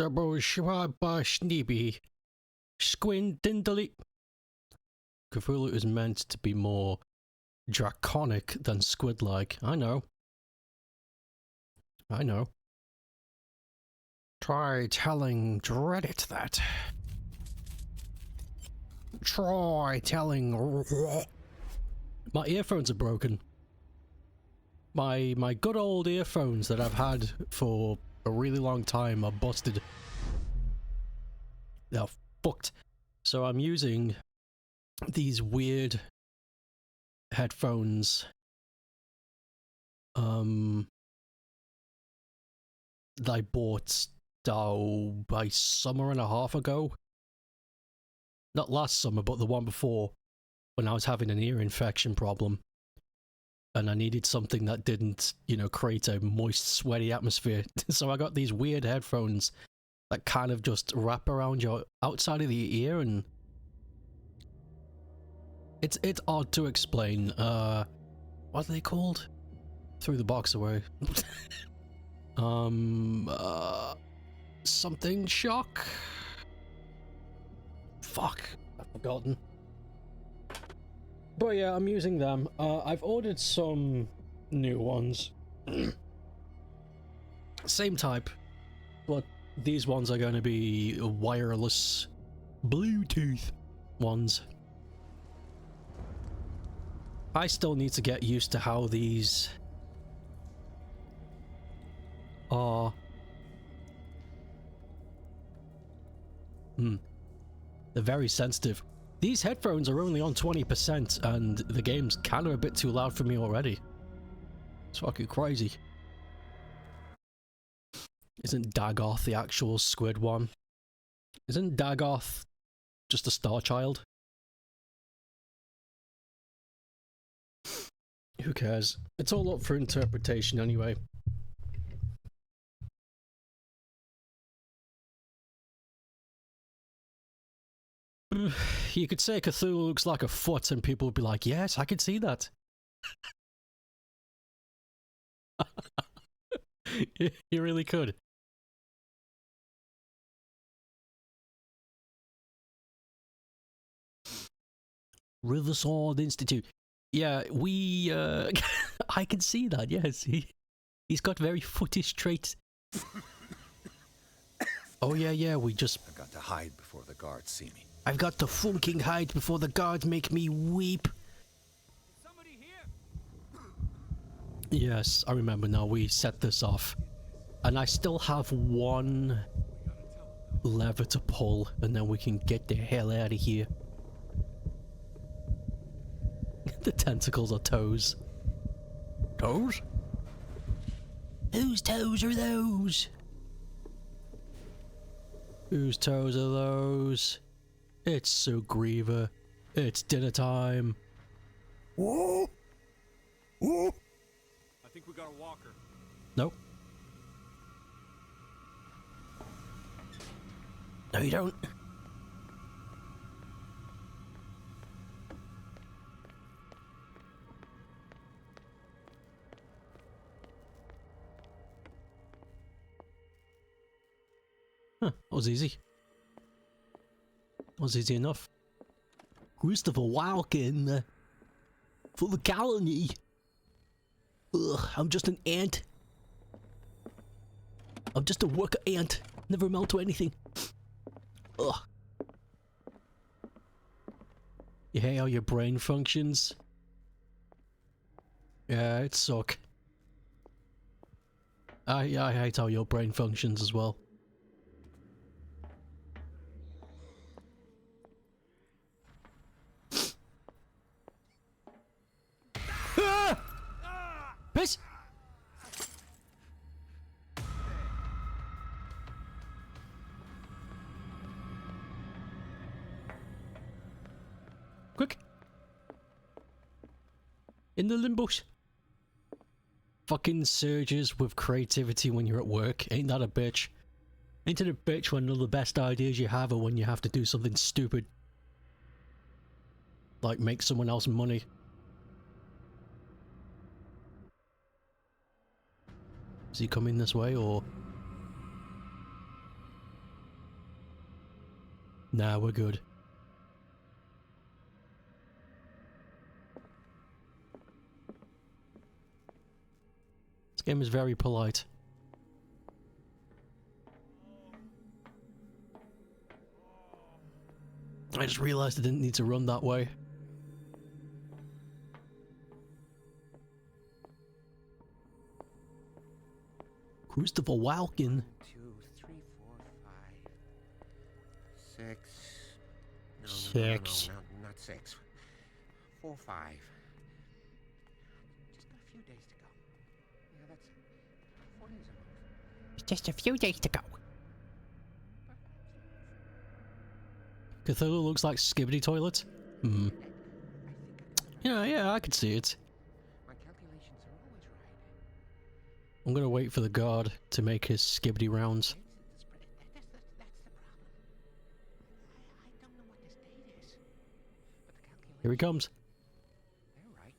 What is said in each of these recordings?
Double Schwabashnibi. Squintindly. Cthulhu is meant to be more draconic than squid-like. I know. Try telling Reddit that. Try telling. My earphones are broken. My good old earphones that I've had for a really long time are busted. They're fucked. So I'm using these weird headphones that I bought by summer and a half ago. Not last summer, but the one before, when I was having an ear infection problem. And I needed something that didn't, you know, create a moist, sweaty atmosphere. So I got these weird headphones that kind of just wrap around your outside of the ear, and it's odd to explain. What are they called? Threw the box away. Something shock? Fuck, I've forgotten. But yeah, I'm using them. I've ordered some new ones. Same type, but these ones are going to be wireless Bluetooth ones. I still need to get used to how these are. They're very sensitive. These headphones are only on 20% and the game's kind of a bit too loud for me already. It's fucking crazy. Isn't Dagoth the actual squid one? Isn't Dagoth just a star child? Who cares? It's all up for interpretation anyway. You could say Cthulhu looks like a foot and people would be like, yes, I could see that. You really could. Riverside Institute. Yeah, we, I can see that, yes. He's got very footish traits. Oh yeah, we just... I've got to hide before the guards see me. I've got to funking hide before the guards make me weep. Is somebody here? Yes, I remember now. We set this off. And I still have one lever to pull, and then we can get the hell out of here. The tentacles are toes. Toes? Whose toes are those? Whose toes are those? It's Sugriva. It's dinner time. Whoa! Whoa! I think we got a walker. Nope. No, you don't. Huh, that was easy. Was easy enough. Christopher Walken for the colony. Ugh, I'm just an ant. I'm just a worker ant. Never amount to anything. Ugh. You hate how your brain functions? Yeah, it suck. I hate how your brain functions as well. Piss! Quick! In the limbos. Fucking surges with creativity when you're at work. Ain't that a bitch? Ain't it a bitch when all the best ideas you have are when you have to do something stupid? Like make someone else money. Is he coming this way, or...? Nah, we're good. This game is very polite. I just realized I didn't need to run that way. Christopher Walken. 1, 2, 3, 4, 5, 6. No, Six. no, not 6. 4, 5. Just got a few days to go. Yeah, that's 4 days a month. Just a few days to go. Cthulhu looks like Skibbity Toilet. Hmm. Yeah, I could see it. My calculations are always right. I'm gonna wait for the guard to make his Skibbity rounds. That's the problem. I don't know what this date is. But the calculations... Here he comes. They're right.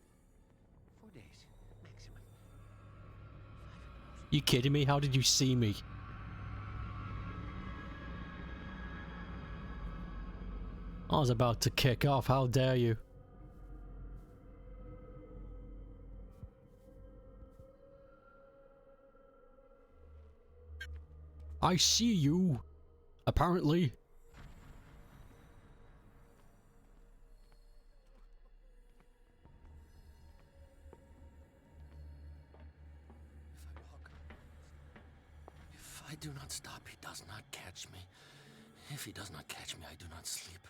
4 days, maximum. 5 You kidding me? How did you see me? I was about to kick off. How dare you? I see you. Apparently. If I do not stop, he does not catch me. If he does not catch me, I do not sleep.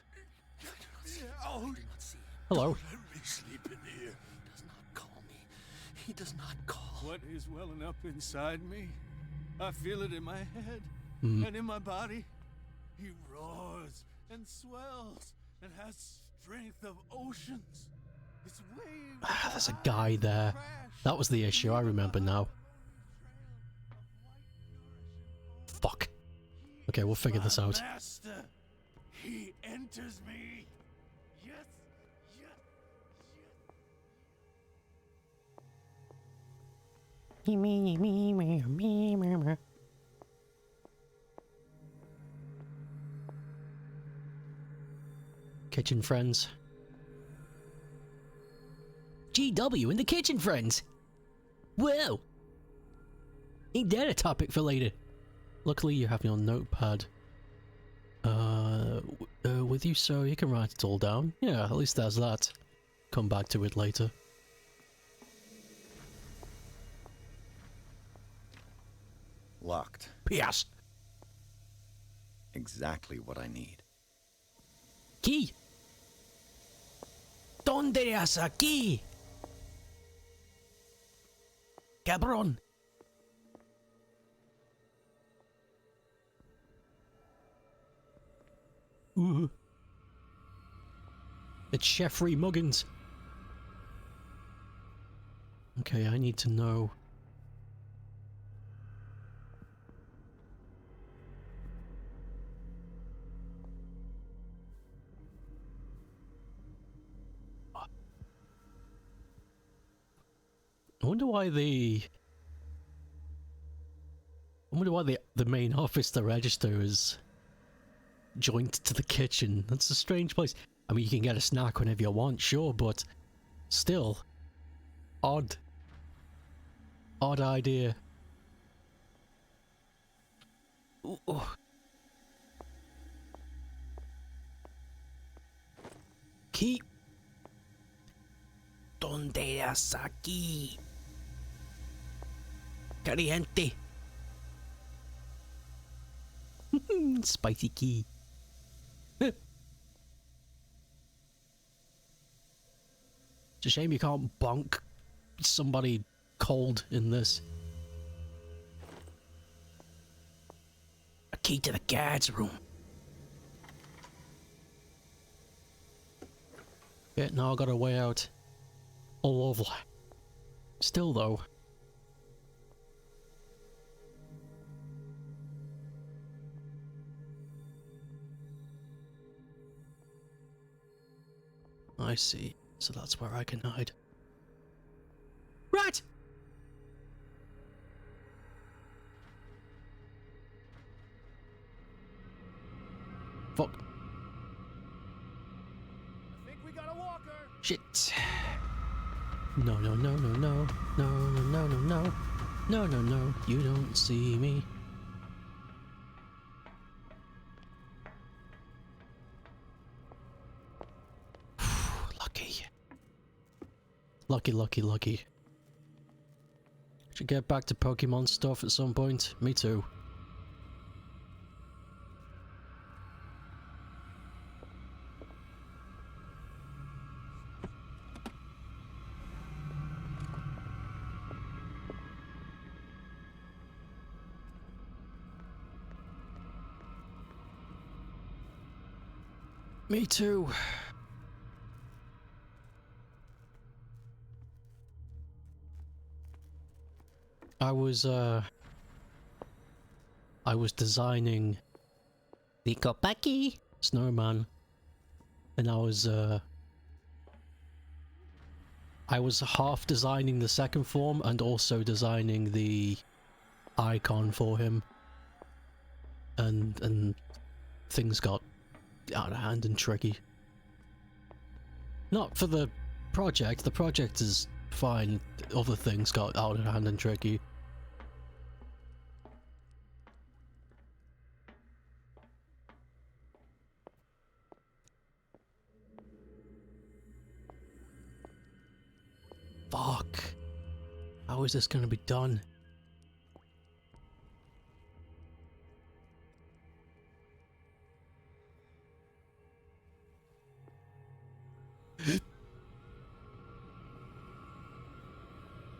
If I do not sleep, I do not see him. Hello. Let me sleep in here. He does not call me. He does not call. What is welling up inside me? I feel it in my head Hmm. and in my body. He roars and swells and has strength of oceans. Its waves. Ah, there's a guy there. That was the issue. I remember now. Fuck. Okay, we'll figure this out. Master, he enters me. Yes, yes, yes. Kitchen friends. GW in the kitchen friends. Whoa. Ain't that a topic for later? Luckily you have your notepad with you, so you can write it all down. Yeah, at least there's that. Come back to it later. Locked. Yes. Exactly what I need. Key. ¿Dónde es aquí? Cabrón. Ooh. It's Jeffrey Muggins. Okay, I need to know. I wonder why the main office, the register, is joint to the kitchen. That's a strange place. I mean, you can get a snack whenever you want, sure, but still, odd idea. Ooh. Key. ¿Dónde es aquí? Caliente. Spicy key. It's a shame you can't bonk somebody cold in this. A key to the guard's room. Yeah, now I got a way out. All over. Still though. I see. So that's where I can hide. Right! Fuck. Shit. No, no, no, no, no. No, no, no, no, no. No, no, no. You don't see me. Lucky. Lucky, lucky, lucky. Should get back to Pokemon stuff at some point. Me too. Me too. I was designing the Kopaki snowman, and I was half designing the second form and also designing the icon for him, and things got out of hand and tricky. Not for the project is fine, other things got out of hand and tricky. Fuck. How is this gonna be done?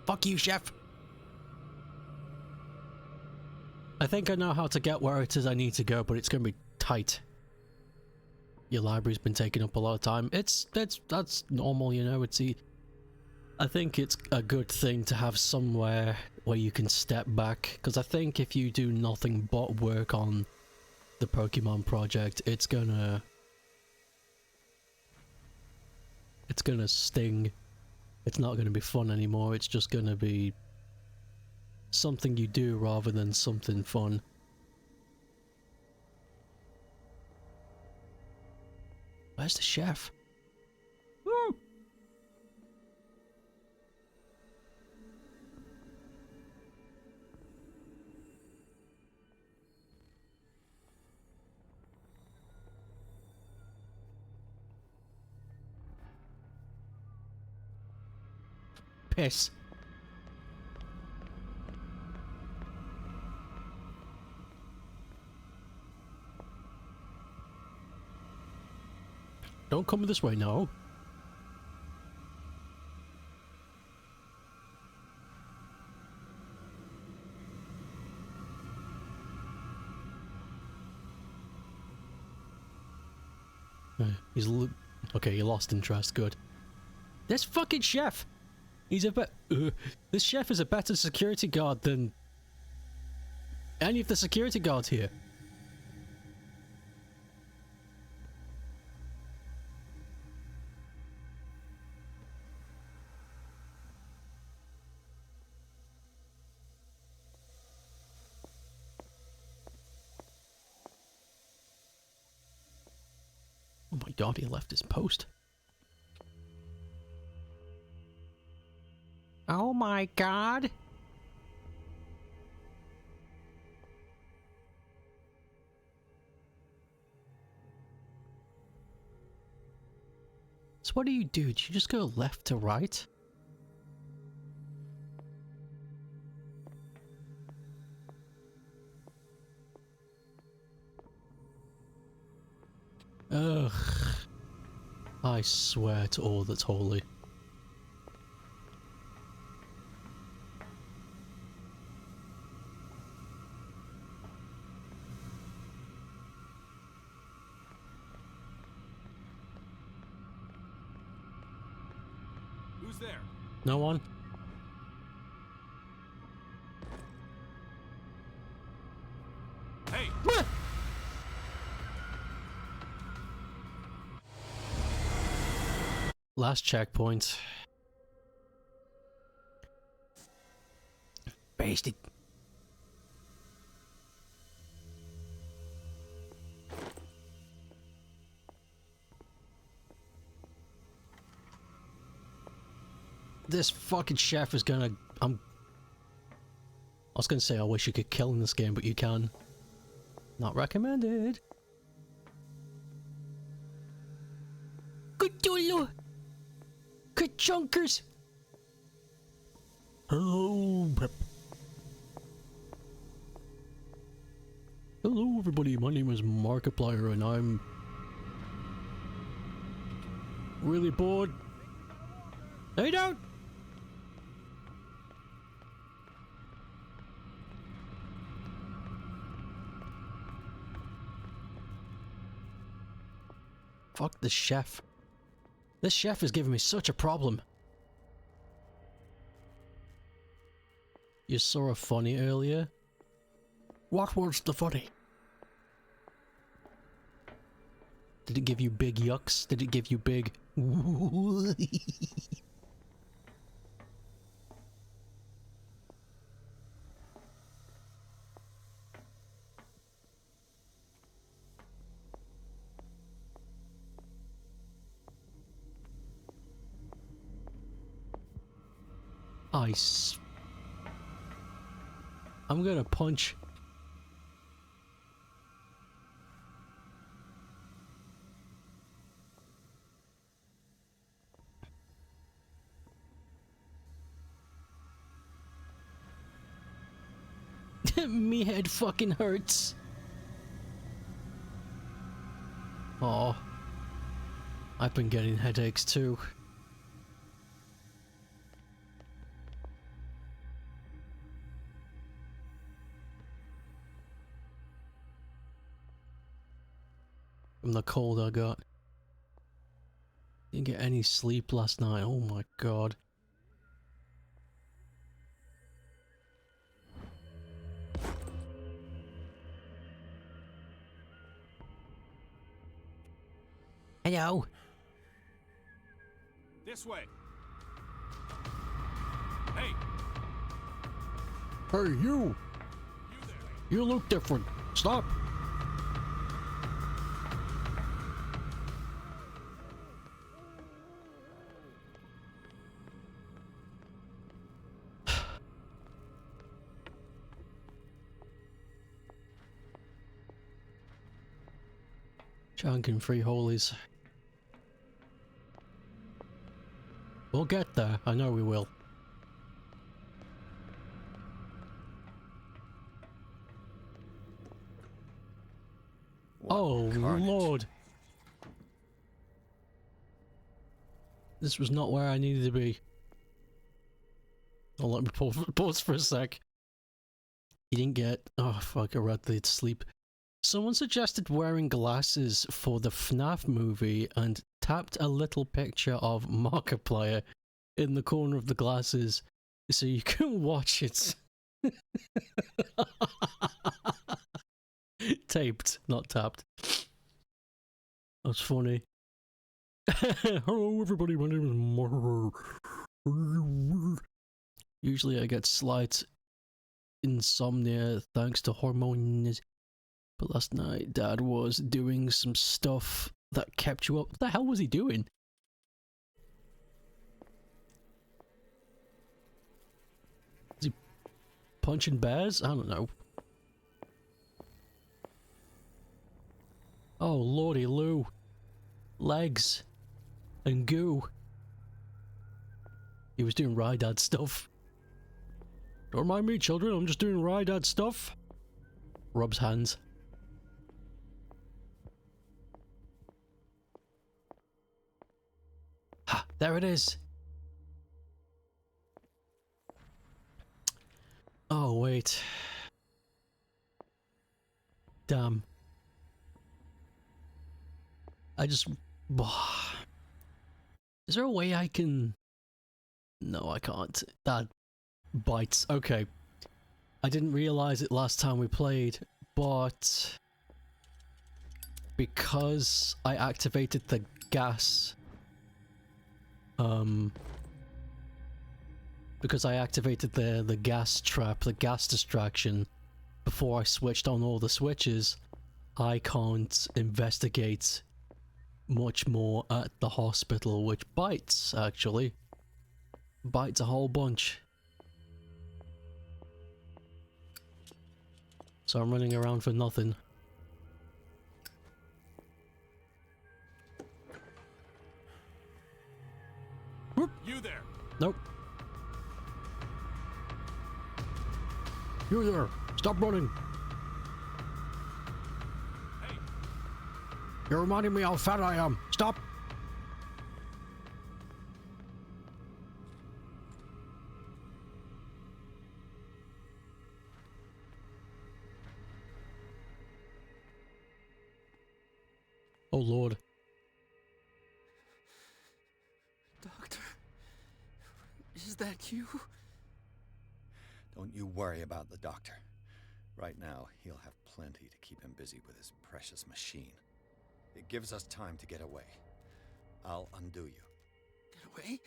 Fuck you, chef! I think I know how to get where it is I need to go, but it's gonna be tight. Your library's been taking up a lot of time. That's normal, you know. I think it's a good thing to have somewhere where you can step back, because I think if you do nothing but work on the Pokemon project, it's gonna sting. It's not gonna be fun anymore. It's just gonna be something you do rather than something fun. Where's the chef? Woo! Piss. Don't come this way, no. Okay, he lost interest, good. This fucking chef! This chef is a better security guard than any of the security guards here. Oh my god, he left his post. Oh my god. So what do? Do you just go left to right? Ugh. I swear to all that's holy. Who's there? No one? Hey! Last checkpoint. Basted. This fucking chef is gonna... I was gonna say I wish you could kill in this game, but you can. Not recommended. Cthulhu! Ka-chunkers! Hello, Pep. Hello everybody, my name is Markiplier and I'm really bored. Lay down! Fuck the chef. This chef is giving me such a problem. You saw a funny earlier? What was the funny? Did it give you big yucks? Did it give you big... I'm gonna punch. Me head fucking hurts. Oh, I've been getting headaches too. From the cold I got. Didn't get any sleep last night. Oh my god. Hello. This way. Hey, Hey, you! you there. You look different. Stop! Chanking free holies. We'll get there, I know we will. What Oh carnage. lord! This was not where I needed to be. Oh, let me pause for a sec. You didn't get... Oh fuck, I read the sleep. Someone suggested wearing glasses for the FNAF movie and tapped a little picture of Markiplier in the corner of the glasses so you can watch it. Taped, not tapped. That's funny. Hello everybody, my name is Mar. Usually I get slight insomnia thanks to hormones. But last night, Dad was doing some stuff that kept you up. What the hell was he doing? Is he punching bears? I don't know. Oh, lordy Lou. Legs. And goo. He was doing Rydad stuff. Don't mind me, children. I'm just doing Rydad stuff. Rubs hands. Ha! There it is. Oh, wait. Damn. I just... Is there a way I can... No, I can't. That bites. Okay. I didn't realize it last time we played, but... Because I activated the gas... Because I activated the gas trap, the gas distraction, before I switched on all the switches, I can't investigate much more at the hospital, which bites, actually. bites a whole bunch. So I'm running around for nothing. Whoop. You there! Nope. You there! Stop running! Hey! You're reminding me how fat I am! Stop! Oh Lord. Doctor, is that you? Don't you worry about the doctor. Right now, he'll have plenty to keep him busy with his precious machine. It gives us time to get away. I'll undo you. Get away?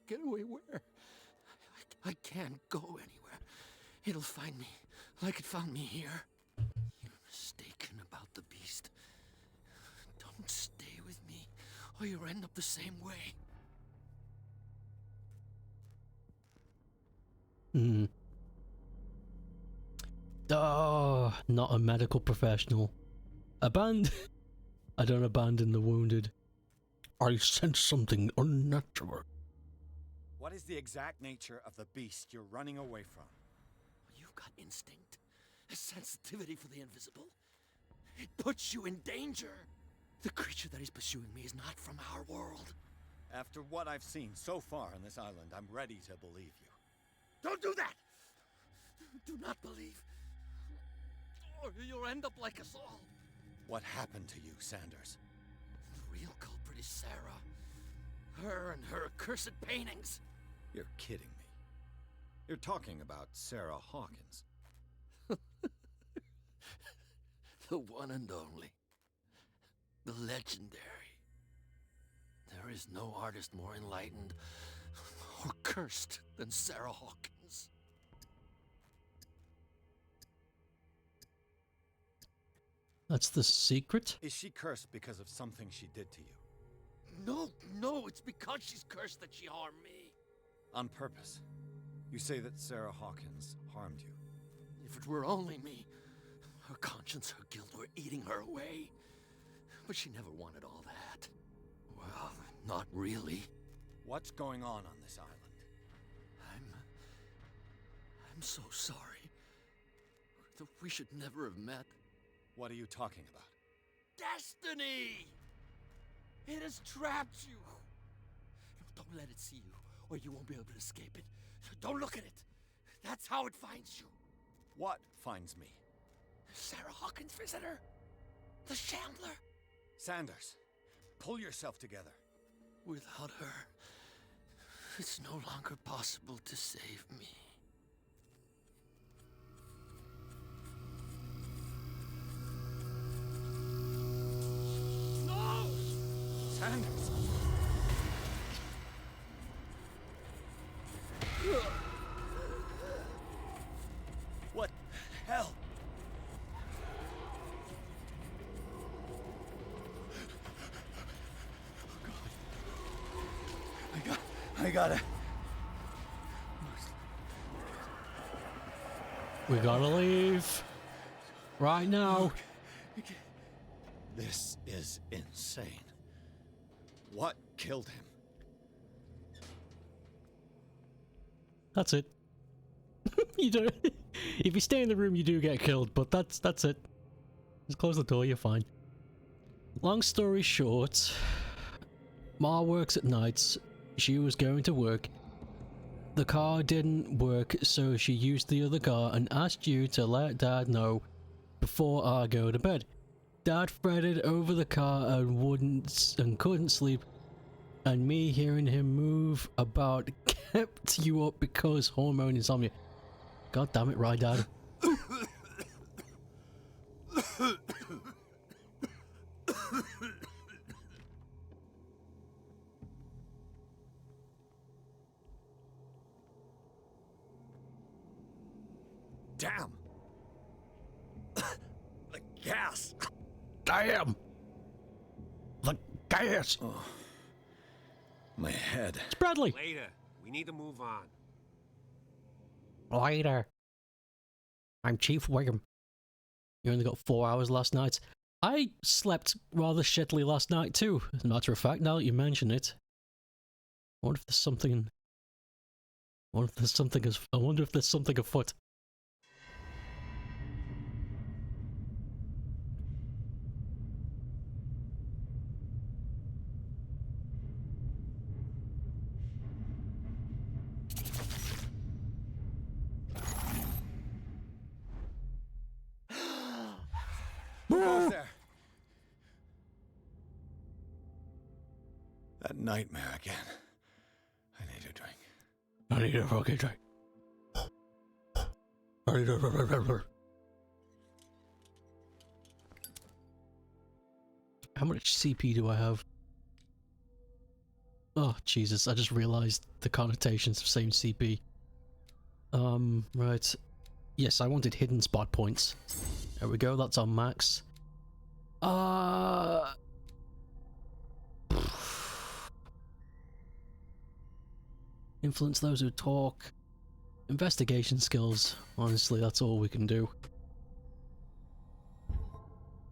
Get away where? I can't go anywhere. It'll find me, like it found me here. You're mistaken about the beast. Don't stay with me, or you'll end up the same way. Hmm. Oh, not a medical professional. I don't abandon the wounded. I sense something unnatural. What is the exact nature of the beast you're running away from? You've got instinct, a sensitivity for the invisible. It puts you in danger. The creature that is pursuing me is not from our world. After what I've seen so far on this island, I'm ready to believe you. Don't do that! Do not believe, or you'll end up like us all. What happened to you, Sanders? The real culprit is Sarah. Her and her accursed paintings. You're kidding me. You're talking about Sarah Hawkins. The one and only. The legendary. There is no artist more enlightened or cursed than Sarah Hawkins. That's the secret? Is she cursed because of something she did to you? No, it's because she's cursed that she harmed me. On purpose. You say that Sarah Hawkins harmed you. If it were only me, her conscience, her guilt were eating her away. But she never wanted all that. Well, not really. What's going on this island? I'm so sorry. We should never have met. What are you talking about? Destiny! It has trapped you. Don't let it see you, or you won't be able to escape it. Don't look at it. That's how it finds you. What finds me? Sarah Hawkins' visitor. The Chandler. Sanders, pull yourself together. Without her, it's no longer possible to save me. No! Sanders! What the hell? I gotta. We gotta leave. Right now. This is insane. What killed him? That's it. You do. If you stay in the room, you do get killed, but that's it. Just close the door, you're fine. Long story short, Ma works at nights. She was going to work. The car didn't work, so she used the other car and asked you to let Dad know before I go to bed. Dad fretted over the car and couldn't sleep, and me hearing him move about kept you up because hormone insomnia. God damn it, right, Dad? Damn! The gas! Damn! The gas! Oh. My head. It's Bradley! Later. We need to move on. Later. I'm Chief Wiggum. You only got 4 hours last night. I slept rather shittily last night too, as a matter of fact, now that you mention it. I wonder if there's something... I wonder if there's something afoot. Who goes there? That nightmare again. I need a drink. I need a fucking drink. I need a... How much CP do I have? Oh, Jesus, I just realized the connotations of saying CP. Right. Yes, I wanted hidden spot points. There we go, that's on max. Influence those who talk. Investigation skills. Honestly, that's all we can do.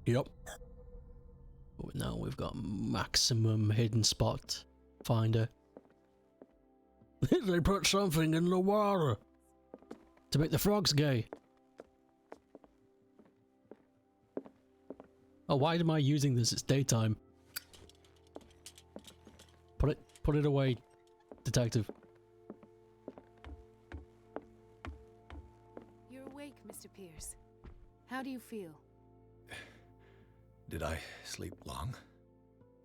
Yep. But now we've got maximum hidden spot finder. They put something in the water to make the frogs gay. Oh, why am I using this? It's daytime. Put it away, detective. You're awake, Mr. Pierce. How do you feel? Did I sleep long?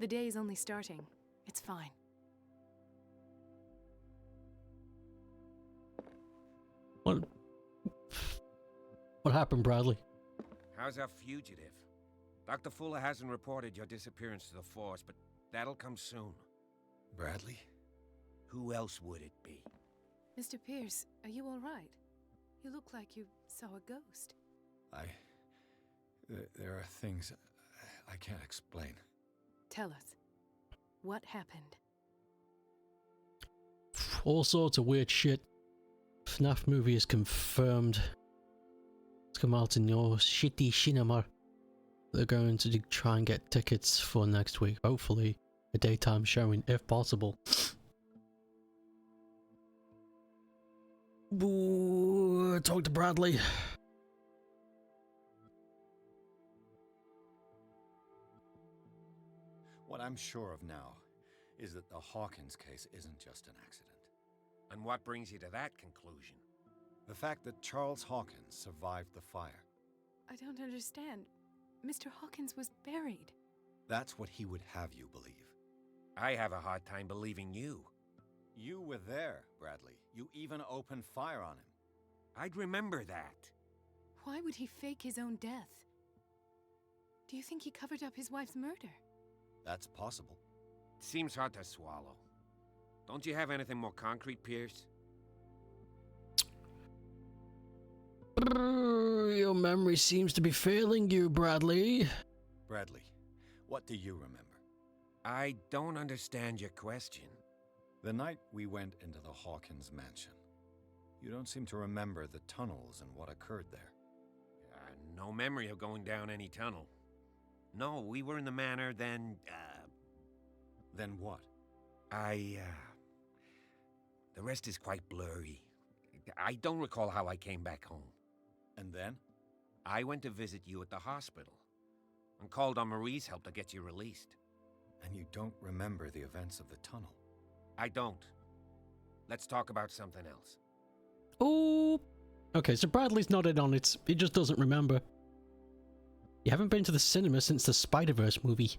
The day is only starting. It's fine. What happened, Bradley? How's our fugitive? Dr. Fuller hasn't reported your disappearance to the force, but that'll come soon. Bradley? Who else would it be? Mr. Pierce, are you all right? You look like you saw a ghost. There are things I can't explain. Tell us. What happened? All sorts of weird shit. FNAF movie is confirmed. It's come out in your shitty cinema. They're going to try and get tickets for next week. Hopefully, a daytime showing, if possible. Boo, talk to Bradley. What I'm sure of now is that the Hawkins case isn't just an accident. And what brings you to that conclusion? The fact that Charles Hawkins survived the fire. I don't understand. Mr. Hawkins was buried. That's what he would have you believe. I have a hard time believing you. You were there, Bradley. You even opened fire on him. I'd remember that. Why would he fake his own death? Do you think he covered up his wife's murder? That's possible. Seems hard to swallow. Don't you have anything more concrete, Pierce? Your memory seems to be failing you, Bradley. Bradley, what do you remember? I don't understand your question. The night we went into the Hawkins mansion. You don't seem to remember the tunnels and what occurred there. No memory of going down any tunnel. No, we were in the manor, then, Then what? The rest is quite blurry. I don't recall how I came back home. And then? I went to visit you at the hospital and called on Marie's help to get you released. And you don't remember the events of the tunnel? I don't. Let's talk about something else. Oh, okay, so Bradley's not in on it. He just doesn't remember. You haven't been to the cinema since the Spider-Verse movie.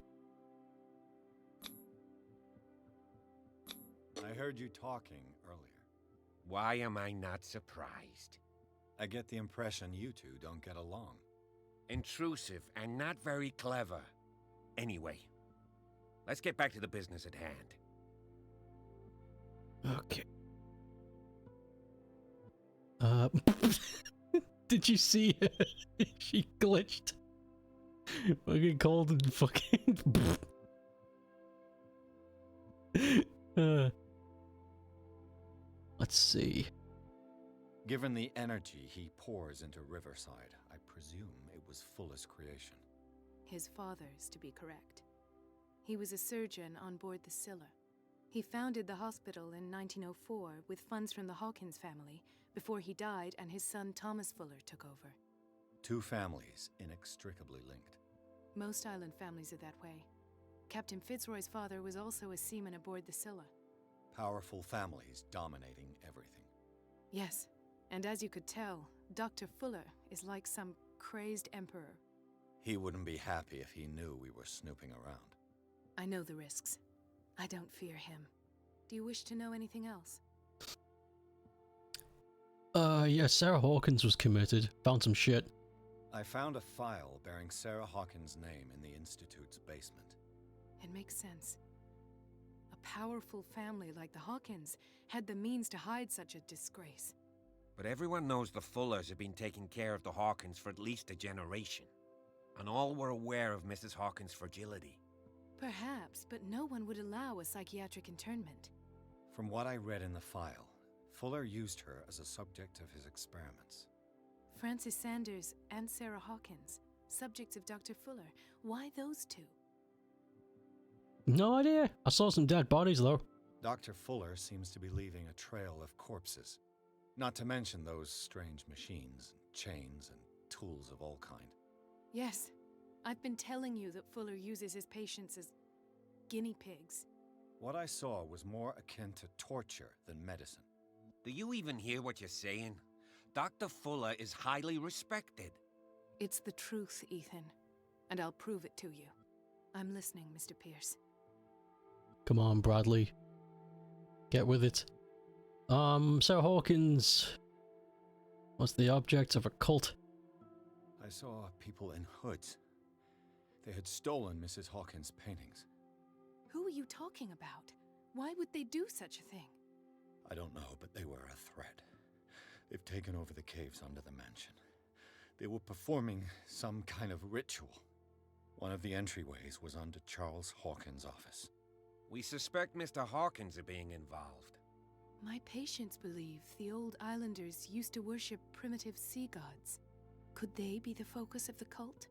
I heard you talking earlier. Why am I not surprised? I get the impression you two don't get along. Intrusive and not very clever. Anyway, let's get back to the business at hand. Okay. Did you see her? She glitched. Fucking cold and fucking... Let's see. Given the energy he pours into Riverside, I presume it was Fuller's creation. His father's, to be correct. He was a surgeon on board the Scylla. He founded the hospital in 1904 with funds from the Hawkins family before he died and his son Thomas Fuller took over. Two families inextricably linked. Most island families are that way. Captain Fitzroy's father was also a seaman aboard the Scylla. Powerful families dominating everything. Yes, and as you could tell, Dr. Fuller is like some crazed emperor. He wouldn't be happy if he knew we were snooping around. I know the risks. I don't fear him. Do you wish to know anything else? Yeah, Sarah Hawkins was committed. Found some shit. I found a file bearing Sarah Hawkins' name in the Institute's basement. It makes sense. A powerful family like the Hawkins had the means to hide such a disgrace. But everyone knows the Fullers have been taking care of the Hawkins for at least a generation. And all were aware of Mrs. Hawkins' fragility. Perhaps, but no one would allow a psychiatric internment. From what I read in the file, Fuller used her as a subject of his experiments. Francis Sanders and Sarah Hawkins, subjects of Dr. Fuller. Why those two? No idea. I saw some dead bodies though. Dr. Fuller seems to be leaving a trail of corpses. Not to mention those strange machines, chains, and tools of all kind. Yes, I've been telling you that Fuller uses his patients as guinea pigs. What I saw was more akin to torture than medicine. Do you even hear what you're saying? Dr. Fuller is highly respected. It's the truth, Ethan, and I'll prove it to you. I'm listening, Mr. Pierce. Come on, Bradley. Get with it. Sarah Hawkins was the object of a cult. I saw people in hoods. They had stolen Mrs. Hawkins' paintings. Who are you talking about? Why would they do such a thing? I don't know, but they were a threat. They've taken over the caves under the mansion. They were performing some kind of ritual. One of the entryways was under Charles Hawkins' office. We suspect Mr. Hawkins of being involved. My patients believe the old islanders used to worship primitive sea gods. Could they be the focus of the cult?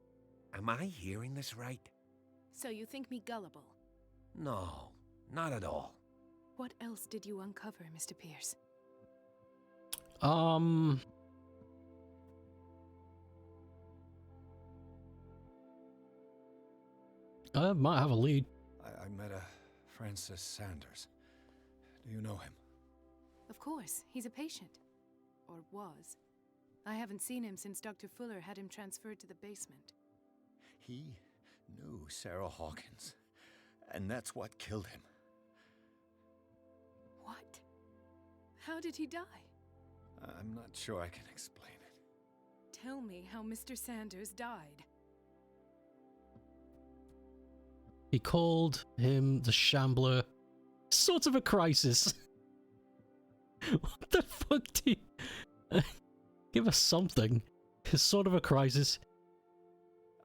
Am I hearing this right? So you think me gullible? No, not at all. What else did you uncover, Mr. Pierce? I might have a lead. I met a Francis Sanders. Do you know him? Of course, he's a patient. Or was. I haven't seen him since Dr. Fuller had him transferred to the basement. He knew Sarah Hawkins, and that's what killed him. What? How did he die? I'm not sure I can explain it. Tell me how Mr. Sanders died. He called him the Shambler. Sort of a crisis. What the fuck do you... Give us something. It's sort of a crisis.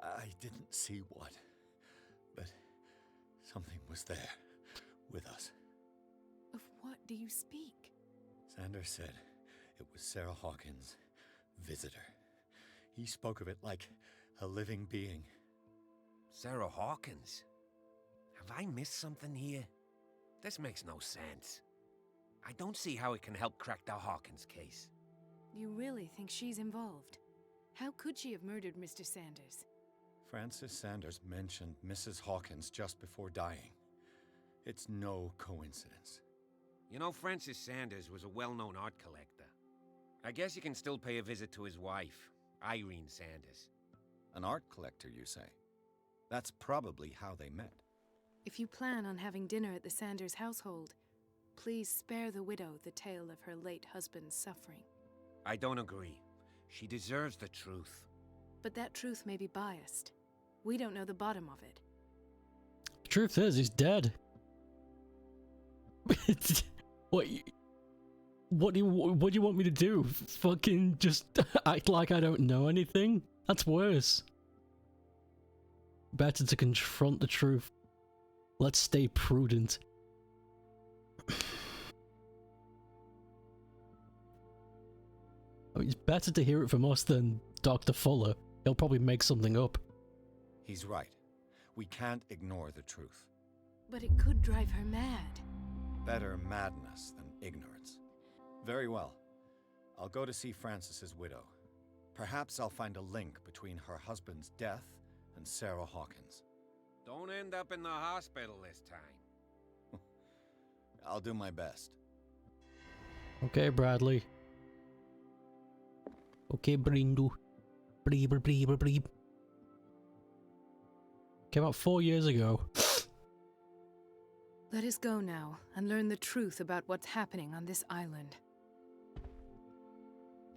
I didn't see what, but something was there, with us. Of what do you speak? Sanders said it was Sarah Hawkins' visitor. He spoke of it like a living being. Sarah Hawkins? Have I missed something here? This makes no sense. I don't see how it can help crack the Hawkins case. You really think she's involved? How could she have murdered Mr. Sanders? Francis Sanders mentioned Mrs. Hawkins just before dying. It's no coincidence. You know, Francis Sanders was a well-known art collector. I guess you can still pay a visit to his wife, Irene Sanders. An art collector, you say? That's probably how they met. If you plan on having dinner at the Sanders household, please spare the widow the tale of her late husband's suffering. I don't agree. She deserves the truth. But that truth may be biased. We don't know the bottom of it. The truth is, he's dead. What do you want me to do? Fucking just act like I don't know anything? That's worse. Better to confront the truth. Let's stay prudent. It's better to hear it from us than Dr. Fuller. He'll probably make something up. He's right. We can't ignore the truth. But it could drive her mad. Better madness than ignorance. Very well. I'll go to see Francis's widow. Perhaps I'll find a link between her husband's death and Sarah Hawkins. Don't end up in the hospital this time. I'll do my best. Okay, Bradley. Okay, Brindu. Breeb, breeb, breeb. Came out 4 years ago. Let us go now and learn the truth about what's happening on this island.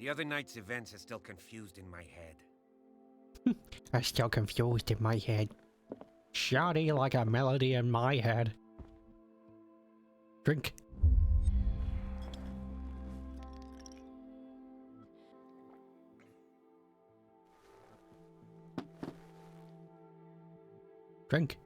The other night's events are still confused in my head. I'm still confused in my head. Shouty like a melody in my head. Drink. Drink.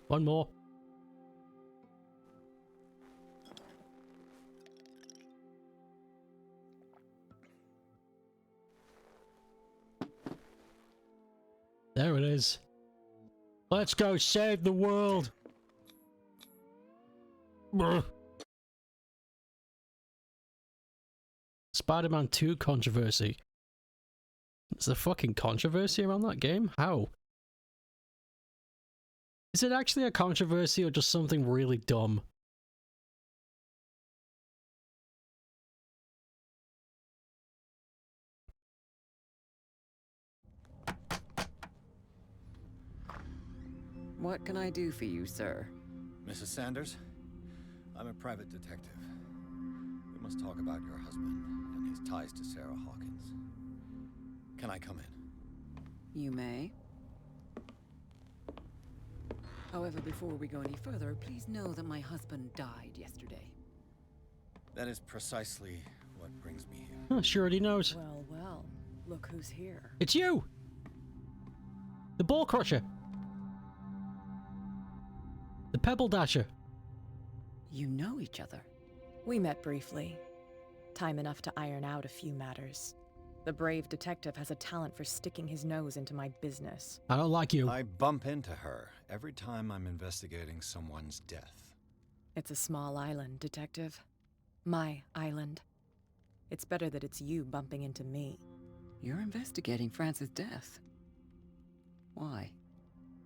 One more. There it is. Let's go save the world. Brr. Spider-Man 2 controversy. Is there fucking controversy around that game? How? Is it actually a controversy or just something really dumb? What can I do for you, sir? Mrs. Sanders, I'm a private detective. We must talk about your husband and his ties to Sarah Hawkins. Can I come in? You may. However, before we go any further, please know that my husband died yesterday. That is precisely what brings me here. Oh, she already knows. Well, well, look who's here. It's you! The Ball Crusher! The Pebble Dasher! You know each other. We met briefly. Time enough to iron out a few matters. The brave detective has a talent for sticking his nose into my business. I don't like you. I bump into her every time I'm investigating someone's death. It's a small island, detective. My island. It's better that it's you bumping into me. You're investigating Francis' death. Why?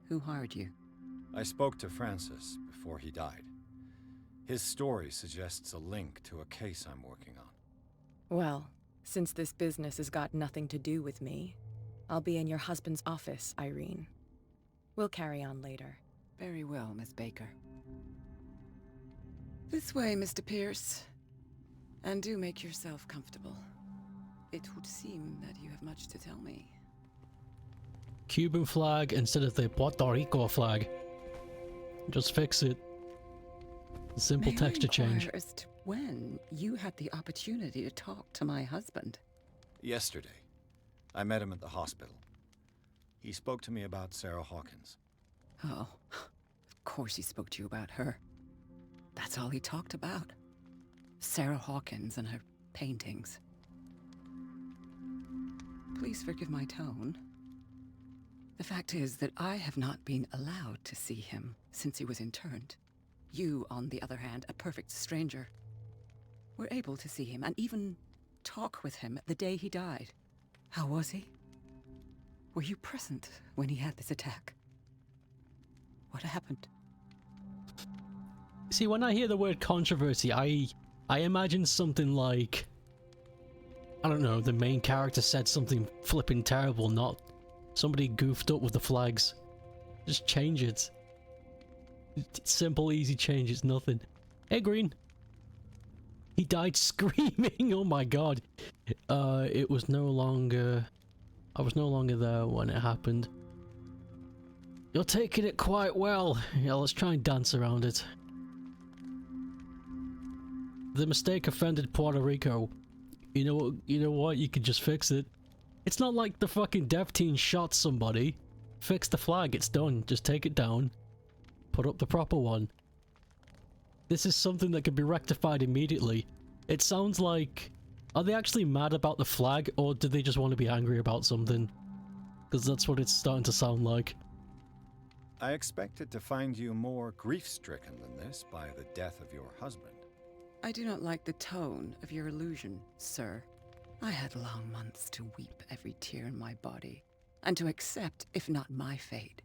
Who hired you? I spoke to Francis before he died. His story suggests a link to a case I'm working on. Well, since this business has got nothing to do with me, I'll be in your husband's office, Irene. We'll carry on later. Very well, Miss Baker. This way, Mr. Pierce. And do make yourself comfortable. It would seem that you have much to tell me. Cuban flag instead of the Puerto Rico flag. Just fix it. Simple May texture I inquire change. as to when you had the opportunity to talk to my husband? Yesterday, I met him at the hospital. He spoke to me about Sarah Hawkins. Oh, of course he spoke to you about her. That's all he talked about. Sarah Hawkins and her paintings. Please forgive my tone. The fact is that I have not been allowed to see him since he was interned. You, on the other hand, a perfect stranger, were able to see him and even talk with him the day he died. How was he? Were you present when he had this attack? What happened? See, when I hear the word controversy, I imagine something like, I don't know, the main character said something flipping terrible, not somebody goofed up with the flags. Just change it. Simple, easy change, it's nothing. Hey, Green. He died screaming, oh my god. It was no longer... I was no longer there when it happened. You're taking it quite well. Yeah, let's try and dance around it. The mistake offended Puerto Rico. You know what? You could just fix it. It's not like the fucking dev team shot somebody. Fix the flag, it's done. Just take it down. put up the proper one. This is something that can be rectified immediately. It sounds like... Are they actually mad about the flag, or do they just want to be angry about something? Because that's what it's starting to sound like. I expected to find you more grief-stricken than this by the death of your husband. I do not like the tone of your allusion, sir. I had long months to weep every tear in my body, and to accept, if not my fate,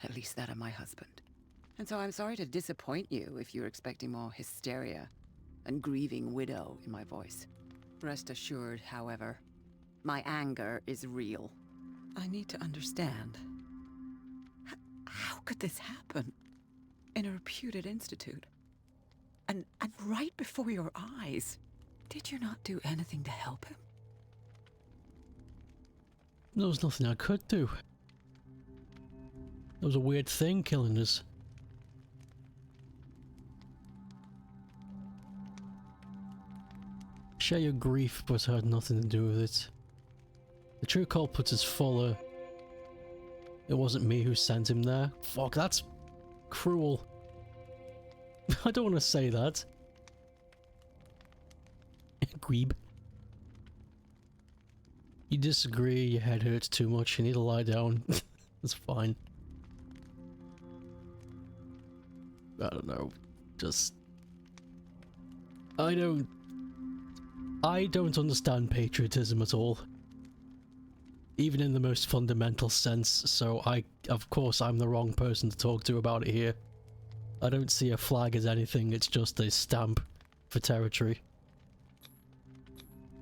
at least that of my husband. And so I'm sorry to disappoint you if you're expecting more hysteria and grieving widow in my voice. Rest assured, however, my anger is real. I need to understand. How could this happen? In a reputed institute? And right before your eyes? Did you not do anything to help him? There was nothing I could do. It was a weird thing killing us. Share your grief, but I had nothing to do with it. The true culprit is Fuller. It wasn't me who sent him there. Fuck, that's cruel. I don't want to say that. Greeb. You disagree, your head hurts too much, you need to lie down. That's fine. I don't know. Just... I don't understand patriotism at all. Even in the most fundamental sense, so of course I'm the wrong person to talk to about it here. I don't see a flag as anything, it's just a stamp for territory.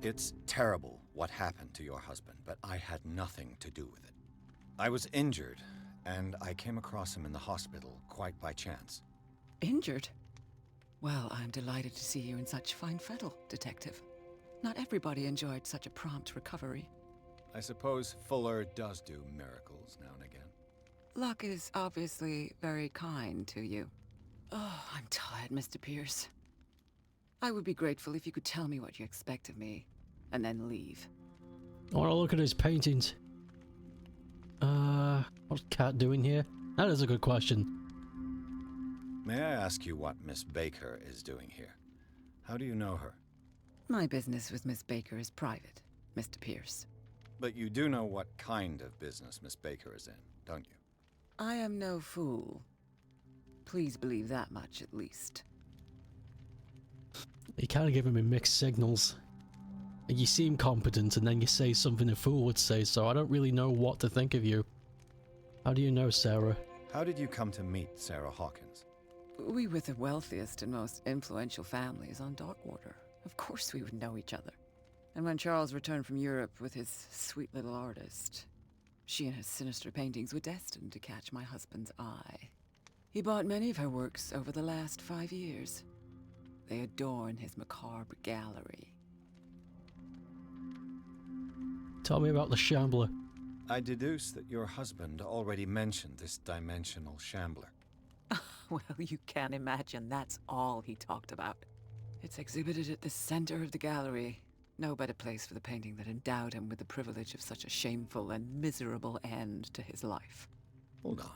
It's terrible what happened to your husband, but I had nothing to do with it. I was injured, and I came across him in the hospital quite by chance. Injured? Well, I'm delighted to see you in such fine fettle, Detective. Not everybody enjoyed such a prompt recovery. I suppose Fuller does do miracles now and again. Luck is obviously very kind to you. Oh, I'm tired, Mr. Pierce. I would be grateful if you could tell me what you expect of me, and then leave. I want to look at his paintings. What's Cat doing here? That is a good question. May I ask you what Miss Baker is doing here? How do you know her? My business with Miss Baker is private, Mr. Pierce. But you do know what kind of business Miss Baker is in, don't you? I am no fool. Please believe that much, at least. You kind of giving me mixed signals. You seem competent, and then you say something a fool would say, so I don't really know what to think of you. How do you know Sarah? How did you come to meet Sarah Hawkins? We were the wealthiest and most influential families on Darkwater. Of course we would know each other. And when Charles returned from Europe with his sweet little artist, she and his sinister paintings were destined to catch my husband's eye. He bought many of her works over the last 5 years. They adorn his macabre gallery. Tell me about the Shambler. I deduce that your husband already mentioned this dimensional shambler. Well, you can imagine that's all he talked about. It's exhibited at the center of the gallery. No better place for the painting that endowed him with the privilege of such a shameful and miserable end to his life. Hold on.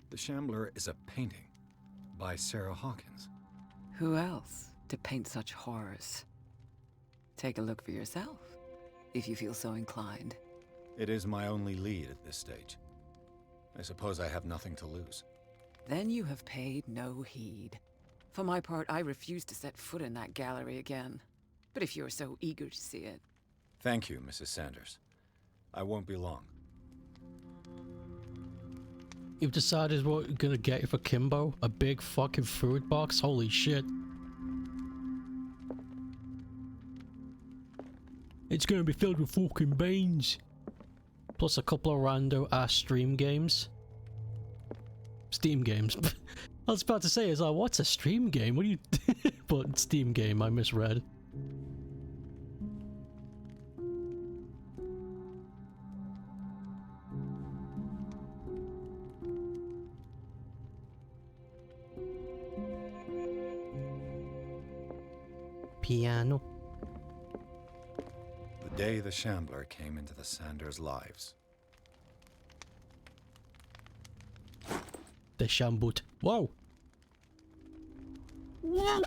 The shambler is a painting by Sarah Hawkins. Who else to paint such horrors? Take a look for yourself, if you feel so inclined. It is my only lead at this stage. I suppose I have nothing to lose. Then you have paid no heed. For my part, I refuse to set foot in that gallery again. But if you're so eager to see it... Thank you, Mrs. Sanders. I won't be long. You've decided what you're gonna get for Kimbo? A big fucking food box? Holy shit. It's gonna be filled with fucking beans. Plus a couple of rando ass stream games. Steam games. I was about to say, is like, what's a stream game? What do you... But Steam game, I misread. Piano. The day the Shambler came into the Sanders' lives. The shambut. Whoa! Whoa!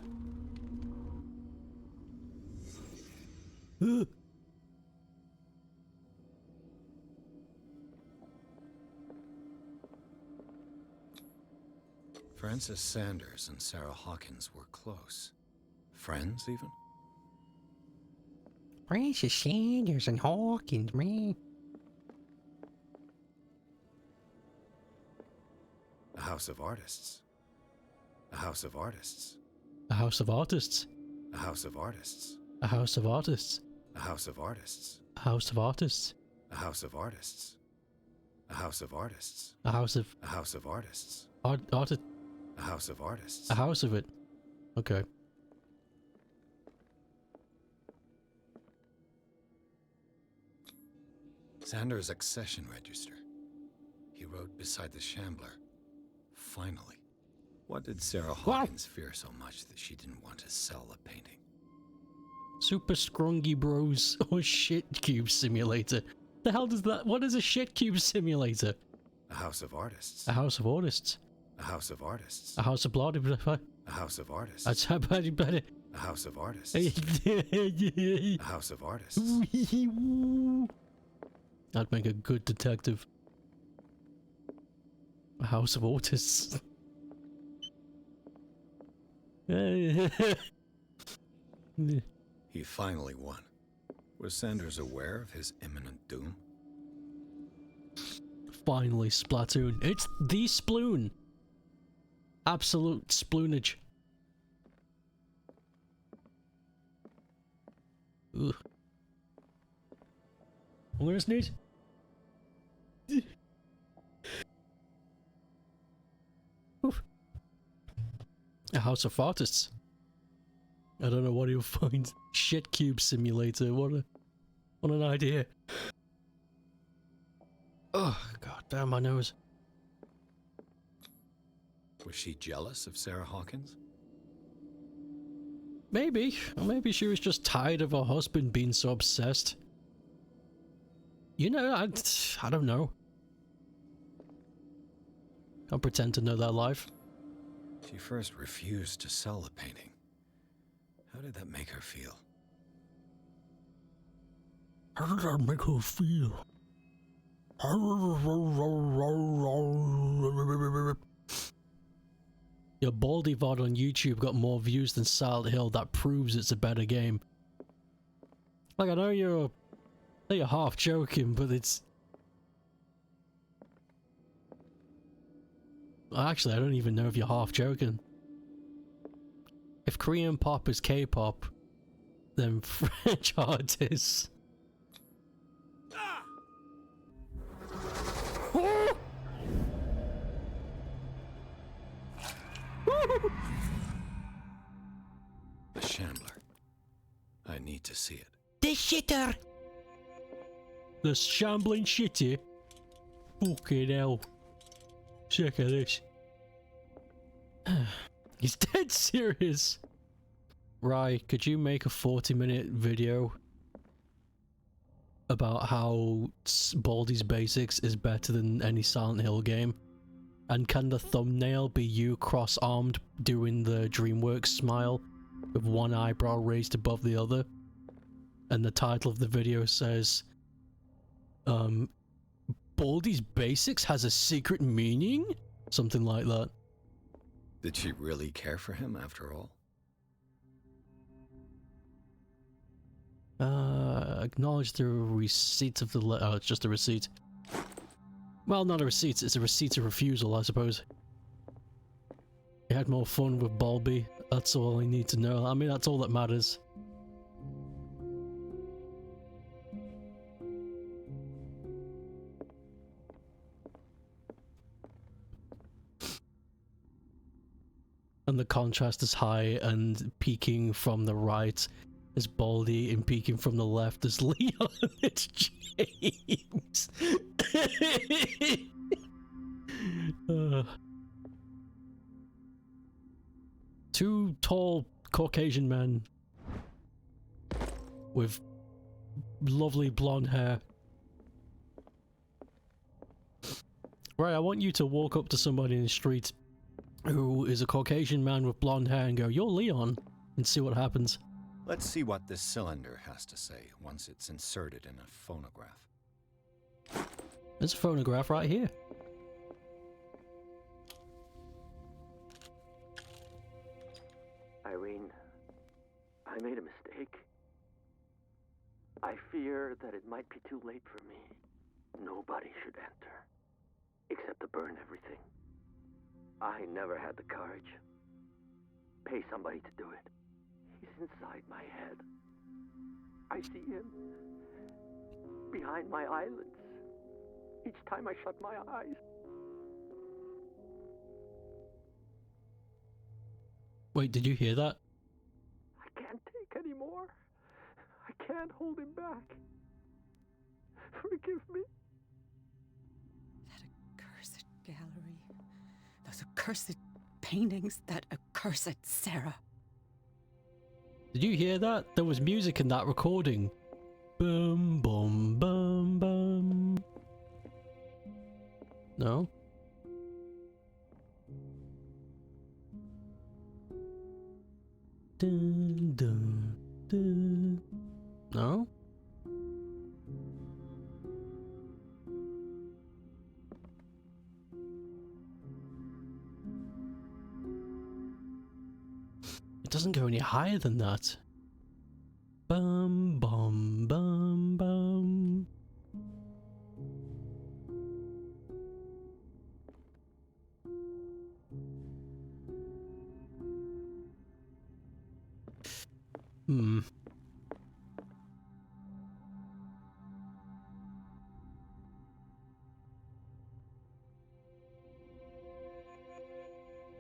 Francis Sanders and Sarah Hawkins were close. Friends, even? Francis Sanders and Hawkins, man. A house of artists. A house of artists. A house of artists. A house of artists. A house of artists. A house of artists. A house of artists. A house of artists. A house of artists. A house of A house of artists. artist. A house of artists. A house of it. Okay. Sanders' accession register. He wrote beside the Shambler. Finally. What did Sarah Hawkins fear so much that she didn't want to sell the painting? Super Scrungy Bros or Shit Cube Simulator. The hell does that? What is a Shit Cube Simulator? A house of artists. A house of artists. A house of artists. A house of blood. A house of artists. That's how bad it better. A house of artists. A house of artists. I'd make a good detective. A house of autists. He finally won. Was Sanders aware of his imminent doom? Finally, Splatoon. It's the sploon. Absolute sploonage. Ugh. I'm gonna sneeze. Oof. A house of artists. I don't know what he'll find. Shit Cube Simulator. What an idea. Oh, god damn my nose. Was she jealous of Sarah Hawkins? Maybe. Or maybe she was just tired of her husband being so obsessed. You know, I don't know. Can't pretend to know their life. She first refused to sell the painting. How did that make her feel? How did that make her feel? Your Baldy VOD on YouTube got more views than Silent Hill. That proves it's a better game. Like, I know you're half joking, but it's... Actually, I don't even know if you're half joking. If Korean pop is K-pop, then French artists... The Shambler. I need to see it. The shitter! The shambling shitty? Fucking hell. Check out this. He's dead serious. Right, could you make a 40-minute video about how Baldi's Basics is better than any Silent Hill game? And can the thumbnail be you cross-armed doing the DreamWorks smile with one eyebrow raised above the other? And the title of the video says, Baldi's Basics has a secret meaning? Something like that. Did she really care for him after all? Acknowledge the receipt of the letter. Oh, it's just a receipt. Well, not a receipt, it's a receipt of refusal, I suppose. He had more fun with Balby. That's all I need to know. I mean, that's all that matters. And the contrast is high, and peeking from the right is Baldy, and peeking from the left is Leon. It's James. Two tall Caucasian men with lovely blonde hair Right, I want you to walk up to somebody in the street who is a Caucasian man with blonde hair and go, "You're Leon," and see what happens. Let's see what this cylinder has to say once it's inserted in a phonograph. There's a phonograph right here. Irene, I made a mistake. I fear that it might be too late for me. Nobody should enter, except to burn everything. I never had the courage. Pay somebody to do it. He's inside my head. I see him behind my eyelids each time I shut my eyes. Wait, did you hear that? I can't take any more. I can't hold him back. Forgive me. That accursed gallery. Those accursed paintings. That accursed Sarah. Did you hear that? There was music in that recording. Boom, boom, boom, boom. No? Dun, dun, dun. No? It doesn't go any higher than that. Bum, bum, bum, bum. Hmm.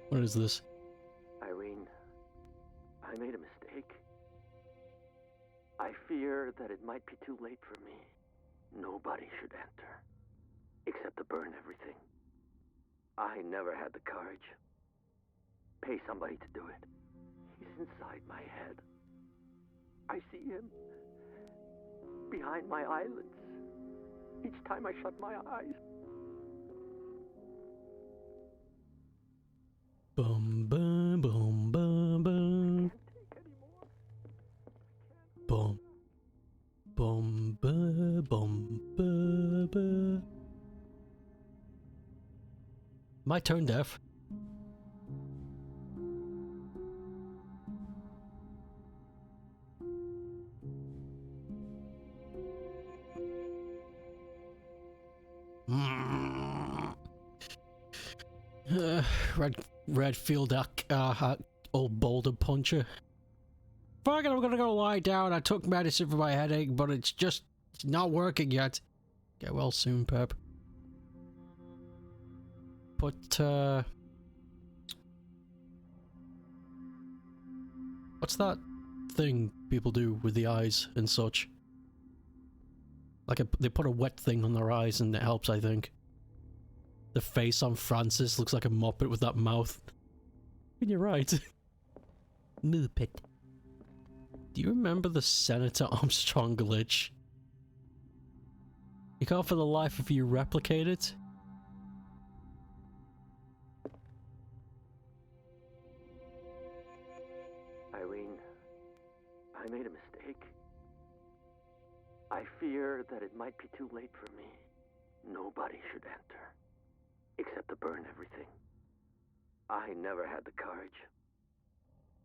What is this? Irene, I made a mistake. I fear that it might be too late for me. Nobody should enter, except to burn everything. I never had the courage. Pay somebody to do it. He's inside my head. I see him behind my eyelids each time I shut my eyes. Bum, bum, bum, bum, bum. Bum. Bum, ba, bum, ba, ba. Am I tone deaf? Redfield, old boulder puncher. Fuck it, I'm gonna go lie down. I took medicine for my headache, but it's not working yet. Get well soon, Pep. But, what's that thing people do with the eyes and such? Like, they put a wet thing on their eyes and it helps, I think. The face on Francis looks like a Muppet with that mouth. And you're right. Muppet. Do you remember the Senator Armstrong glitch? You can't for the life of you replicate it? Irene, I made a mistake. I fear that it might be too late for me. Nobody should enter, except to burn everything. I never had the courage.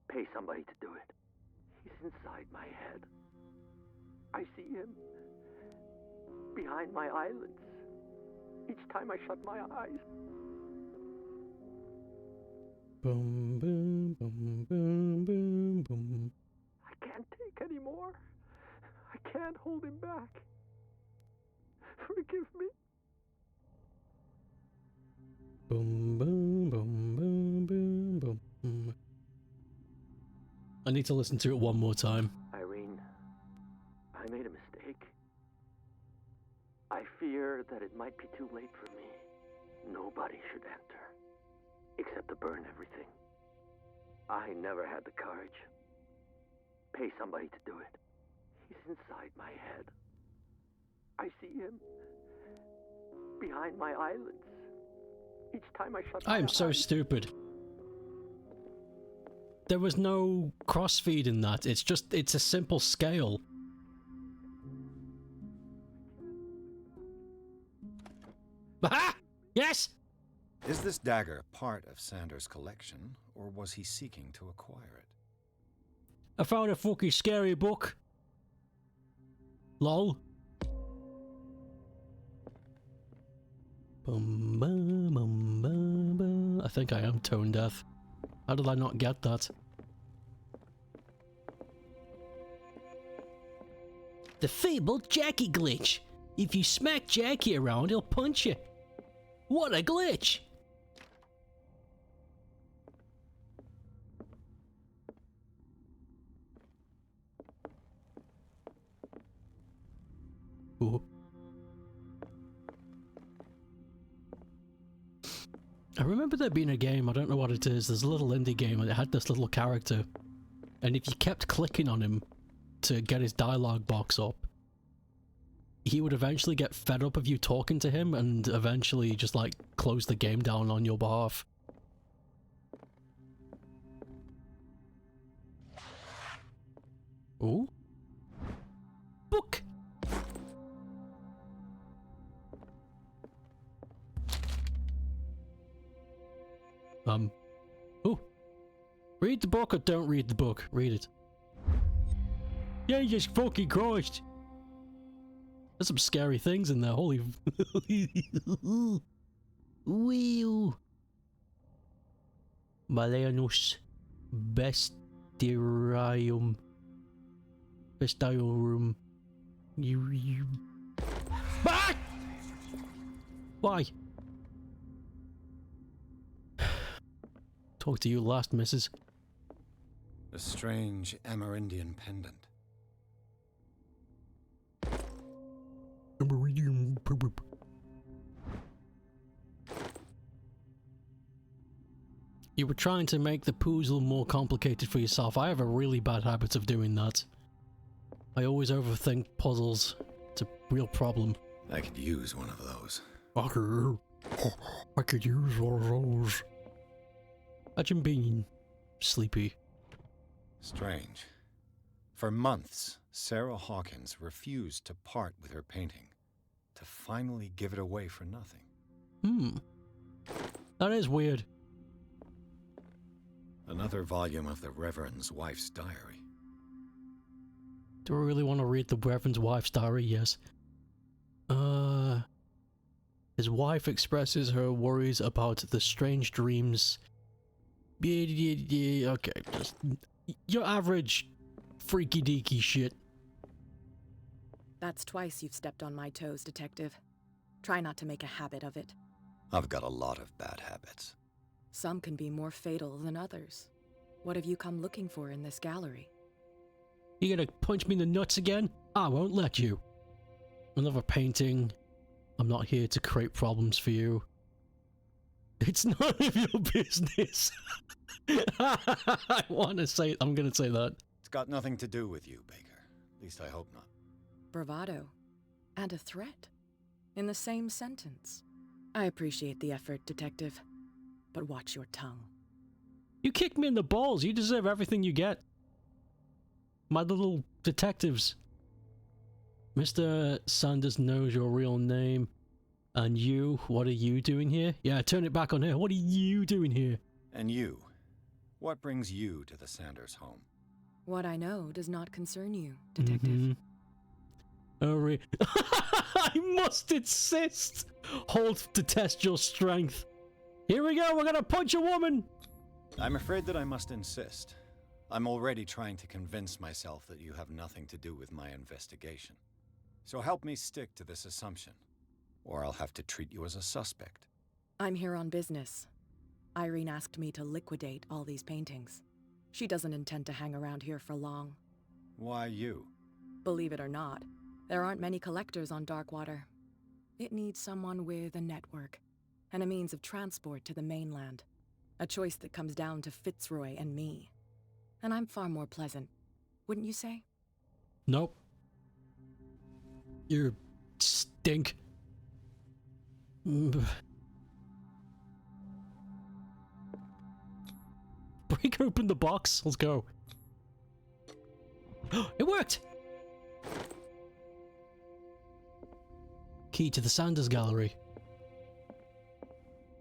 Pay somebody to do it. He's inside my head. I see him behind my eyelids each time I shut my eyes. Boom, boom, boom, boom, boom, boom. I can't take any more. I can't hold him back. Forgive me. Boom, boom, boom, boom, boom, boom. I need to listen to it one more time. Irene, I made a mistake. I fear that it might be too late for me. Nobody should enter, except to burn everything. I never had the courage. Pay somebody to do it. He's inside my head. I see him behind my eyelids Each time I shut I am my so eyes. stupid. There was no crossfeed in that. It's a simple scale. Aha! Yes! Is this dagger part of Sanders' collection, or was he seeking to acquire it? I found a fucking scary book. Lol. Bum, bum, bum, bum, bum. I think I am tone deaf. How did I not get that? The fabled Jackie glitch. If you smack Jackie around, he'll punch you. What a glitch! Ooh. I remember there being a game, I don't know what it is, there's a little indie game and it had this little character. And if you kept clicking on him to get his dialogue box up, he would eventually get fed up of you talking to him and eventually just like close the game down on your behalf. Ooh. Book! Ooh. Read the book or don't read the book. Read it. Jesus fucking Christ! There's some scary things in there, holy... Wee-oo. Malenus Bestiarium. Bestiarium. You... Ah! Why? Talk to you last, missus. A strange Amerindian pendant. You were trying to make the puzzle more complicated for yourself. I have a really bad habit of doing that. I always overthink puzzles. It's a real problem. I could use one of those. I could use one of those. Imagine being sleepy. Strange. For months, Sarah Hawkins refused to part with her painting, to finally give it away for nothing. That is weird. Another volume of the Reverend's wife's diary. Do I really want to read the Reverend's wife's diary? Yes. His wife expresses her worries about the strange dreams. Okay, just your average freaky deaky shit. That's twice you've stepped on my toes, Detective. Try not to make a habit of it. I've got a lot of bad habits. Some can be more fatal than others. What have you come looking for in this gallery? You gonna punch me in the nuts again? I won't let you. Another painting. I'm not here to create problems for you. It's none of your business. I want to say, I'm gonna say that. It's got nothing to do with you, Baker. At least I hope not. Bravado. And a threat. In the same sentence. I appreciate the effort, Detective. But watch your tongue. You kicked me in the balls. You deserve everything you get. My little detectives. Mr. Sanders knows your real name. And you, what are you doing here? Yeah, turn it back on her. What are you doing here? And you? What brings you to the Sanders home? What I know does not concern you, Detective. I must insist. Hold to test your strength. Here we go. We're gonna punch a woman. I'm afraid that I must insist. I'm already trying to convince myself that you have nothing to do with my investigation. So help me stick to this assumption, or I'll have to treat you as a suspect. I'm here on business. Irene asked me to liquidate all these paintings. She doesn't intend to hang around here for long. Why you? Believe it or not, there aren't many collectors on Darkwater. It needs someone with a network, and a means of transport to the mainland. A choice that comes down to Fitzroy and me. And I'm far more pleasant, wouldn't you say? Nope. You stink. break open the box. Let's go. It worked! Key to the Sanders Gallery.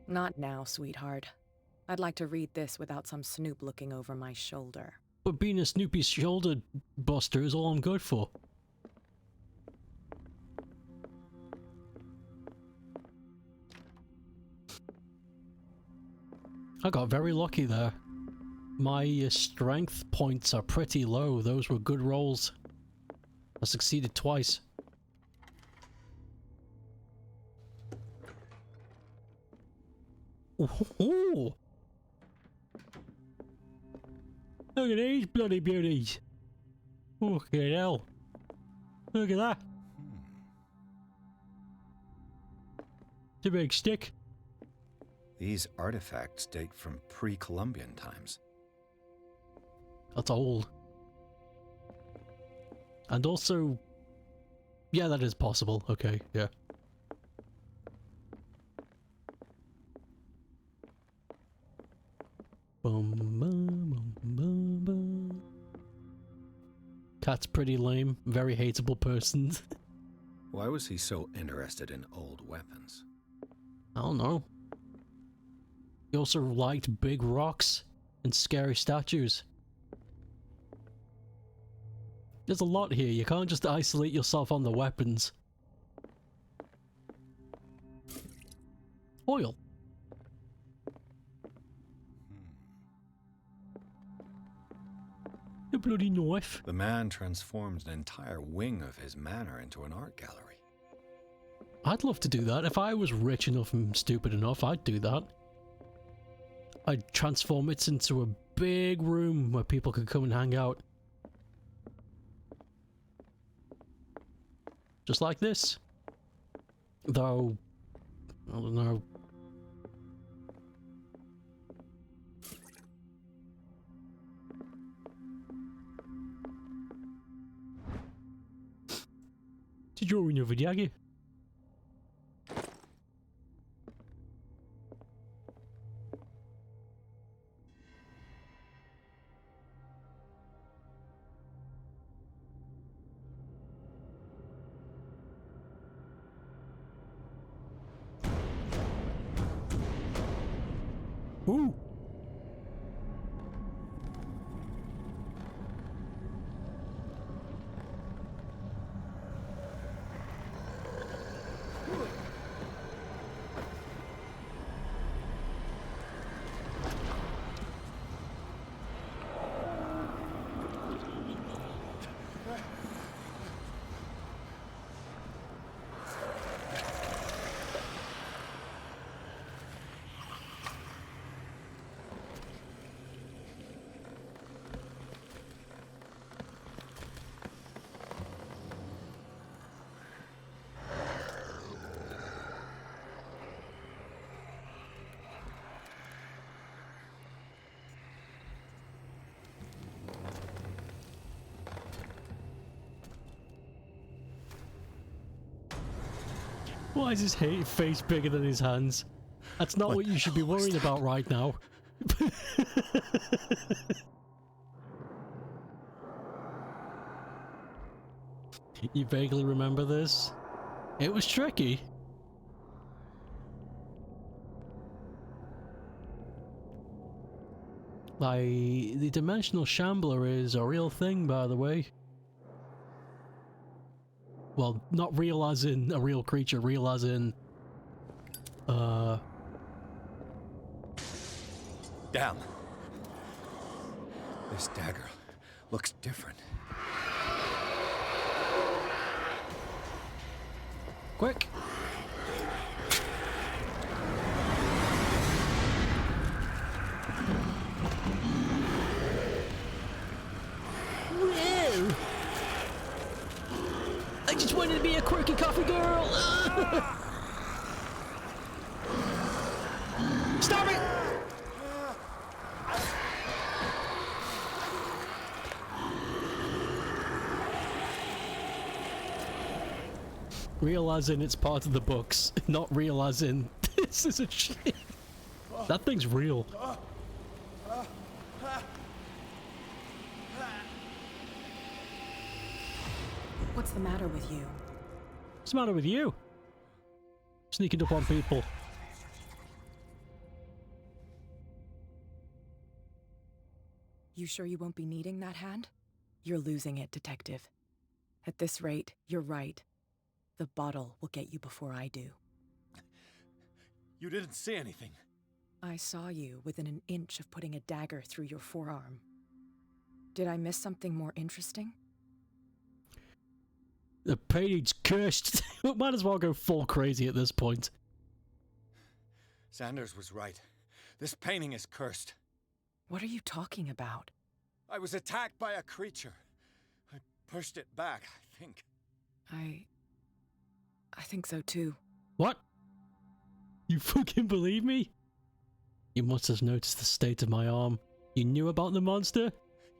Not now, sweetheart. I'd like to read this without some snoop looking over my shoulder. But being a Snoopy's shoulder buster is all I'm good for. I got very lucky there. My strength points are pretty low. Those were good rolls. I succeeded twice. Ooh. Look at these bloody beauties. Fucking hell. Look at that. It's a big stick. These artifacts date from pre-Columbian times. That's old. And also... yeah, that is possible. Okay, yeah. Boom, boom, boom, boom, boom. Cat's pretty lame. Very hateable person. Why was he so interested in old weapons? I don't know. He also liked big rocks and scary statues. There's a lot here. You can't just isolate yourself on the weapons. Oil. A bloody knife. The man transformed an entire wing of his manor into an art gallery. I'd love to do that. If I was rich enough and stupid enough, I'd do that. I'd transform it into a big room where people could come and hang out. Just like this. Though, I don't know. Did you ruin your video? Ooh. Why is his face bigger than his hands? That's not what you should be worrying about right now. You vaguely remember this? It was tricky. Like, the dimensional shambler is a real thing, by the way. Well, not real as in a real creature, real as in... Damn! This dagger looks different. Quick! Whoa! I just wanted to be a quirky coffee girl! Stop it! Realizing it's part of the books, not realizing this is a shit. That thing's real. What's the matter with you? What's the matter with you? Sneaking up on people. You sure you won't be needing that hand? You're losing it, Detective. At this rate, you're right. The bottle will get you before I do. You didn't see anything. I saw you within an inch of putting a dagger through your forearm. Did I miss something more interesting? The painting's cursed. Might as well go full crazy at this point. Sanders was right. This painting is cursed. What are you talking about? I was attacked by a creature. I pushed it back, I think. I think so too. What? You fucking believe me? You must have noticed the state of my arm. You knew about the monster?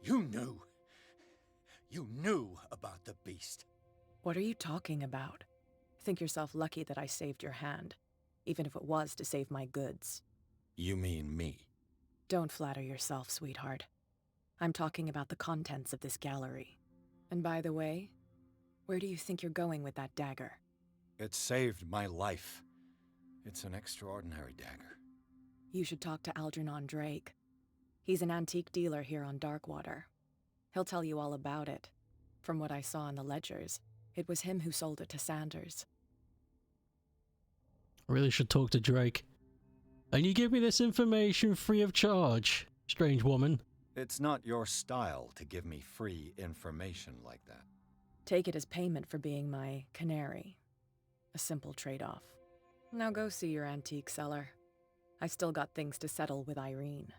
You knew. You knew about the beast. What are you talking about? Think yourself lucky that I saved your hand, even if it was to save my goods. You mean me? Don't flatter yourself, sweetheart. I'm talking about the contents of this gallery. And by the way, where do you think you're going with that dagger? It saved my life. It's an extraordinary dagger. You should talk to Algernon Drake. He's an antique dealer here on Darkwater. He'll tell you all about it. From what I saw in the ledgers, it was him who sold it to Sanders. I really should talk to Drake. And you give me this information free of charge, strange woman. It's not your style to give me free information like that. Take it as payment for being my canary. A simple trade-off. Now go see your antique seller. I've still got things to settle with Irene.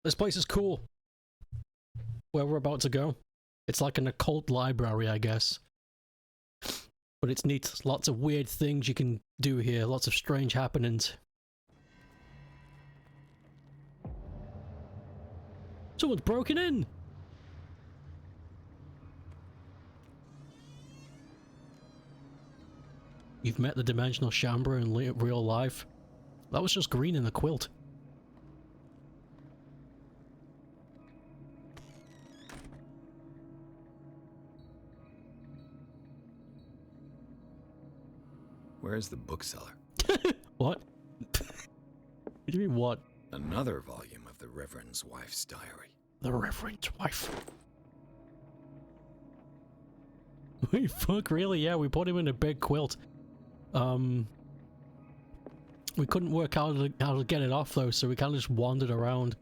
This place is cool. Where we're about to go. It's like an occult library, I guess. But it's neat. Lots of weird things you can do here. Lots of strange happenings. Someone's broken in! You've met the Dimensional Shambler in real life. That was just green in the quilt. Where's the bookseller? What? What do you mean, what? Another volume of the Reverend's wife's diary. The Reverend's wife. Wait, fuck, really? Yeah, we put him in a big quilt. We couldn't work out how to get it off, though, so we kind of just wandered around.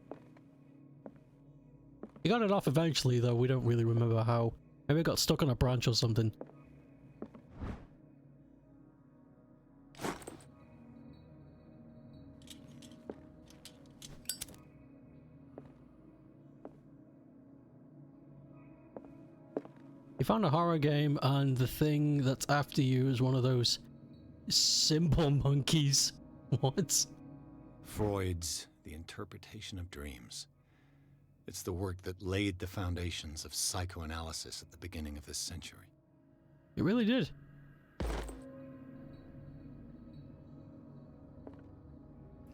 We got it off eventually, though. We don't really remember how. Maybe it got stuck on a branch or something. You found a horror game, and the thing that's after you is one of those simple monkeys. What? Freud's The Interpretation of Dreams. It's the work that laid the foundations of psychoanalysis at the beginning of this century. It really did.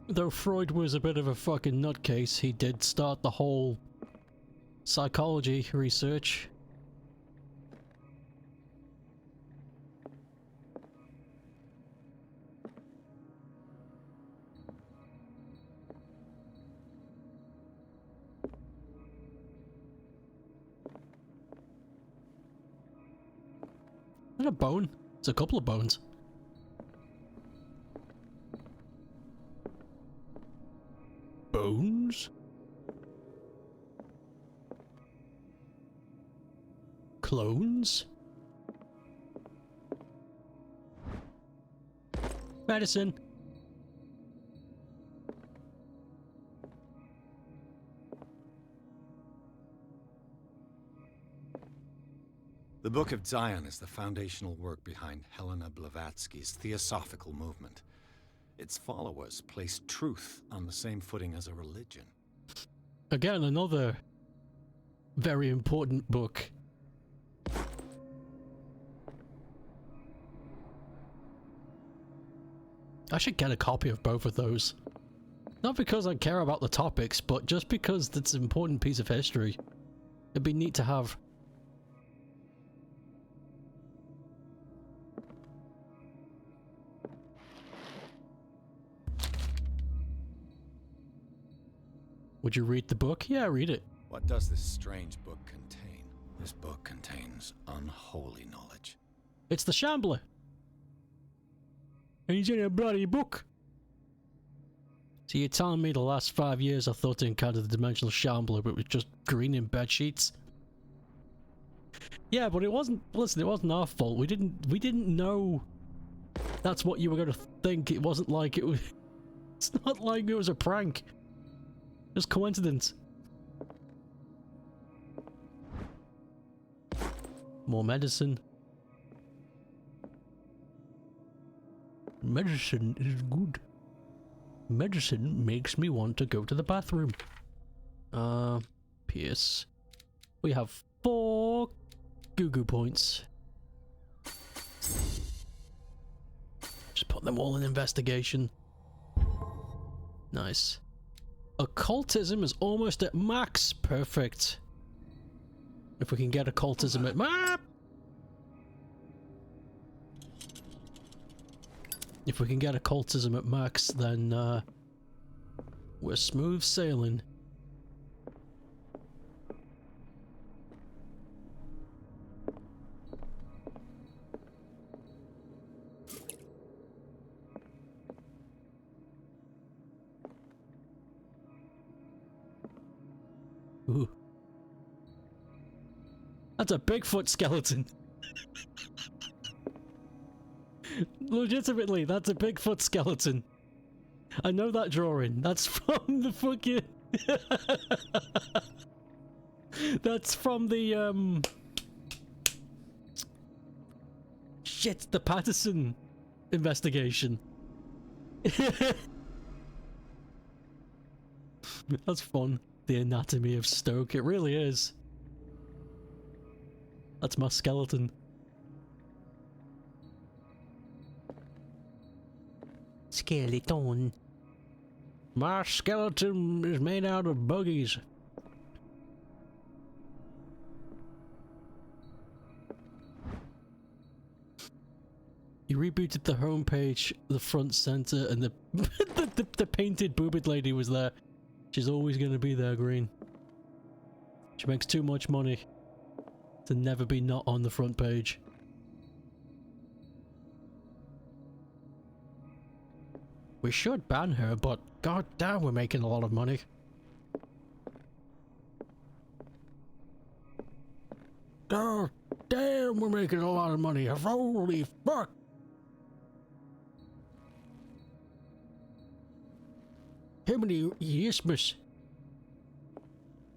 Though Freud was a bit of a fucking nutcase, he did start the whole psychology research. Is that a bone? It's a couple of bones. Bones? Clones? Medicine. The Book of Zion is the foundational work behind Helena Blavatsky's theosophical movement. Its followers place truth on the same footing as a religion. Again, another very important book. I should get a copy of both of those. Not because I care about the topics, but just because it's an important piece of history. It'd be neat to have. Would you read the book? Yeah, read it. What does this strange book contain? This book contains unholy knowledge. It's the Shambler. And he's in a bloody book. So you're telling me the last 5 years I thought I encountered the dimensional Shambler, but it was just green in bed sheets? Yeah, but it wasn't. Listen, it wasn't our fault. We didn't know that's what you were going to think. It wasn't like it was. It's not like it was a prank. Just coincidence. More medicine. Medicine is good. Medicine makes me want to go to the bathroom. Pierce. We have 4 goo points. Just put them all in investigation. Nice. Occultism is almost at max. Perfect. If we can get occultism at If we can get occultism at max, then we're smooth sailing. Ooh. That's a Bigfoot skeleton. Legitimately, that's a Bigfoot skeleton. I know that drawing. That's from the fucking... That's from the, Shit, the Patterson investigation. That's fun. The anatomy of Stoke, it really is. That's my skeleton. Skeleton. My skeleton is made out of buggies. You rebooted the homepage, the front center, and the painted boobed lady was there. She's always gonna be there, Green. She makes too much money to never be not on the front page. We should ban her, but god damn, we're making a lot of money. God damn, we're making a lot of money. Holy fuck. How many Christmas?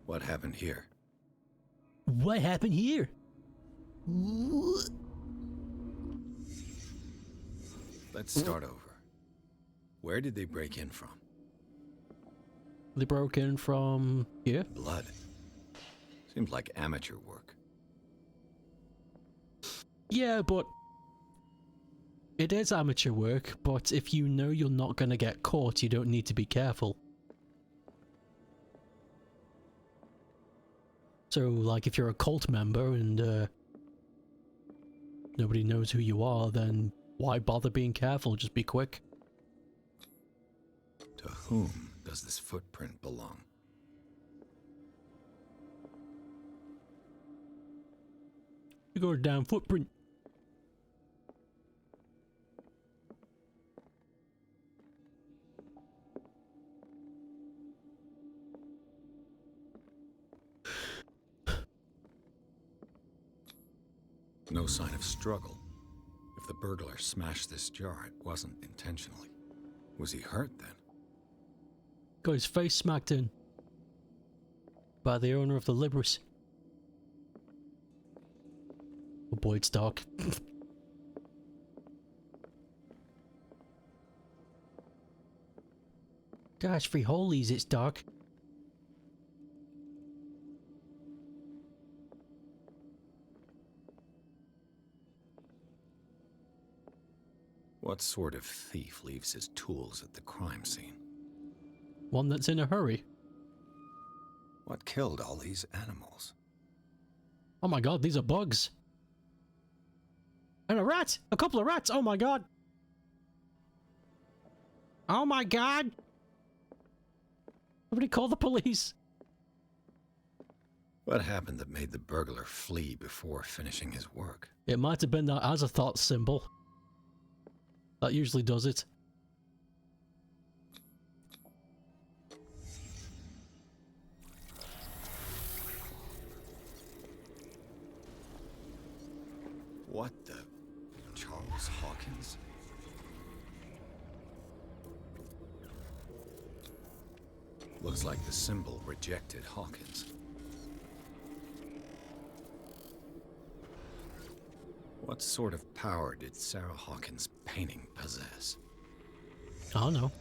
What happened here? What happened here? Let's start over. Where did they break in from? They broke in from here. Blood. Seems like amateur work. Yeah, but it is amateur work, but if you know you're not gonna get caught, you don't need to be careful. So, like, if you're a cult member and nobody knows who you are, then why bother being careful? Just be quick. To whom does this footprint belong? You got a damn footprint. No sign of struggle. If the burglar smashed this jar, it wasn't intentionally. Was he hurt then? Got his face smacked in by the owner of the Libris. boy, it's dark. Gosh, free holies, it's dark. What sort of thief leaves his tools at the crime scene? One that's in a hurry. What killed all these animals? Oh my god, these are bugs. And a rat! A couple of rats! Oh my god! Oh my god! Somebody call the police! What happened that made the burglar flee before finishing his work? It might have been that Azathoth symbol. That usually does it. What the... Charles Hawkins? Looks like the symbol rejected Hawkins. What sort of power did Sarah Hawkins' painting possess? I don't know.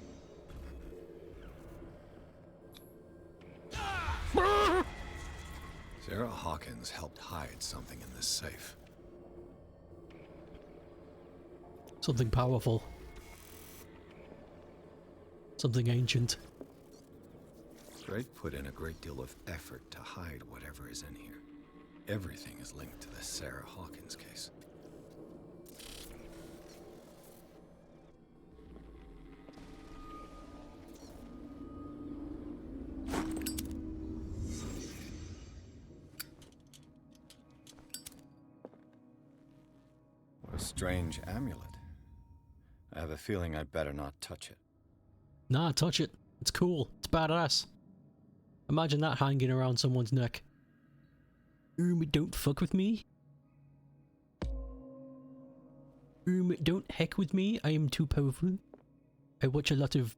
Sarah Hawkins helped hide something in this safe. Something powerful. Something ancient. Drake put in a great deal of effort to hide whatever is in here. Everything is linked to the Sarah Hawkins case. What a strange amulet. I have a feeling I'd better not touch it. Nah, touch it. It's cool. It's badass. Imagine that hanging around someone's neck. Don't fuck with me. Don't heck with me. I am too powerful. I watch a lot of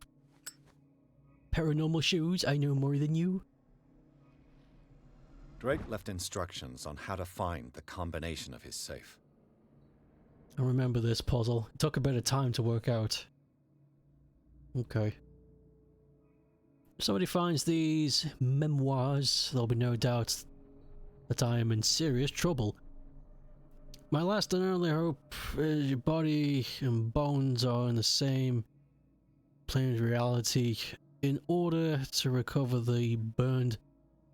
paranormal shows. I know more than you. Drake left instructions on how to find the combination of his safe. I remember this puzzle. It took a bit of time to work out. Okay. If somebody finds these memoirs, there'll be no doubt that I am in serious trouble. My last and only hope is your body and bones are in the same plane of reality. In order to recover the burned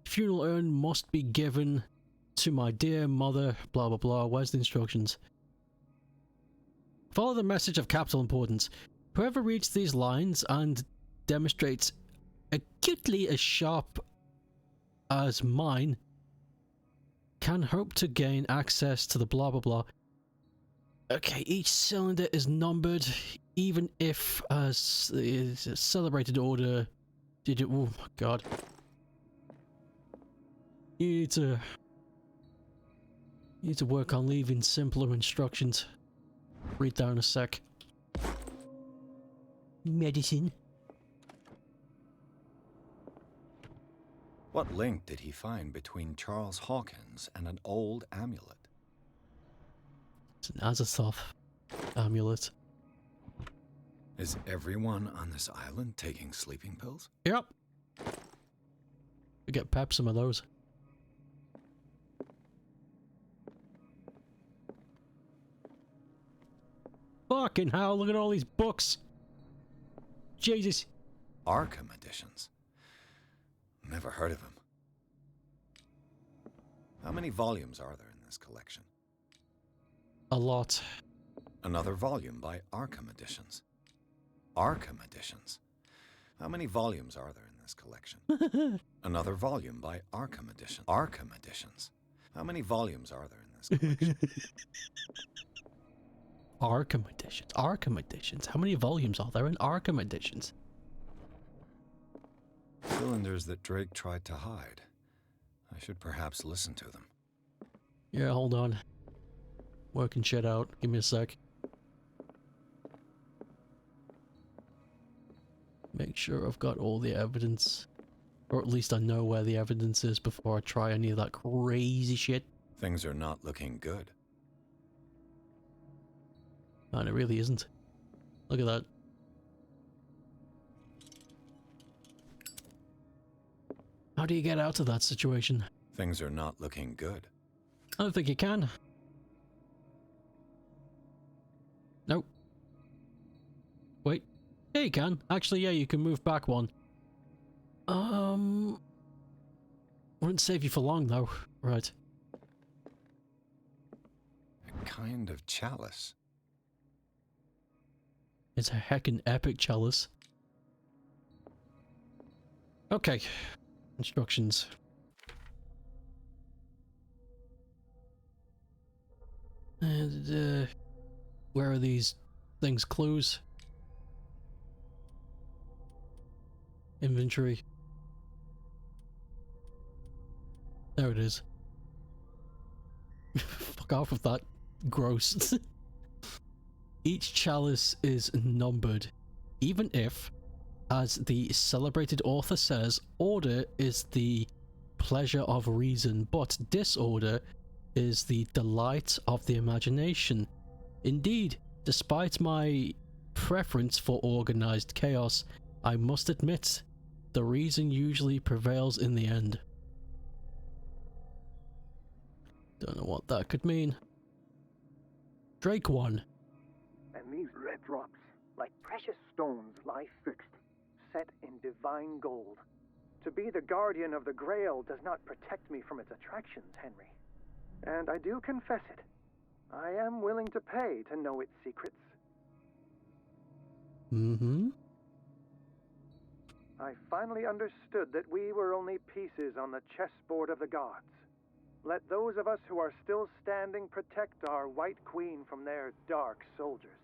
funeral urn must be given to my dear mother, blah blah blah. Where's the instructions? Follow the message of capital importance. Whoever reads these lines and demonstrates acutely as sharp as mine can hope to gain access to the blah blah blah. Okay, each cylinder is numbered, even if as is a celebrated order. Did it? Oh my god! You need to work on leaving simpler instructions. Read down a sec. Medicine. What link did he find between Charles Hawkins and an old amulet? It's an Azathoth amulet. Is everyone on this island taking sleeping pills? Yep. We get Pep some of those. Fucking hell, look at all these books. Jesus. Arkham editions. Never heard of him. How many volumes are there in this collection? A lot. Another volume by Arkham Editions. Arkham Editions. How many volumes are there in this collection? Another volume by Arkham Edition. Arkham Editions. How many volumes are there in this collection? Arkham Editions. Arkham Editions. How many volumes are there in Arkham Editions? Cylinders that Drake tried to hide. I should perhaps listen to them. Yeah, hold on. Working shit out. Give me a sec. Make sure I've got all the evidence. Or at least I know where the evidence is before I try any of that crazy shit. Things are not looking good. And it really isn't. Look at that. How do you get out of that situation? Things are not looking good. I don't think you can. Nope. Wait. Yeah, you can. Actually, yeah, you can move back one. Wouldn't save you for long, though. Right. A kind of chalice. It's a heckin' epic chalice. Okay. Instructions. And, where are these things? Clues? Inventory. There it is. Fuck off with that. Gross. Each chalice is numbered, even if, as the celebrated author says, order is the pleasure of reason, but disorder is the delight of the imagination. Indeed, despite my preference for organized chaos, I must admit, the reason usually prevails in the end. Don't know what that could mean. Drake 1. And these red drops, like precious stones, lie fixed, set in divine gold. To be the guardian of the Grail does not protect me from its attractions, Henry. And I do confess it. I am willing to pay to know its secrets. Mm-hmm. I finally understood that we were only pieces on the chessboard of the gods. Let those of us who are still standing protect our White Queen from their dark soldiers.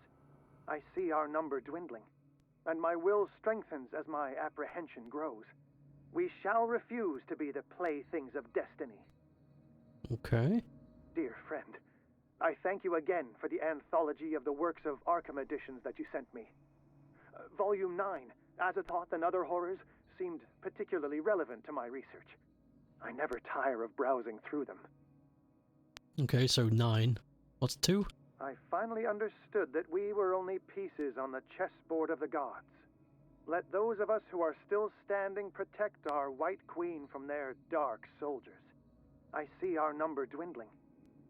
I see our number dwindling, and my will strengthens as my apprehension grows. We shall refuse to be the playthings of destiny. Okay. Dear friend, I thank you again for the anthology of the works of Arkham editions that you sent me. Volume 9, Azathoth and Other Horrors, seemed particularly relevant to my research. I never tire of browsing through them. Okay, so 9. What's 2? I finally understood that we were only pieces on the chessboard of the gods. Let those of us who are still standing protect our White Queen from their dark soldiers. I see our number dwindling,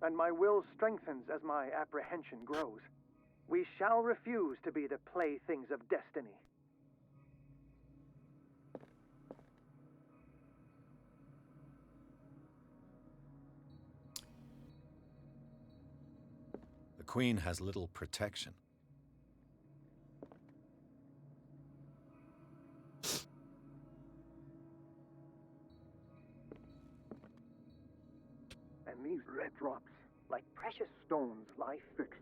and my will strengthens as my apprehension grows. We shall refuse to be the playthings of destiny. The Queen has little protection. And these red drops, like precious stones, lie fixed,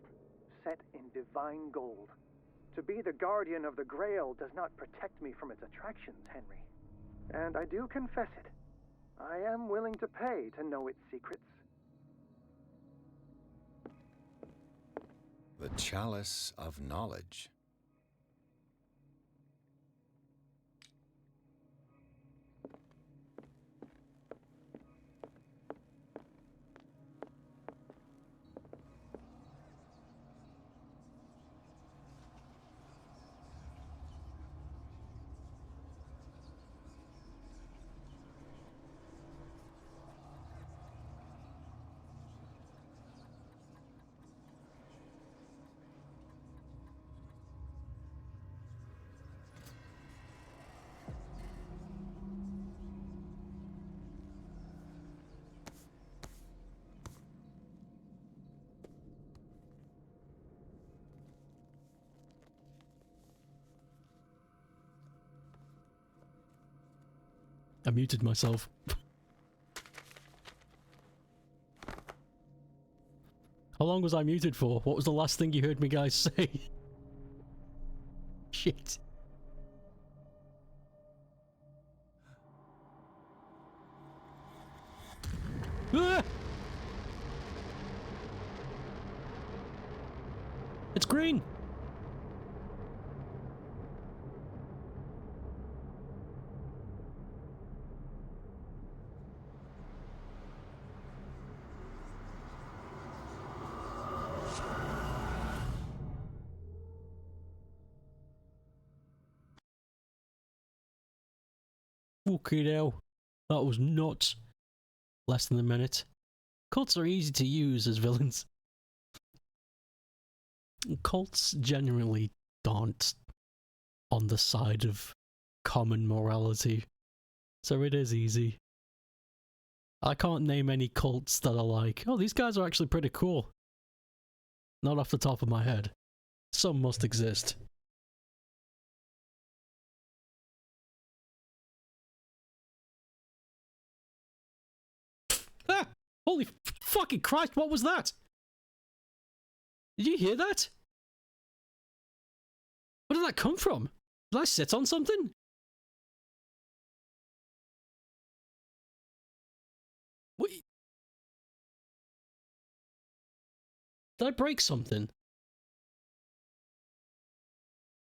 set in divine gold. To be the guardian of the Grail does not protect me from its attractions, Henry. And I do confess it. I am willing to pay to know its secrets. The Chalice of Knowledge. I muted myself. How long was I muted for? What was the last thing you heard me guys say? Shit. Ah! It's green! Fucking hell. That was nuts. Less than a minute. Cults are easy to use as villains. Cults generally aren't on the side of common morality, so it is easy. I can't name any cults that are like, oh, these guys are actually pretty cool. Not off the top of my head. Some must exist. Ah! Holy fucking Christ, what was that? Did you hear that? Where did that come from? Did I sit on something? Wait. Did I break something?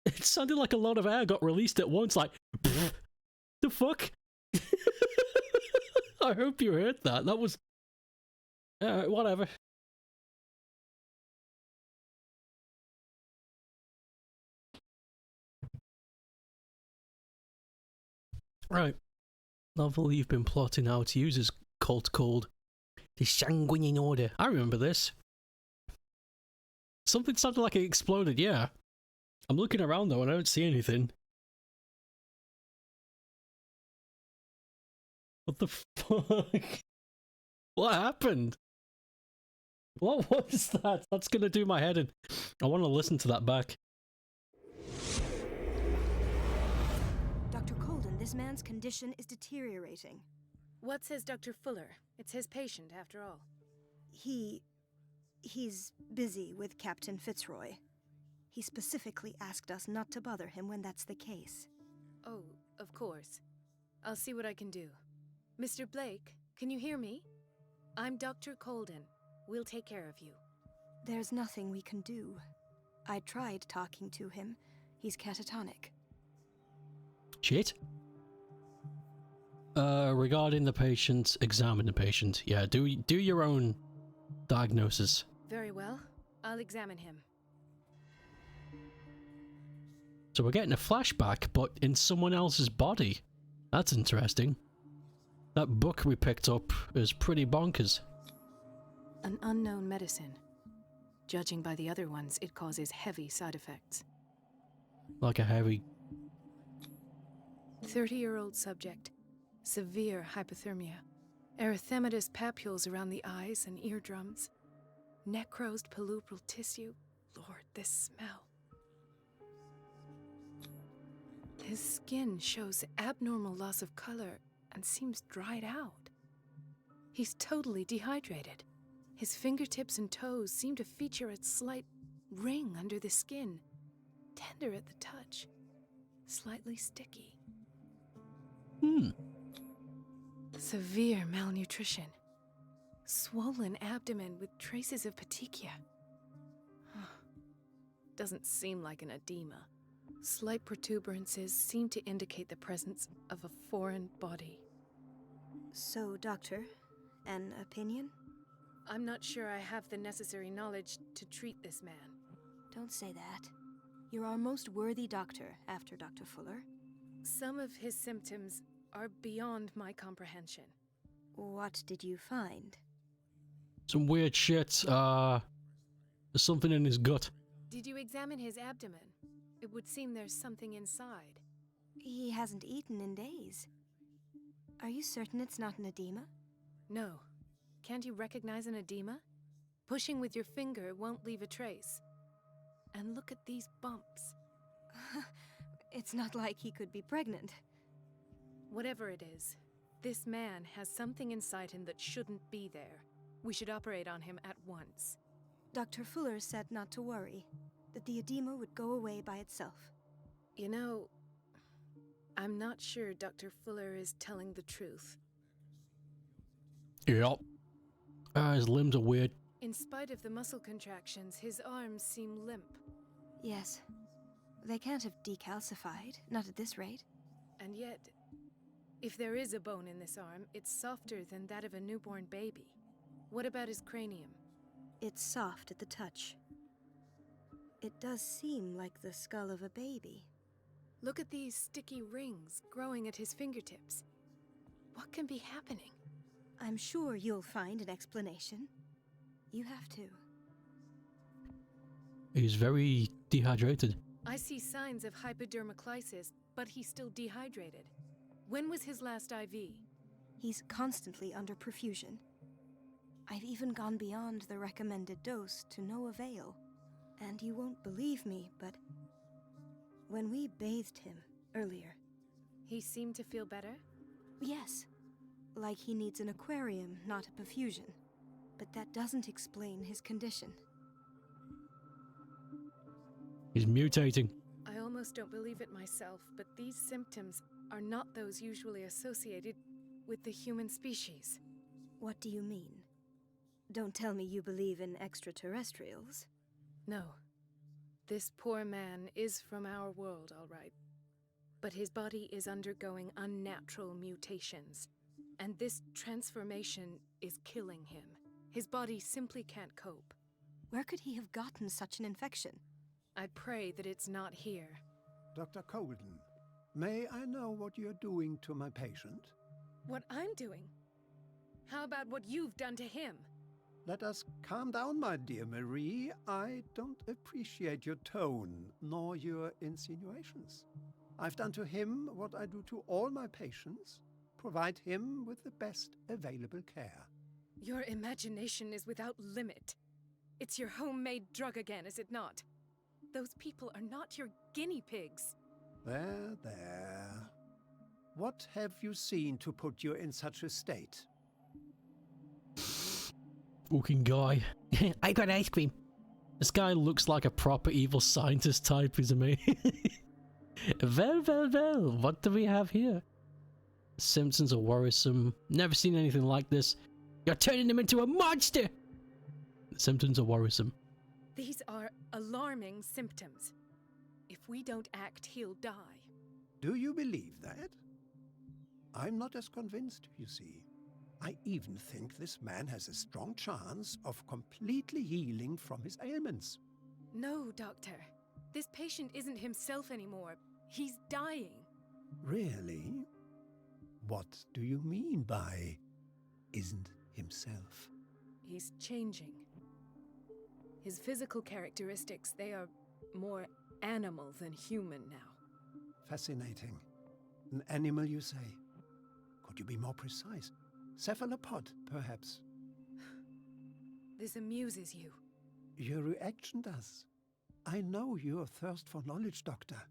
It sounded like a lot of air got released at once, like... The fuck? I hope you heard that. That was... whatever. Right. Novel you've been plotting how to use is cult called the Sanguine Order. I remember this. Something sounded like it exploded, yeah. I'm looking around though and I don't see anything. What the fuck? What happened? What was that? That's gonna do my head in. I want to listen to that back. Dr. Colden, this man's condition is deteriorating. What says Dr. Fuller? It's his patient, after all. He's busy with Captain Fitzroy. He specifically asked us not to bother him when that's the case. Oh, of course. I'll see what I can do. Mr. Blake, can you hear me? I'm Dr. Colden. We'll take care of you. There's nothing we can do. I tried talking to him. He's catatonic. Shit. Regarding the patient, examine the patient. Yeah, do your own diagnosis. Very well. I'll examine him. So we're getting a flashback, but in someone else's body. That's interesting. That book we picked up is pretty bonkers. An unknown medicine. Judging by the other ones, it causes heavy side effects. Like a heavy... 30-year-old subject. Severe hypothermia. Erythematous papules around the eyes and eardrums. Necrosed palpebral tissue. Lord, this smell. His skin shows abnormal loss of color and seems dried out. He's totally dehydrated. His fingertips and toes seem to feature a slight ring under the skin. Tender at the touch. Slightly sticky. Severe malnutrition. Swollen abdomen with traces of petechia. Doesn't seem like an edema. Slight protuberances seem to indicate the presence of a foreign body. So, Doctor, an opinion? I'm not sure I have the necessary knowledge to treat this man. Don't say that. You're our most worthy doctor after Dr. Fuller. Some of his symptoms are beyond my comprehension. What did you find? Some weird shit. There's something in his gut. Did you examine his abdomen? It would seem there's something inside. He hasn't eaten in days. Are you certain it's not an edema? No. Can't you recognize an edema? Pushing with your finger won't leave a trace. And look at these bumps. It's not like he could be pregnant. Whatever it is, this man has something inside him that shouldn't be there. We should operate on him at once. Dr. Fuller said not to worry, that the edema would go away by itself. You know, I'm not sure Dr. Fuller is telling the truth. Yep. His limbs are weird. In spite of the muscle contractions, his arms seem limp. Yes. They can't have decalcified, not at this rate. And yet, if there is a bone in this arm, it's softer than that of a newborn baby. What about his cranium? It's soft at the touch. It does seem like the skull of a baby. Look at these sticky rings growing at his fingertips. What can be happening? I'm sure you'll find an explanation. You have to. He's very dehydrated. I see signs of hypodermoclysis, but he's still dehydrated. When was his last IV? He's constantly under perfusion. I've even gone beyond the recommended dose to no avail. And you won't believe me, but when we bathed him earlier... He seemed to feel better? Yes. Like he needs an aquarium, not a perfusion. But that doesn't explain his condition. He's mutating. I almost don't believe it myself, but these symptoms are not those usually associated with the human species. What do you mean? Don't tell me you believe in extraterrestrials. No. This poor man is from our world, all right. But his body is undergoing unnatural mutations. And this transformation is killing him. His body simply can't cope. Where could he have gotten such an infection? I pray that it's not here. Dr. Colden, may I know what you're doing to my patient? What I'm doing? How about what you've done to him? Let us calm down, my dear Marie. I don't appreciate your tone, nor your insinuations. I've done to him what I do to all my patients. Provide him with the best available care. Your imagination is without limit. It's your homemade drug again, is it not? Those people are not your guinea pigs. There, there. What have you seen to put you in such a state? Fucking guy. I got ice cream. This guy looks like a proper evil scientist type, isn't he? Well, what do we have here? Symptoms are worrisome. Never seen anything like this. You're turning him into a monster! The symptoms are worrisome. These are alarming symptoms. If we don't act, he'll die. Do you believe that? I'm not as convinced, you see. I even think this man has a strong chance of completely healing from his ailments. No, Doctor. This patient isn't himself anymore. He's dying. Really? What do you mean by isn't himself? He's changing. His physical characteristics, they are more animal than human now. Fascinating. An animal, you say? Could you be more precise? Cephalopod, perhaps? This amuses you. Your reaction does. I know your thirst for knowledge, Doctor.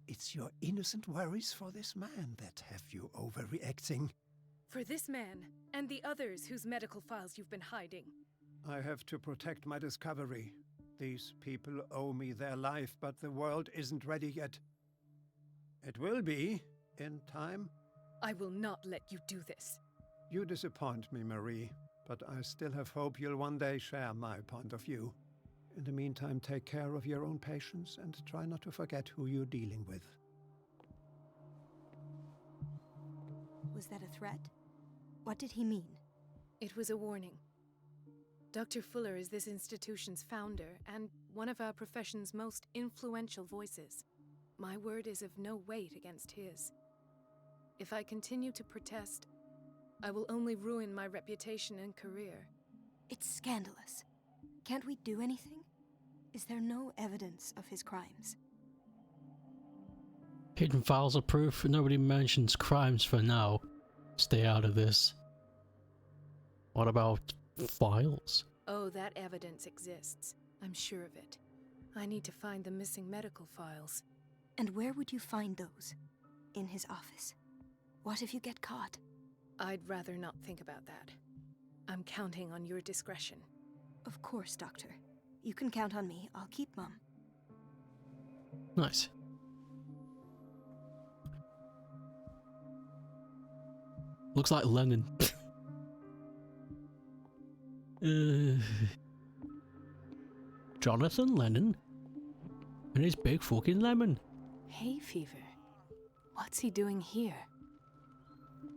It's your innocent worries for this man that have you overreacting. For this man, and the others whose medical files you've been hiding. I have to protect my discovery. These people owe me their life, but the world isn't ready yet. It will be, in time. I will not let you do this. You disappoint me, Marie, but I still have hope you'll one day share my point of view. In the meantime, take care of your own patients and try not to forget who you're dealing with. Was that a threat? What did he mean? It was a warning. Dr. Fuller is this institution's founder and one of our profession's most influential voices. My word is of no weight against his. If I continue to protest, I will only ruin my reputation and career. It's scandalous. Can't we do anything? Is there no evidence of his crimes? Hidden files are proof. Nobody mentions crimes for now. Stay out of this. What about files? Oh, that evidence exists. I'm sure of it. I need to find the missing medical files. And where would you find those? In his office? What if you get caught? I'd rather not think about that. I'm counting on your discretion. Of course, Doctor. You can count on me. I'll keep mum. Nice. Looks like Lennon. Jonathan Lennon and his big fucking lemon. Hay fever. What's he doing here?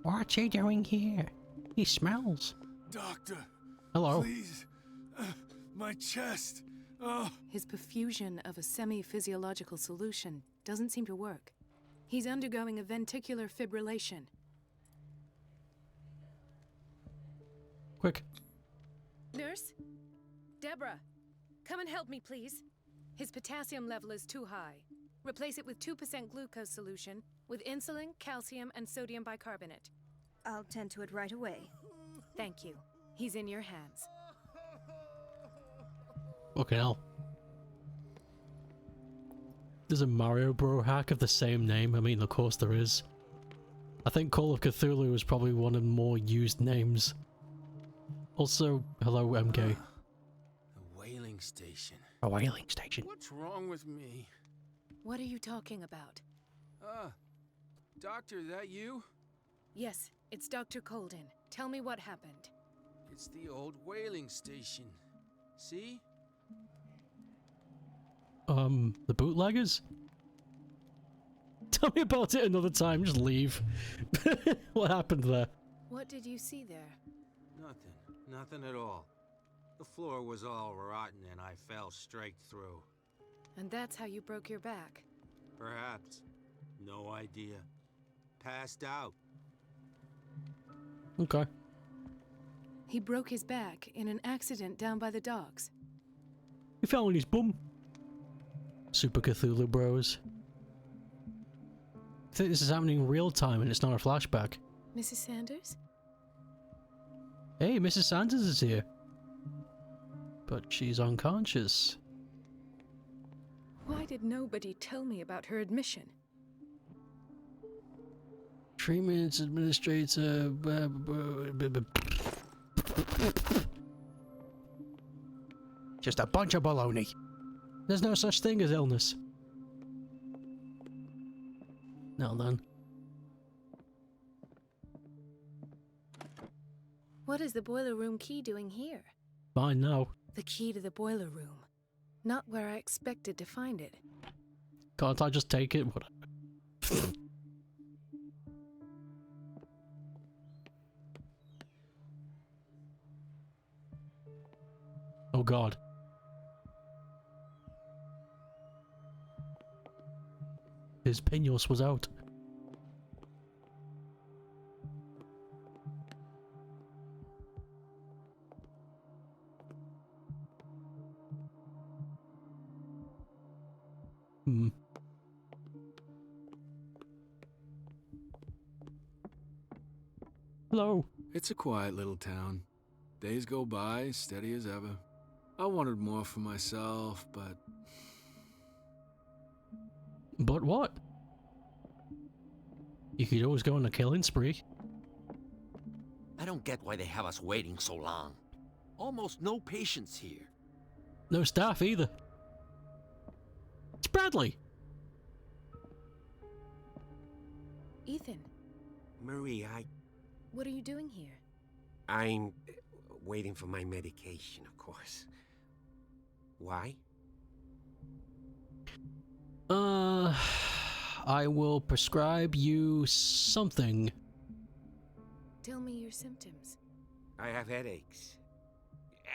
What's he doing here? He smells. Doctor. Hello. Please. My chest. Oh. His perfusion of a semi-physiological solution doesn't seem to work. He's undergoing a ventricular fibrillation. Quick. Nurse? Deborah, come and help me, please. His potassium level is too high. Replace it with 2% glucose solution with insulin, calcium, and sodium bicarbonate. I'll tend to it right away. Thank you. He's in your hands. Fucking hell. There's a Mario Bro hack of the same name. I mean, of course there is. I think Call of Cthulhu is probably one of the more used names. Also, hello, MK. The whaling station. A whaling station. What's wrong with me? What are you talking about? Doctor, that you? Yes, it's Dr. Colden. Tell me what happened. It's the old whaling station. See? The bootleggers? Tell me about it another time, just leave. What happened there? What did you see there? Nothing at all. The floor was all rotten and I fell straight through. And that's how you broke your back? Perhaps. No idea. Passed out. Okay. He broke his back in an accident down by the docks. He fell on his bum. Super Cthulhu bros. I think this is happening in real time and it's not a flashback. Mrs. Sanders? Hey, Mrs. Sanders is here. But she's unconscious. Why did nobody tell me about her admission? Treatment administrator. Just a bunch of baloney. There's no such thing as illness. Now then. What is the boiler room key doing here? Fine now. The key to the boiler room. Not where I expected to find it. Can't I just take it? Whatever. Oh god. His pinos was out. Hello. It's a quiet little town. Days go by, steady as ever. I wanted more for myself, but... But what? You could always go on a killing spree. I don't get why they have us waiting so long. Almost no patients here. No staff either. It's Bradley. Ethan. Marie, What are you doing here? I'm waiting for my medication, of course. Why? I will prescribe you something. Tell me your symptoms. I have headaches.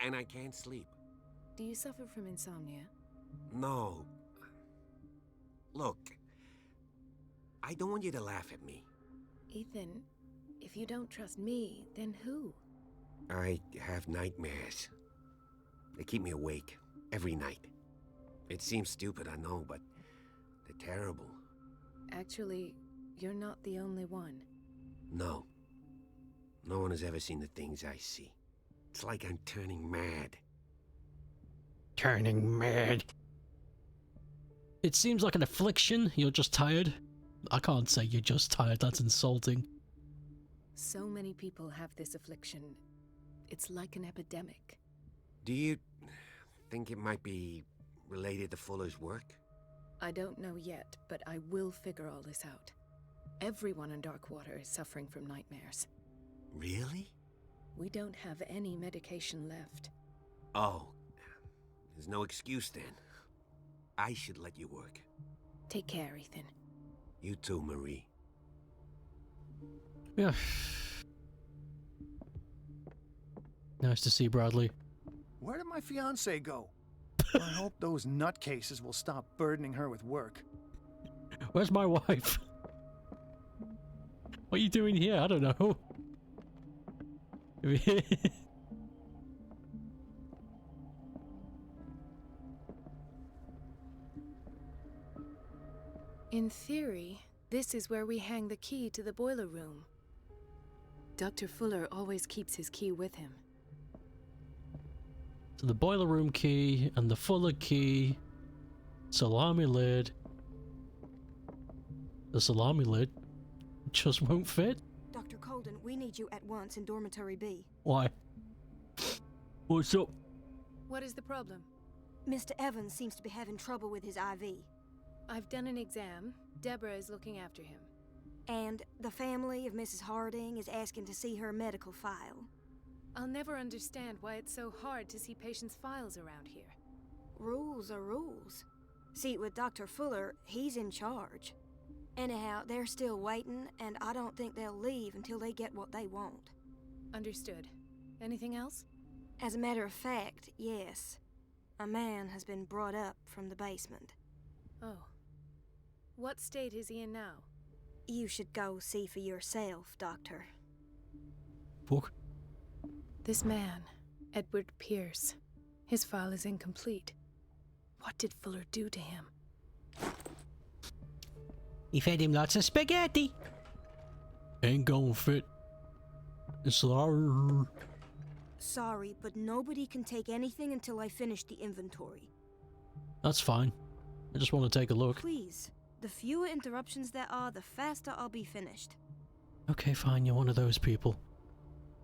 And I can't sleep. Do you suffer from insomnia? No. Look, I don't want you to laugh at me. Ethan, if you don't trust me, then who? I have nightmares. They keep me awake every night. It seems stupid, I know, but they're terrible. Actually, you're not the only one. No. No one has ever seen the things I see. It's like I'm turning mad. Turning mad. It seems like an affliction. You're just tired. I can't say you're just tired. That's insulting. So many people have this affliction. It's like an epidemic. Do you think it might be related to Fuller's work? I don't know yet, but I will figure all this out. Everyone in Darkwater is suffering from nightmares. Really? We don't have any medication left. Oh, there's no excuse then. I should let you work. Take care, Ethan. You too, Marie. Yeah. Nice to see Bradley. Where did my fiancé go? I hope those nutcases will stop burdening her with work. Where's my wife? What are you doing here? I don't know. In theory, this is where we hang the key to the boiler room. Dr. Fuller always keeps his key with him. So the boiler room key and the Fuller key. Salami lid. The salami lid just won't fit. Dr. Colden, we need you at once in Dormitory B. Why? What's up? What is the problem? Mr. Evans seems to be having trouble with his IV. I've done an exam. Deborah is looking after him. And the family of Mrs. Harding is asking to see her medical file. I'll never understand why it's so hard to see patients' files around here. Rules are rules. See, with Dr. Fuller, he's in charge. Anyhow, they're still waiting, and I don't think they'll leave until they get what they want. Understood. Anything else? As a matter of fact, yes. A man has been brought up from the basement. Oh. What state is he in now? You should go see for yourself, Doctor. Fuck. This man, Edward Pierce. His file is incomplete. What did Fuller do to him? He fed him lots of spaghetti. Ain't gonna fit. Sorry. Sorry, but nobody can take anything until I finish the inventory. That's fine. I just want to take a look. Please. The fewer interruptions there are, the faster I'll be finished. Okay, fine, you're one of those people.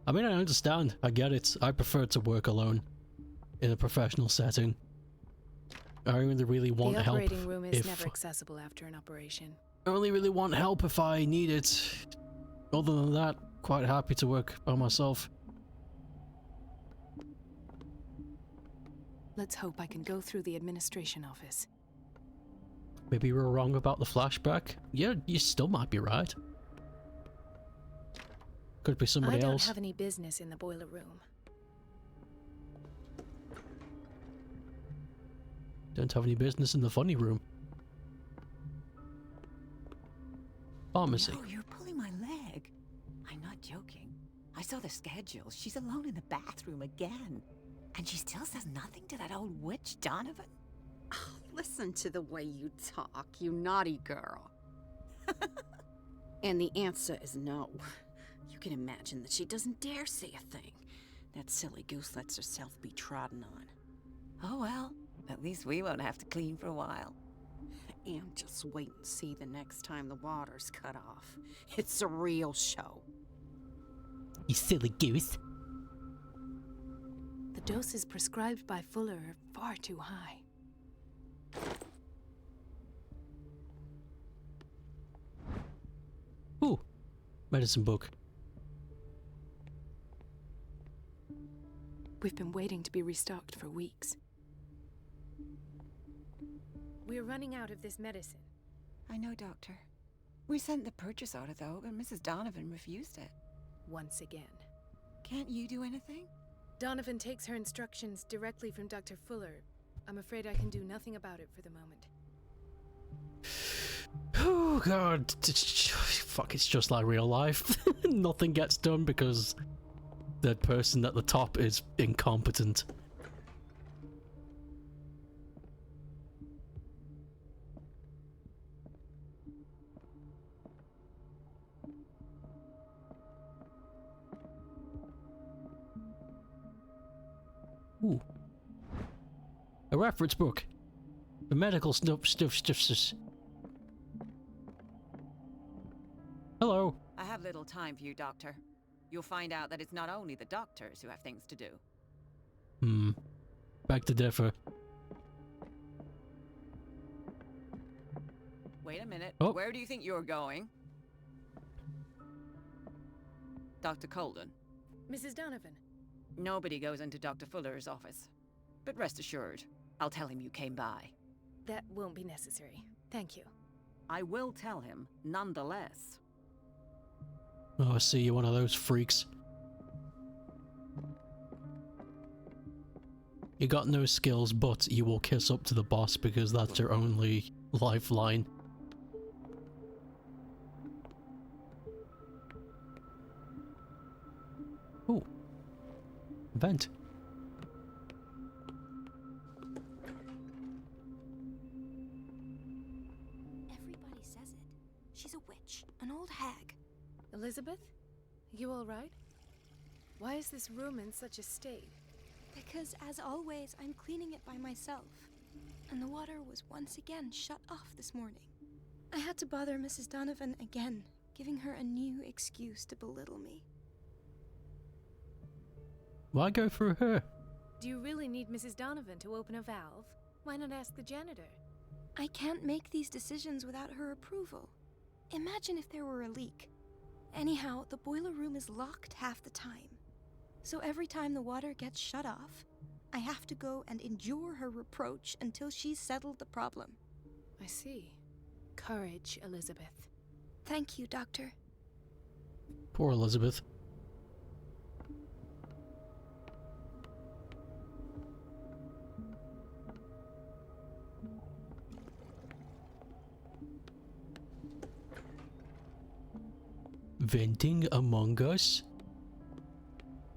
I mean, I understand. I get it. I prefer to work alone. In a professional setting. I only really want help. The operating room is never accessible after an operation. I only really want help if I need it. Other than that, quite happy to work by myself. Let's hope I can go through the administration office. Maybe we were wrong about the flashback. Yeah, you still might be right. Could be somebody else. I don't have any business in the boiler room. Don't have any business in the funny room. Pharmacy. No, you're pulling my leg. I'm not joking. I saw the schedule. She's alone in the bathroom again. And she still says nothing to that old witch, Donovan? Oh, listen to the way you talk, you naughty girl. And the answer is no. You can imagine that she doesn't dare say a thing. That silly goose lets herself be trodden on. Oh well, at least we won't have to clean for a while. And just wait and see the next time the water's cut off. It's a real show. You silly goose. The doses prescribed by Fuller are far too high. Ooh, medicine book. We've been waiting to be restocked for weeks. We're running out of this medicine. I know, Doctor. We sent the purchase order, though, but Mrs. Donovan refused it. Once again. Can't you do anything? Donovan takes her instructions directly from Dr. Fuller. I'm afraid I can do nothing about it for the moment. Oh god, fuck, it's just like real life. Nothing gets done because the person at the top is incompetent. Ooh. A reference book. The medical stuff. Hello. I have little time for you, Doctor. You'll find out that it's not only the doctors who have things to do. Back to differ. Wait a minute. Oh. Where do you think you're going? Dr. Colden. Mrs. Donovan. Nobody goes into Dr. Fuller's office. But rest assured, I'll tell him you came by. That won't be necessary. Thank you. I will tell him, nonetheless. Oh, I see, you're one of those freaks. You got no skills, but you will kiss up to the boss because that's your only lifeline. Vent. Everybody says it. She's a witch, an old hag. Elizabeth? You alright? Why is this room in such a state? Because, as always, I'm cleaning it by myself. And the water was once again shut off this morning. I had to bother Mrs. Donovan again, giving her a new excuse to belittle me. Why go through her? Do you really need Mrs. Donovan to open a valve? Why not ask the janitor? I can't make these decisions without her approval. Imagine if there were a leak. Anyhow, the boiler room is locked half the time. So every time the water gets shut off, I have to go and endure her reproach until she's settled the problem. I see. Courage, Elizabeth. Thank you, Doctor. Poor Elizabeth. Venting Among Us?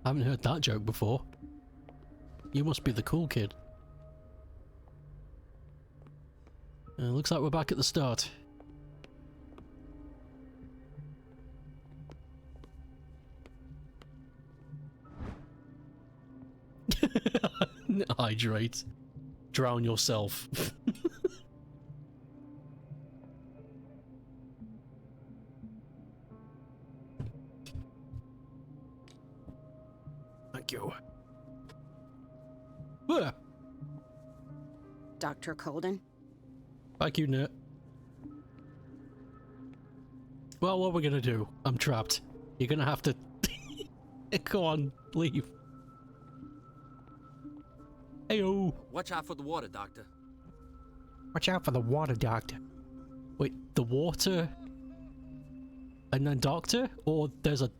I haven't heard that joke before. You must be the cool kid. Looks like we're back at the start. Hydrate. Drown yourself. Thank you. Where? Dr. Colden? Thank you, Nit. Well, what we're gonna do? I'm trapped. You're gonna have to... Go on, leave. Heyo! Watch out for the water, Doctor. Watch out for the water, Doctor. Wait, the water? And then Doctor? Or there's a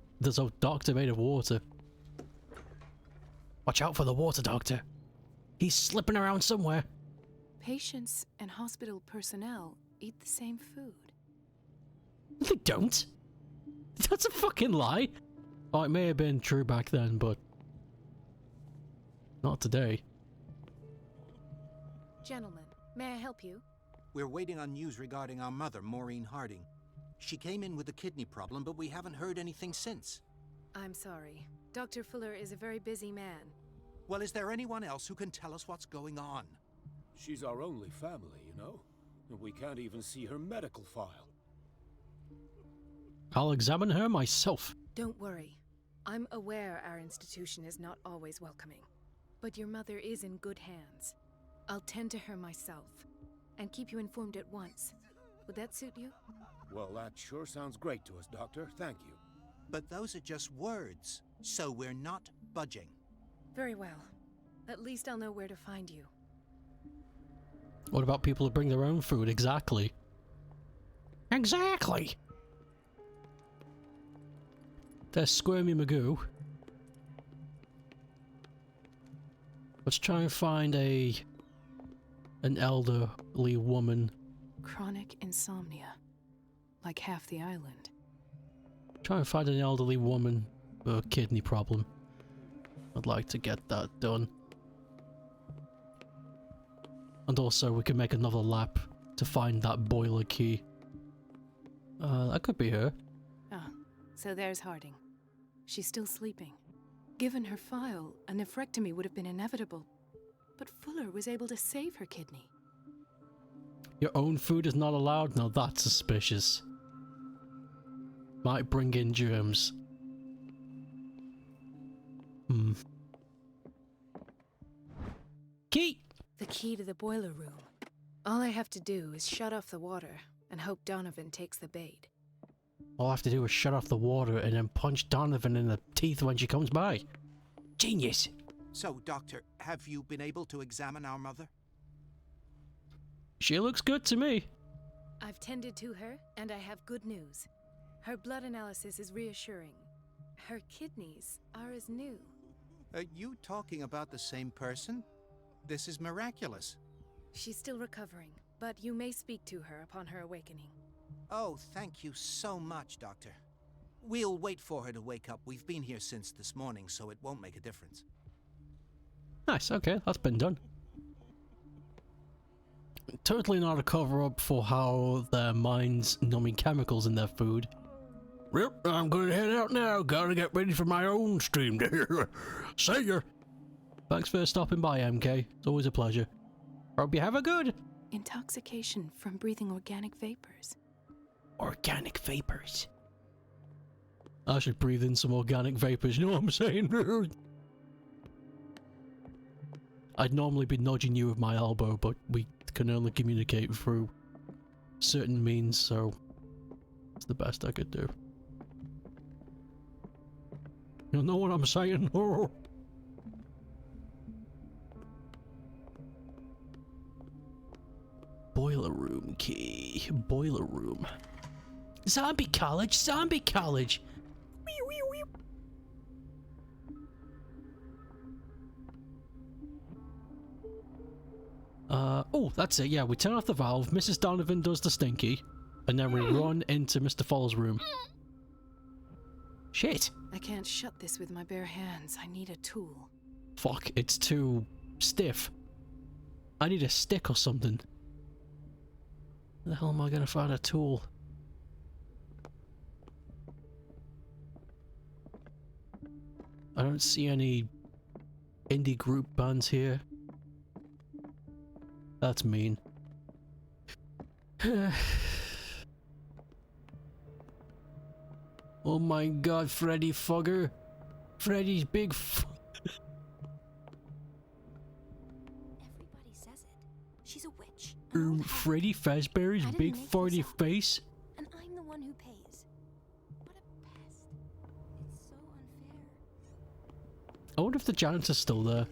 doctor made of water? Watch out for the water, Doctor. He's slipping around somewhere. Patients and hospital personnel eat the same food. They don't. That's a fucking lie. Oh, it may have been true back then, but not today. Gentlemen, may I help you? We're waiting on news regarding our mother, Maureen Harding. She came in with a kidney problem, but we haven't heard anything since. I'm sorry. Dr. Fuller is a very busy man. Well, is there anyone else who can tell us what's going on? She's our only family, you know? And we can't even see her medical file. I'll examine her myself. Don't worry. I'm aware our institution is not always welcoming. But your mother is in good hands. I'll tend to her myself. And keep you informed at once. Would that suit you? Well, that sure sounds great to us, Doctor. Thank you. But those are just words, so we're not budging. Very well. At least I'll know where to find you. What about people who bring their own food? Exactly. Exactly! There's Squirmy Magoo. Let's try and find an elderly woman. Chronic insomnia. Like half the island. Try and find an elderly woman with a kidney problem. I'd like to get that done. And also we can make another lap to find that boiler key. That could be her. Ah, so there's Harding. She's still sleeping. Given her file, a nephrectomy would have been inevitable. But Fuller was able to save her kidney. Your own food is not allowed? Now that's suspicious. Might bring in germs. Key! The key to the boiler room. All I have to do is shut off the water and hope Donovan takes the bait. All I have to do is shut off the water and then punch Donovan in the teeth when she comes by. Genius! So, Doctor, have you been able to examine our mother? She looks good to me. I've tended to her, and I have good news. Her blood analysis is reassuring. Her kidneys are as new. Are you talking about the same person? This is miraculous. She's still recovering, but you may speak to her upon her awakening. Oh, thank you so much, Doctor. We'll wait for her to wake up. We've been here since this morning, so it won't make a difference. Nice, okay, that's been done. Totally not a cover-up for how their minds numbing chemicals in their food. Yep, I'm gonna head out now. Gotta get ready for my own stream. See ya. Thanks for stopping by, MK. It's always a pleasure. Hope you have a good... Intoxication from breathing organic vapors. Organic vapors. I should breathe in some organic vapors, you know what I'm saying? I'd normally be nudging you with my elbow, but we can only communicate through certain means, so it's the best I could do. You know what I'm saying? Boiler room key. Boiler room. Zombie college! Zombie college! Oh, that's it, yeah, we turn off the valve, Mrs. Donovan does the stinky, and then we run into Mr. Fall's room. Shit! I can't shut this with my bare hands. I need a tool. Fuck, it's too stiff. I need a stick or something. Where the hell am I gonna find a tool? I don't see any indie group bands here. That's mean. Oh my god, Freddy Fugger. Freddy's big Everybody says it. She's a witch. Freddy Fazbear's big farty face? And I'm the one who pays. What a pest. It's so unfair. I wonder if the janitor's still there.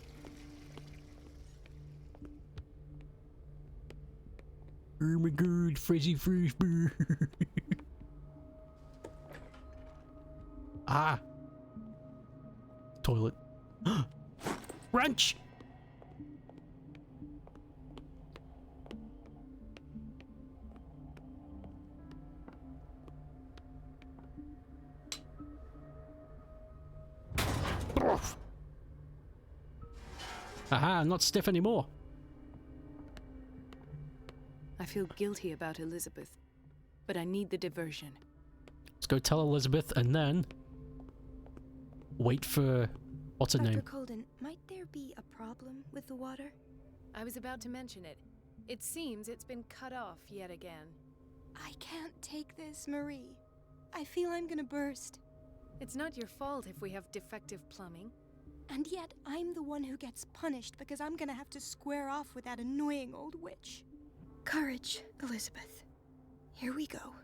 Oh my god, Freddy Fazbear. Ah! Toilet. Wrench! Aha, I'm not stiff anymore. I feel guilty about Elizabeth, but I need the diversion. Let's go tell Elizabeth and then wait for what's her Dr. name? Colden, might there be a problem with the water? I was about to mention it. It seems it's been cut off yet again. I can't take this, Marie. I feel I'm gonna burst. It's not your fault if we have defective plumbing. And yet, I'm the one who gets punished because I'm gonna have to square off with that annoying old witch. Courage, Elizabeth. Here we go.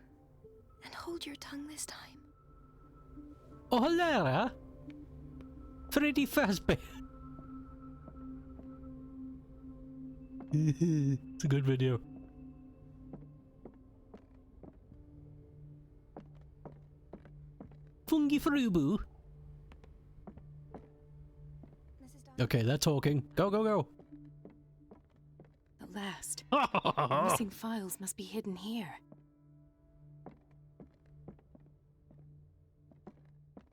And hold your tongue this time. Oh, hello! Freddy Fazbear. It's a good video. Fungi Frubu. Okay, they're talking. Go, go, go. At last. Missing files must be hidden here.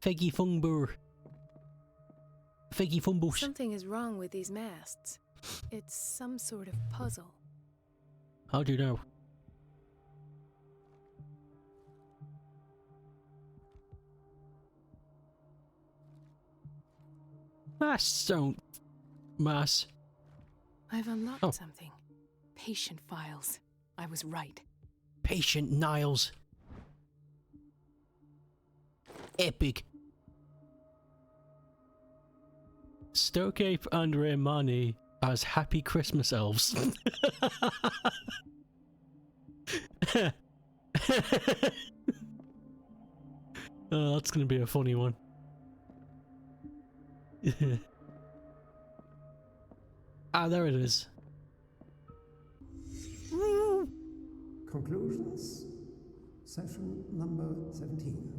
Feggy Fungbur. Feggy Fumbus. Something is wrong with these masts. It's some sort of puzzle. How do you know? Mass don't. Mass. I've unlocked something. Patient files. I was right. Patient Niles. Epic. StokeApe and Raymani as happy Christmas elves. Oh, that's gonna be a funny one. Ah, there it is. Conclusions. Session number 17.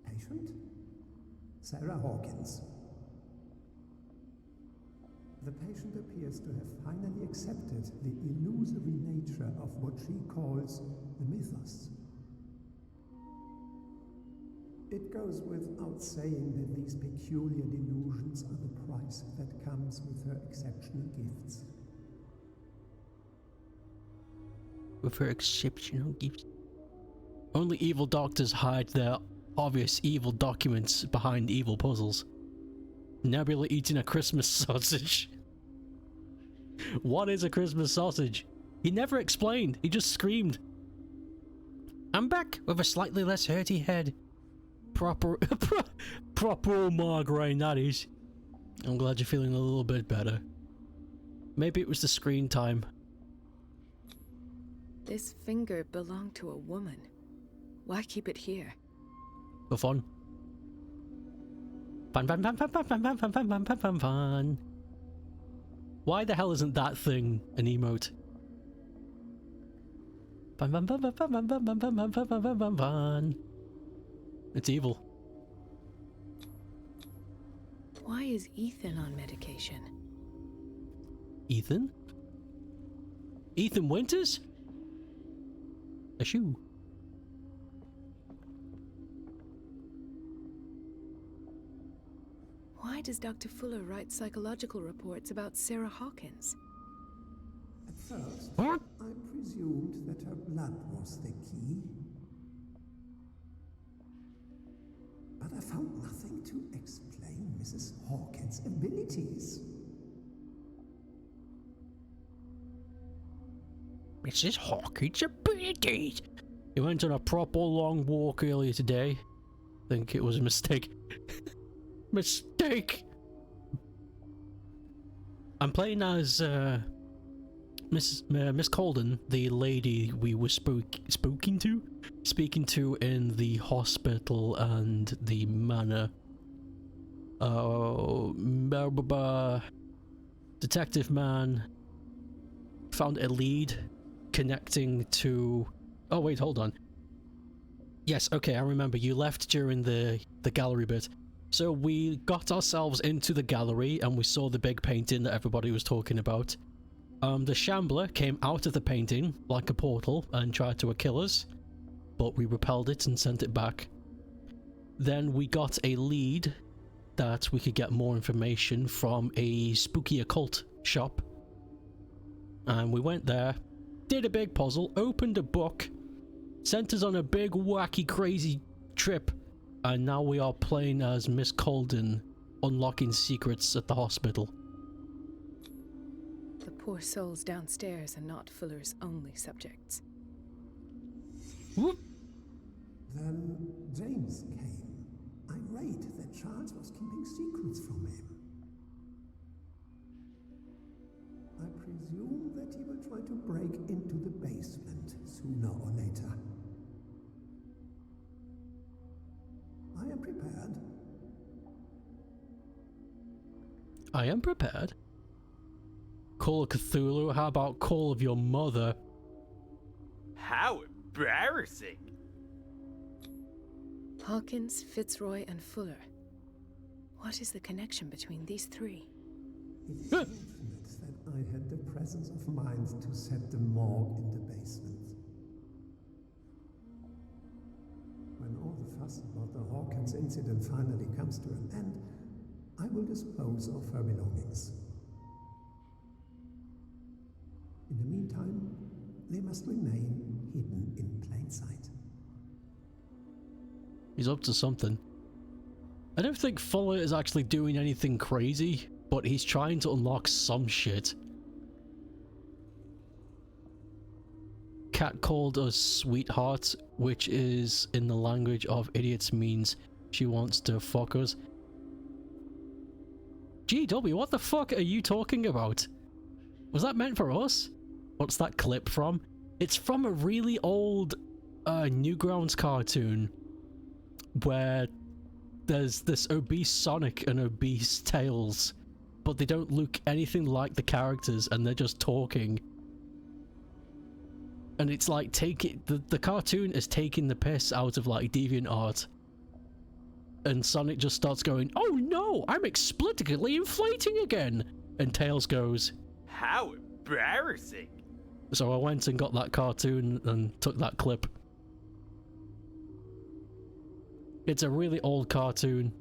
Patient? Sarah Hawkins. The patient appears to have finally accepted the illusory nature of what she calls the mythos. It goes without saying that these peculiar delusions are the price choice that comes with her exceptional gifts. With her exceptional gifts. Only evil doctors hide their obvious evil documents behind evil puzzles. Nebula eating a Christmas sausage. What is a Christmas sausage? He never explained, he just screamed. I'm back with a slightly less hurty head. Proper migraine, that is. I'm glad you're feeling a little bit better. Maybe it was the screen time. This finger belonged to a woman. Why keep it here? For fun. Fun. Why the hell isn't that thing an emote? Fun. It's evil. Why is Ethan on medication? Ethan? Ethan Winters? A shoe. Why does Dr. Fuller write psychological reports about Sarah Hawkins? At first, I presumed that her blood was the key. But I found nothing to explain Mrs. Hawkins' abilities. Mrs. Hawkins' abilities? He went on a proper long walk earlier today. I think it was a mistake. Mistake! I'm playing as Miss Colden, the lady we were speaking to in the hospital and the manor. Detective man found a lead connecting to... Oh wait, hold on. Yes, okay, I remember. You left during the gallery bit. So we got ourselves into the gallery and we saw the big painting that everybody was talking about. The Shambler came out of the painting like a portal and tried to kill us, but we repelled it and sent it back. Then we got a lead that we could get more information from a spooky occult shop. And we went there, did a big puzzle, opened a book, sent us on a big wacky crazy trip, and now we are playing as Miss Colden, unlocking secrets at the hospital. The poor souls downstairs are not Fuller's only subjects. Whoop. Then James came, irate that Charles was keeping secrets from him. I presume that he will try to break into the basement sooner or later. I am prepared. I am prepared. Call of Cthulhu? How about Call of your mother? How embarrassing! Hawkins, Fitzroy, and Fuller. What is the connection between these three? It is fortunate that I had the presence of mind to set the morgue in the basement. When all the fuss about the Hawkins incident finally comes to an end, I will dispose of her belongings. In the meantime, they must remain hidden in plain sight. He's up to something. I don't think Fuller is actually doing anything crazy, but he's trying to unlock some shit. Cat called us sweetheart, which is in the language of idiots means she wants to fuck us. GW, what the fuck are you talking about? Was that meant for us? What's that clip from? It's from a really old Newgrounds cartoon where there's this obese Sonic and obese Tails, but they don't look anything like the characters and they're just talking. And it's like the cartoon is taking the piss out of like DeviantArt. And Sonic just starts going, "Oh no, I'm explicitly inflating again!" And Tails goes, "How embarrassing!" So I went and got that cartoon and took that clip. It's a really old cartoon.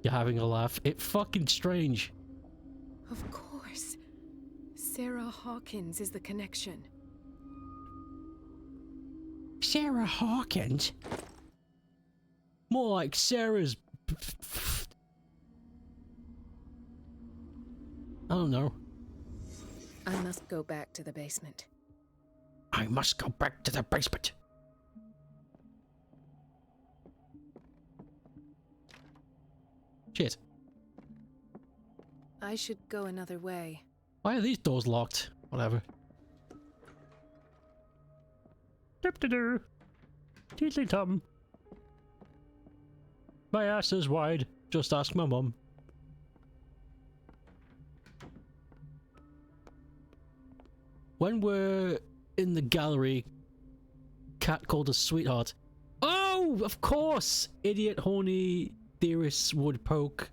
You're having a laugh. It's fucking strange. Of course. Sarah Hawkins is the connection. Sarah Hawkins? More like Sarah's... I don't know. I must go back to the basement. I must go back to the basement. Shit. I should go another way. Why are these doors locked? Whatever. Dip-de-doo. Tiddly-tum. My ass is wide. Just ask my mum. When we're in the gallery, Cat called us sweetheart. Oh, of course! Idiot, horny theorists would poke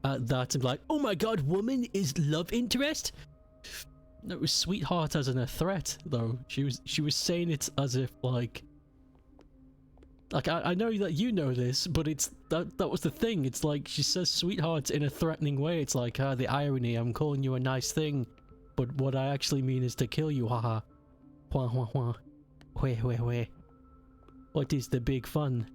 at that and be like, oh my god, woman is love interest? No, it was sweetheart as in a threat, though. She was saying it as if like I know that you know this, but it's that was the thing. It's like she says sweetheart in a threatening way. It's like the irony. I'm calling you a nice thing, but what I actually mean is to kill you. Haha. Wah wah wah. Weh weh weh. What is the big fun?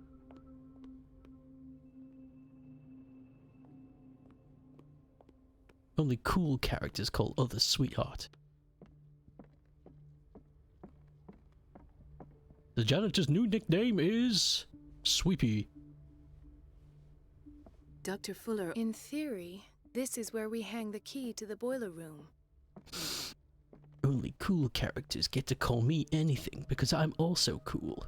Only cool characters call others sweetheart. The janitor's new nickname is Sweepy. Dr. Fuller, in theory, this is where we hang the key to the boiler room. Only cool characters get to call me anything because I'm also cool.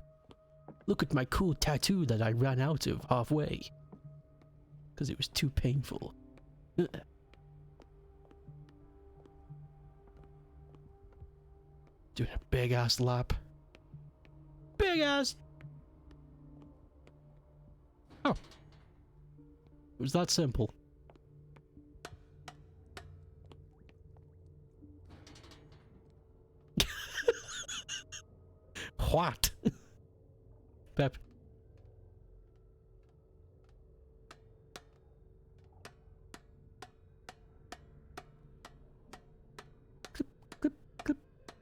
Look at my cool tattoo that I ran out of halfway. Because it was too painful. Ugh. Doing a big ass lap. Big ass! Oh. It was that simple. What? Pep.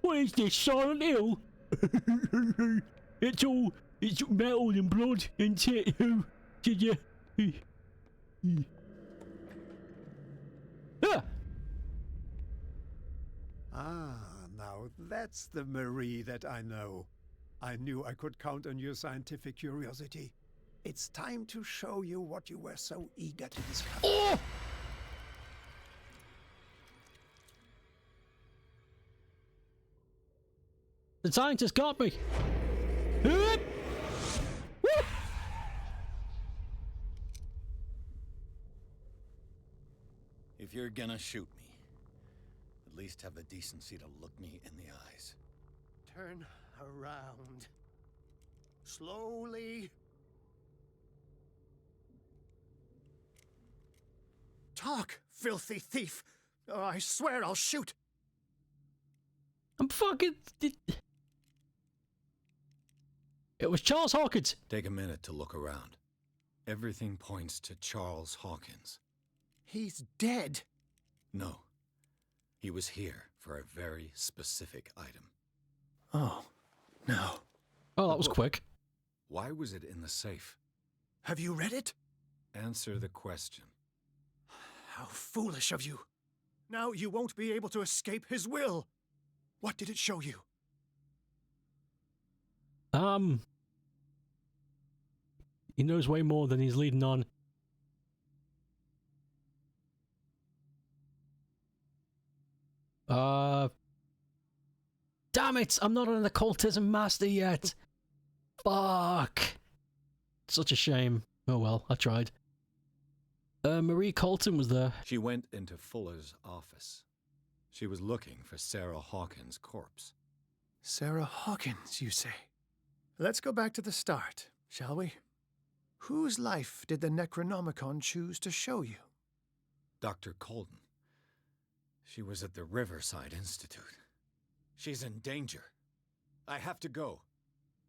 What is this, Silent Hill? it's metal and blood, isn't it? Did you? Now that's the Marie that I know. I knew I could count on your scientific curiosity. It's time to show you what you were so eager to discover. Oh! The scientist got me. If you're gonna shoot me, at least have the decency to look me in the eyes. Turn around. Slowly. Talk, filthy thief! Or I swear I'll shoot! I'm fucking... It was Charles Hawkins. Take a minute to look around. Everything points to Charles Hawkins. He's dead. No. He was here for a very specific item. Oh, no. Oh, that was quick. Why was it in the safe? Have you read it? Answer the question. How foolish of you. Now you won't be able to escape his will. What did it show you? He knows way more than he's leading on. Damn it! I'm not an occultism master yet! Fuck! Such a shame. Oh well, I tried. Marie Colton was there. She went into Fuller's office. She was looking for Sarah Hawkins' corpse. Sarah Hawkins, you say? Let's go back to the start, shall we? Whose life did the Necronomicon choose to show you? Dr. Colton. She was at the Riverside Institute. She's in danger. I have to go.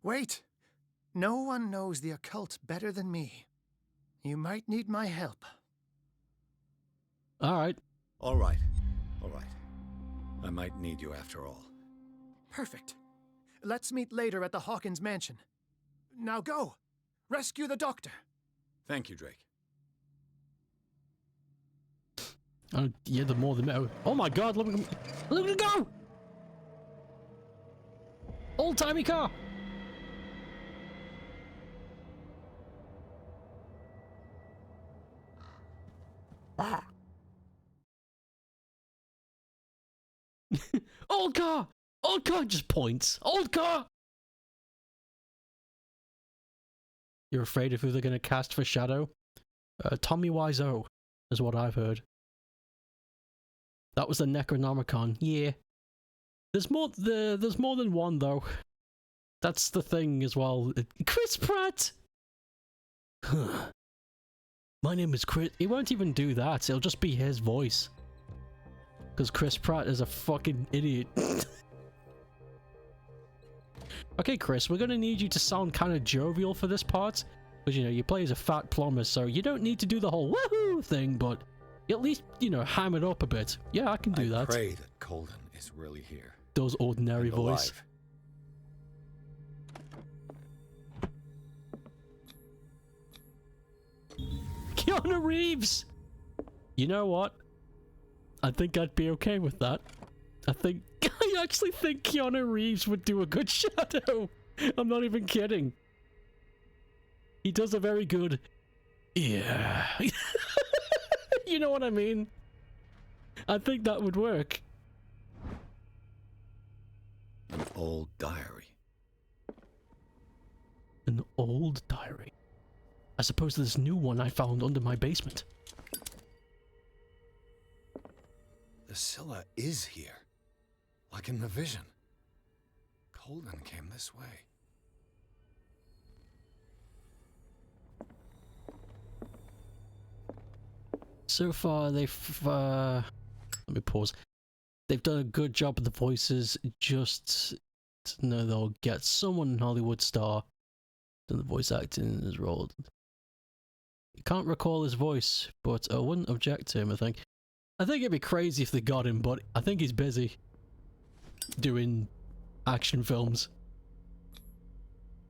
Wait. No one knows the occult better than me. You might need my help. Alright. Alright. Alright. I might need you after all. Perfect. Let's meet later at the Hawkins mansion. Now go! Rescue the doctor! Thank you, Drake. Yeah, the more the better. Oh my god, look at him go! Old-timey car! Old car! Old car just points. Old car! You're afraid of who they're going to cast for Shadow? Tommy Wiseau is what I've heard. That was the Necronomicon. Yeah. There's more than one though. That's the thing as well. Chris Pratt! Huh. My name is Chris. He won't even do that. It'll just be his voice. Because Chris Pratt is a fucking idiot. Okay, Chris, we're gonna need you to sound kind of jovial for this part. Because, you know, you play as a fat plumber, so you don't need to do the whole woohoo thing, but at least, you know, ham it up a bit. Yeah, I can do that. I pray that Colden is really here. Those ordinary and voice. Keanu Reeves! You know what? I think I'd be okay with that. I actually think Keanu Reeves would do a good Shadow. I'm not even kidding. He does a very good... Yeah. You know what I mean? I think that would work. An old diary. An old diary. I suppose this new one I found under my basement. The Scylla is here. Like in the vision. Colden came this way. So far, they've... let me pause. They've done a good job of the voices, just to know they'll get someone Hollywood star. Done the voice acting in his role. You can't recall his voice, but I wouldn't object to him, I think. I think it'd be crazy if they got him, but I think he's busy doing action films.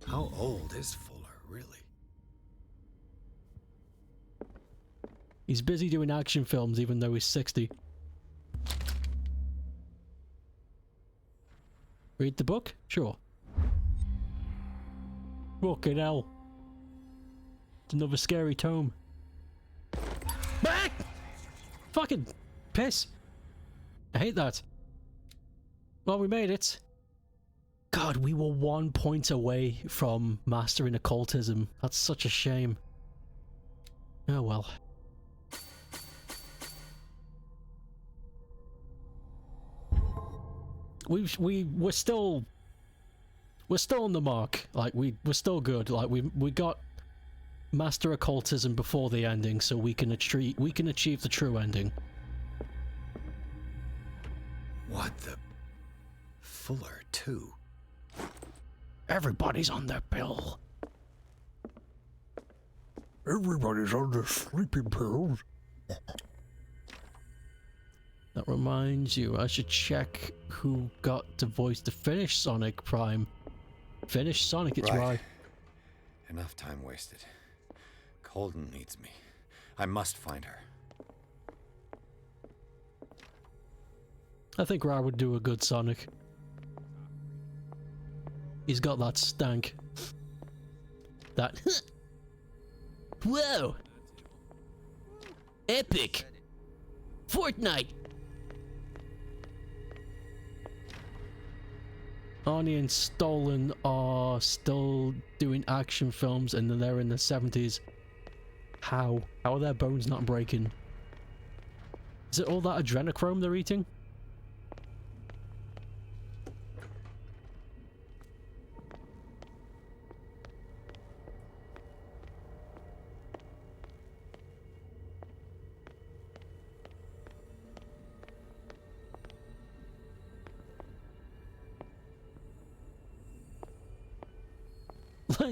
How old is Fuller, really? He's busy doing action films even though he's 60. Read the book? Sure. Fucking hell. It's another scary tome. Back! Fucking piss. I hate that. Well, we made it. God, we were 1 point away from mastering occultism. That's such a shame. Oh well. We're still on the mark. Like we're still good. Like we got master occultism before the ending, so we can achieve the true ending. What the? Fuller too. Everybody's on their pill. Everybody's on their sleeping pills. That reminds you, I should check who got to voice the Finnish Sonic Prime. Finnish Sonic, it's right. Enough time wasted. Colden needs me. I must find her. I think Ra would do a good Sonic. He's got that stank. That... Whoa! Epic! Fortnite! Arnie and Stolen are still doing action films and they're in the 70s. How? How are their bones not breaking? Is it all that adrenochrome they're eating?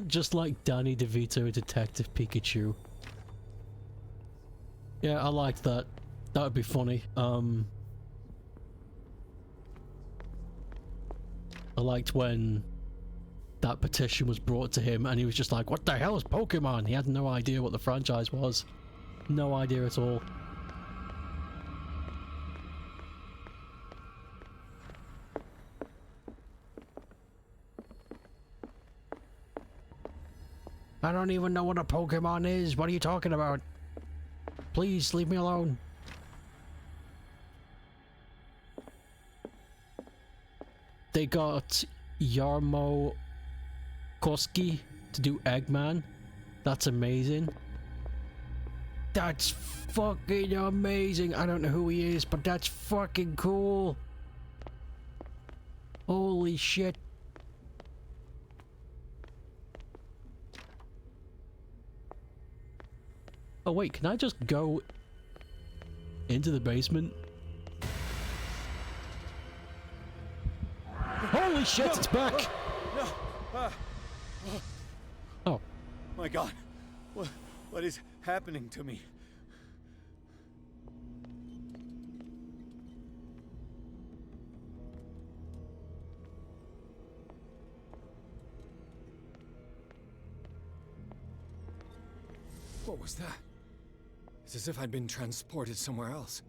Just like Danny DeVito, Detective Pikachu. Yeah, I liked that. That would be funny. I liked when that petition was brought to him and he was just like, what the hell is Pokemon? He had no idea what the franchise was. No idea at all. I don't even know what a Pokemon is. What are you talking about? Please leave me alone. They got Yarmo Koski to do Eggman. That's amazing. That's fucking amazing. I don't know who he is, but that's fucking cool. Holy shit. Oh wait, can I just go into the basement? Holy shit, it's back! Oh. My God. What is happening to me? What was that? It's as if I'd been transported somewhere else.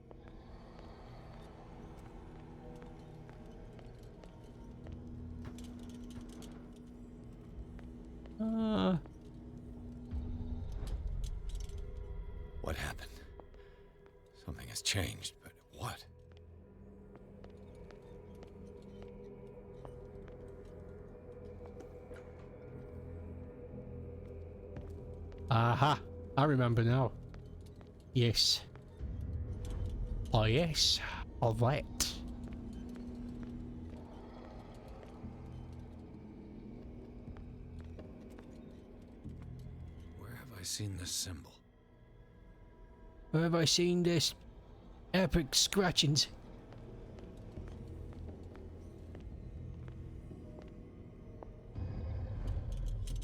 What happened? Something has changed, but what? Aha! I remember now. Yes. Oh yes. All right. Where have I seen this symbol? Where have I seen this epic scratchings?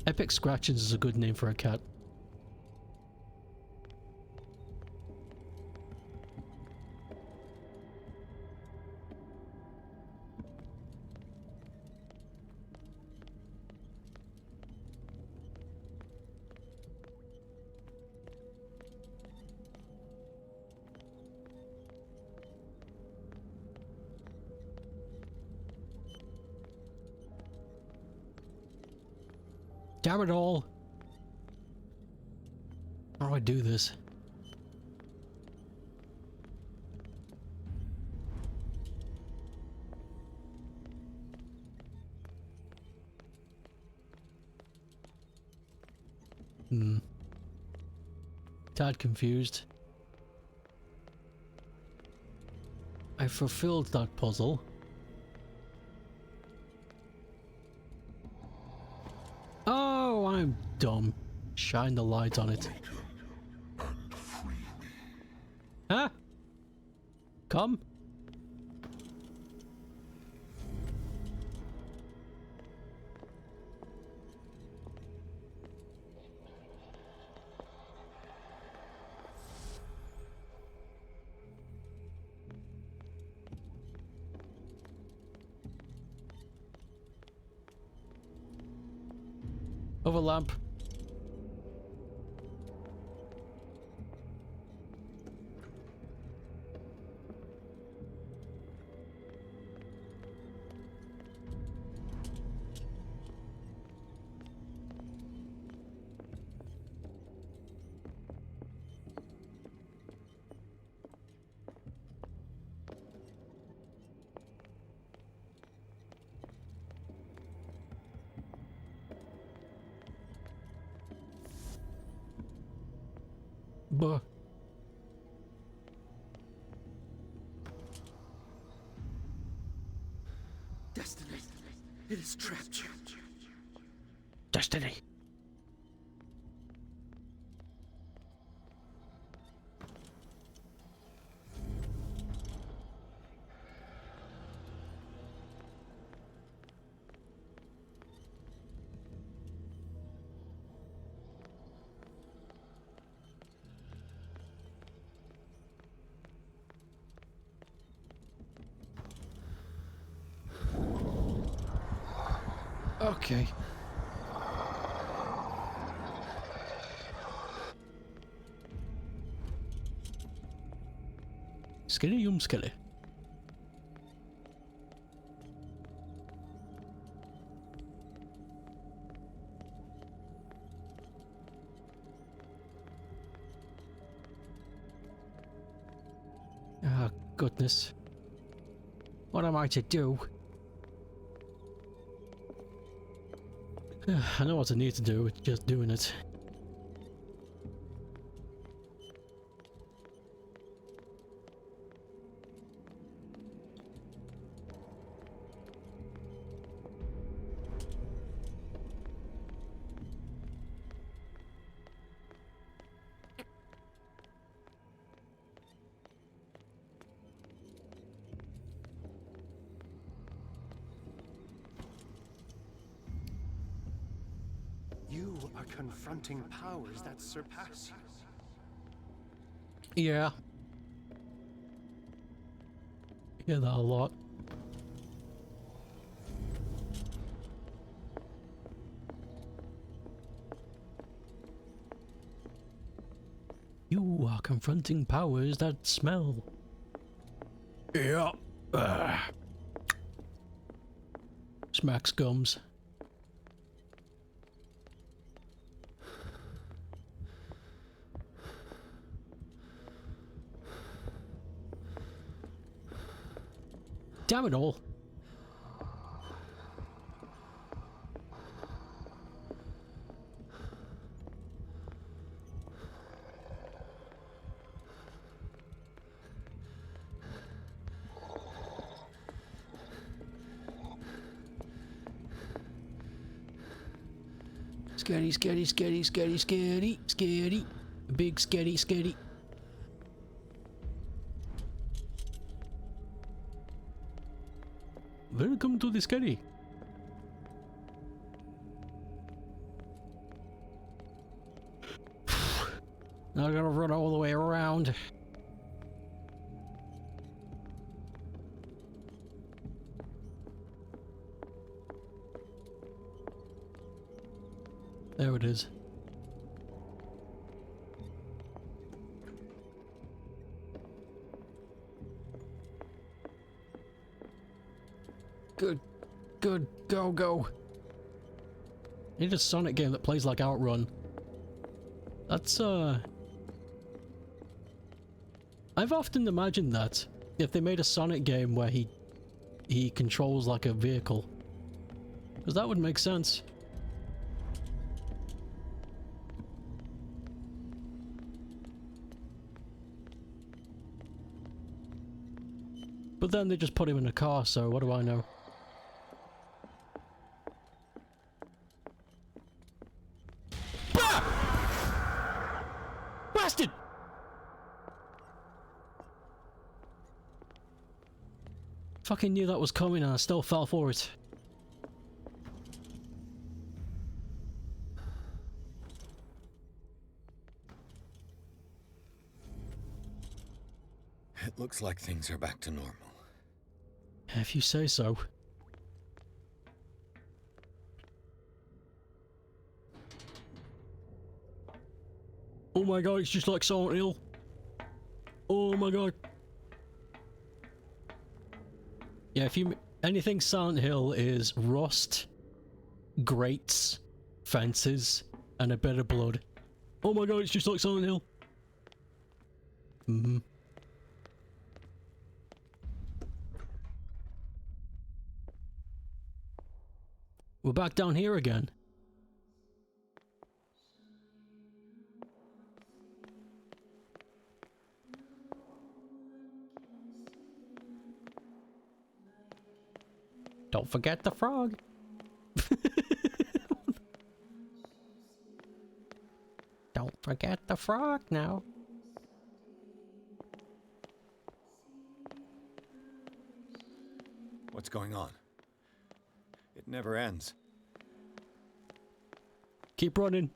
Epic Scratchings is a good name for a cat. Damn it all. How do I do this? Tad confused. I fulfilled that puzzle. Oh, I'm dumb. Shine the light on it. Huh? Come? Over lamp. Buh. Destiny. It has trapped you. Destiny. Okay. Skilly skilly. Oh, goodness. What am I to do? I know what I need to do, it's just doing it. You are confronting powers that surpass you. Yeah. Hear that a lot. You are confronting powers that smell. Yeah. Smacks gums. Damn it all. Scary, scary, scary, scary, scary, scary. Big scary, scary. Welcome to the scary. Now I gotta run all the way around. There it is. Good. Good. Go, go. Need a Sonic game that plays like Outrun. That's, I've often imagined that. If they made a Sonic game where he controls like a vehicle. Because that would make sense. But then they just put him in a car, so what do I know? Bastard! Fucking knew that was coming and I still fell for it. It looks like things are back to normal. If you say so. Oh my god, it's just like Silent Hill. Oh my god. Yeah, if you... anything Silent Hill is rust, grates, fences, and a bit of blood. Oh my god, it's just like Silent Hill. Mm-hmm. We're back down here again. Don't forget the frog. Don't forget the frog now. What's going on? It never ends. Keep running.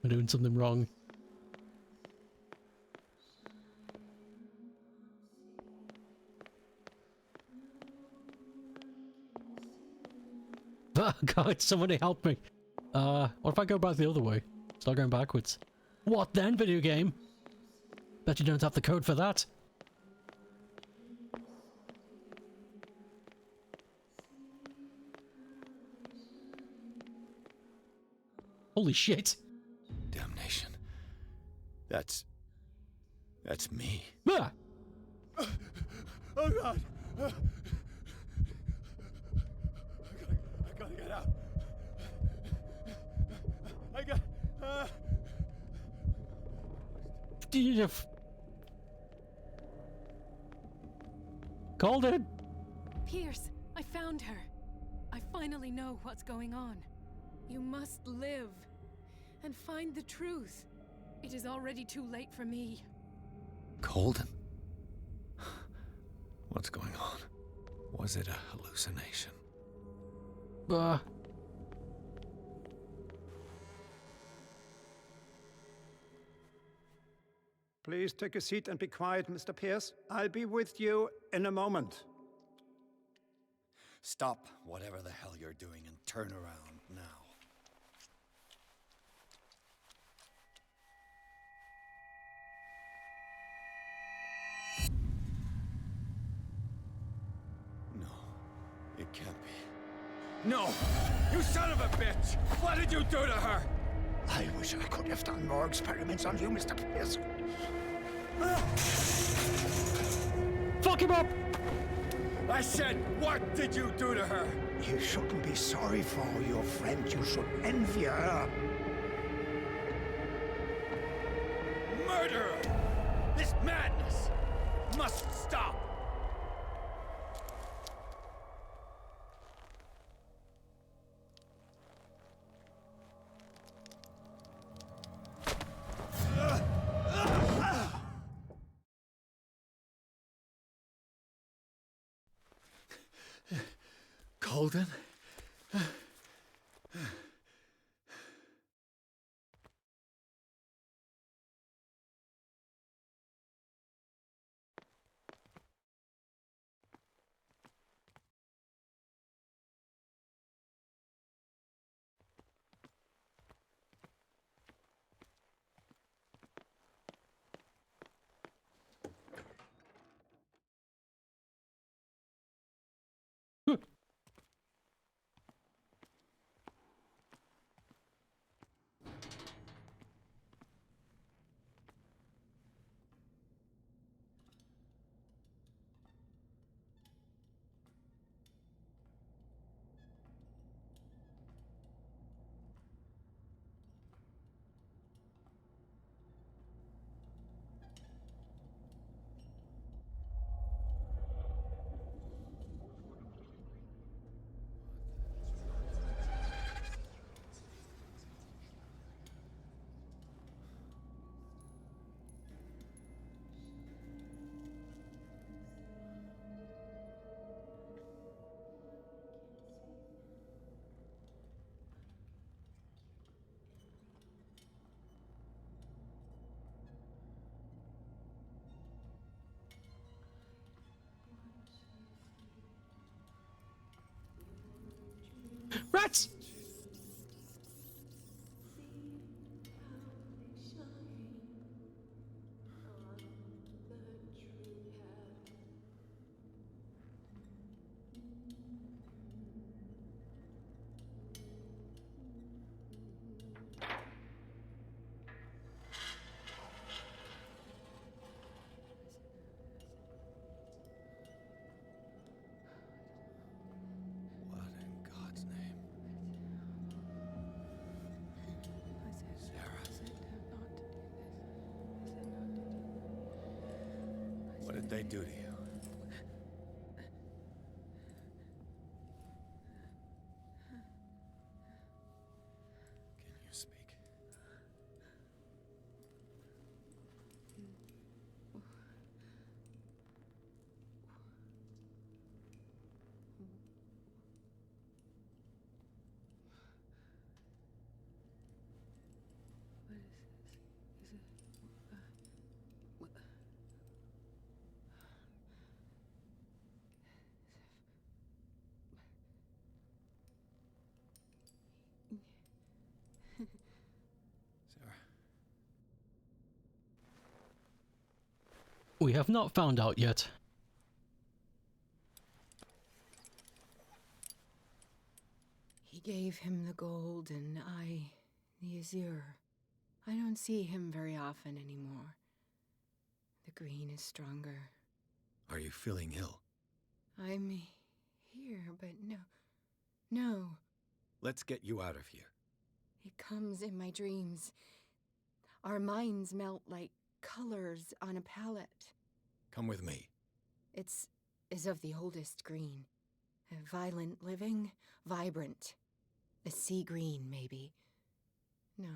I'm doing something wrong. Oh god, somebody help me. What if I go back the other way? Start going backwards. What then, video game? Bet you don't have the code for that. Holy shit. Damnation. That's me. Ah! Oh god! I gotta get out. I got. Called it. Pierce, I found her. I finally know what's going on. You must live and find the truth. It is already too late for me. Colden? What's going on? Was it a hallucination? Please take a seat and be quiet, Mr. Pierce. I'll be with you in a moment. Stop whatever the hell you're doing and turn around now. No, it can't be. No! You son of a bitch! What did you do to her? I wish I could have done more experiments on you, Mr. Pierce. Fuck him up! I said, what did you do to her? You shouldn't be sorry for your friend. You should envy her. Murderer! This madness must stop! Colden? Rats! What in God's name? What did they do to you? Can you speak? We have not found out yet. He gave him the gold and I the azure. I don't see him very often anymore. The green is stronger. Are you feeling ill? I'm here, but no. Let's get you out of here. It comes in my dreams. Our minds melt like colors on a palette. Come with me. It's of the oldest green. Violent living, vibrant. A sea green, maybe. No.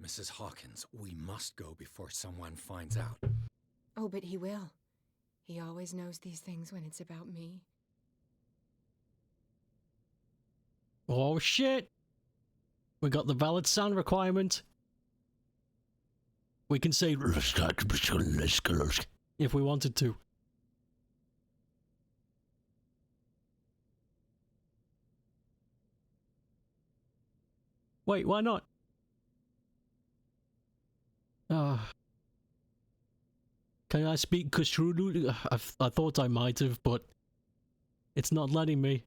Mrs. Hawkins, we must go before someone finds out. Oh, but he will. He always knows these things when it's about me. Oh shit! We got the valid sound requirement. We can say if we wanted to. Wait, why not? Can I speak Cthulhu? I thought I might have, but it's not letting me.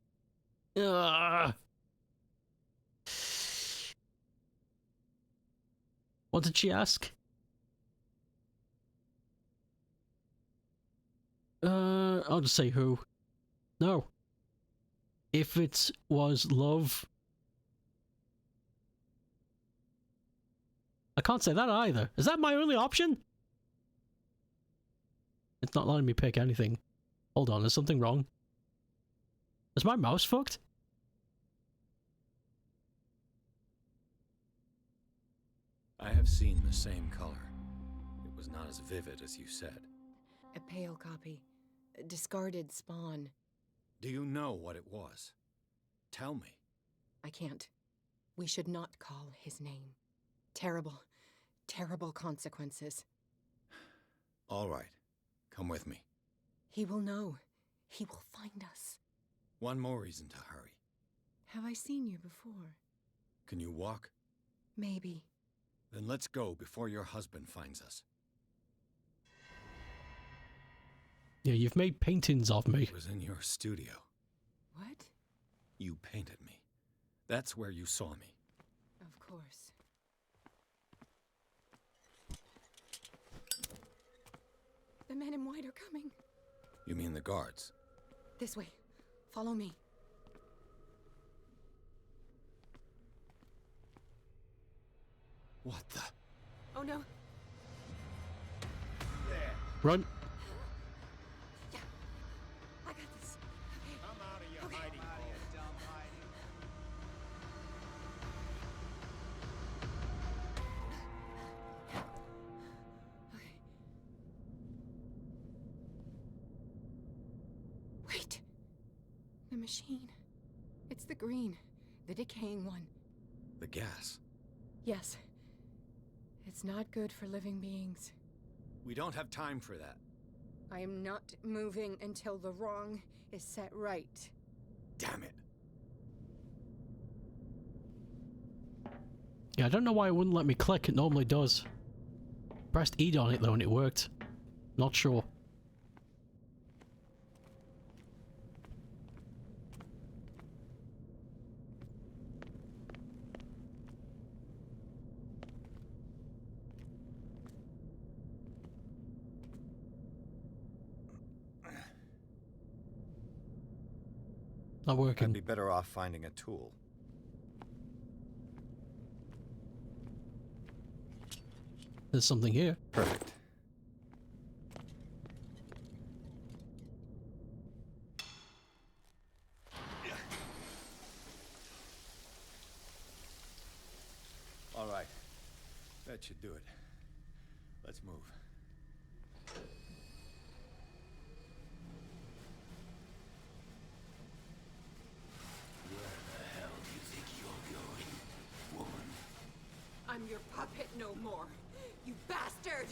What did she ask? I'll just say who. No. If it was love. I can't say that either. Is that my only option? It's not letting me pick anything. Hold on, is something wrong? Is my mouse fucked? I have seen the same color. It was not as vivid as you said. A pale copy. A discarded spawn. Do you know what it was? Tell me. I can't. We should not call his name. Terrible, terrible consequences. All right. Come with me. He will know. He will find us. One more reason to hurry. Have I seen you before? Can you walk? Maybe. Then let's go before your husband finds us. Yeah, you've made paintings of me. It was in your studio. What? You painted me. That's where you saw me. Of course. The men in white are coming. You mean the guards? This way. Follow me. What the? Oh no. Run. Yeah. I got this. Okay. Come out of your hiding hole. Okay. Wait. The machine. It's the green. The decaying one. The gas. Yes. It's not good for living beings. We don't have time for that. I am not moving until the wrong is set right. Damn it. Yeah, I don't know why it wouldn't let me click. It normally does. Pressed E on it though and it worked. Not sure. Not working. I'd be better off finding a tool. There's something here. Perfect. All right. That should do it. Let's move. I'm your puppet no more, you bastard!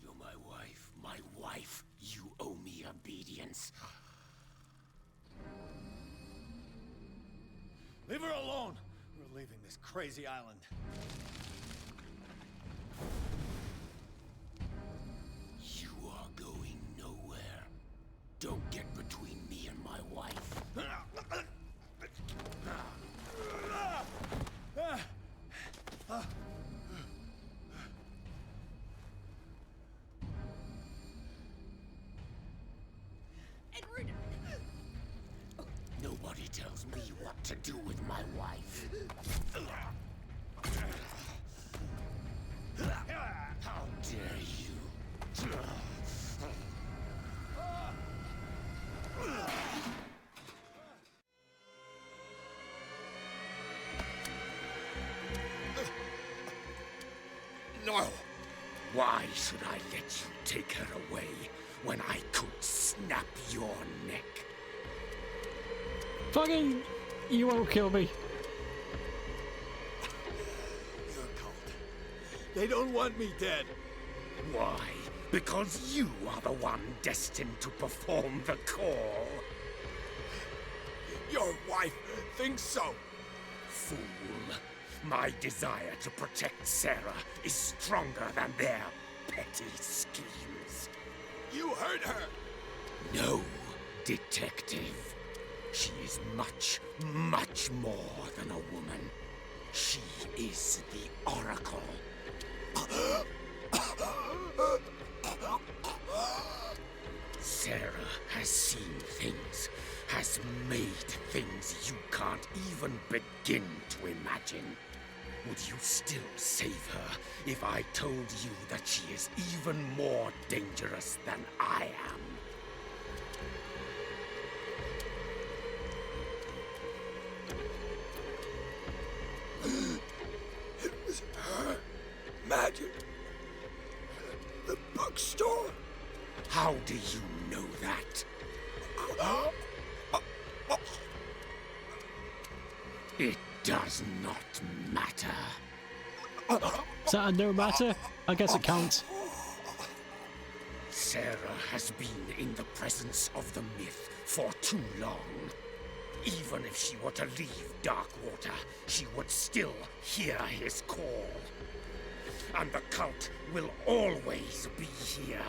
You're my wife. My wife. You owe me obedience. Leave her alone, or leaving this crazy island. You are going nowhere. Don't get between me and my wife. Edward! Nobody tells me what to do with my wife. How dare you? No! Why should I let you take her away when I could snap your neck? Fucking, you won't kill me. You're cold. They don't want me dead. Why? Because you are the one destined to perform the call. Your wife thinks so. Fool. My desire to protect Sarah is stronger than their petty schemes. You hurt her. No, detective. She is much, much more than a woman. She is the Oracle. Sarah has seen things, has made things you can't even begin to imagine. Would you still save her if I told you that she is even more dangerous than I am? It was her magic. The bookstore. How do you know that? It does not matter. Is that a no matter? I guess it counts. Sarah has been in the presence of the myth for too long. Even if she were to leave Darkwater, she would still hear his call. And the cult will always be here,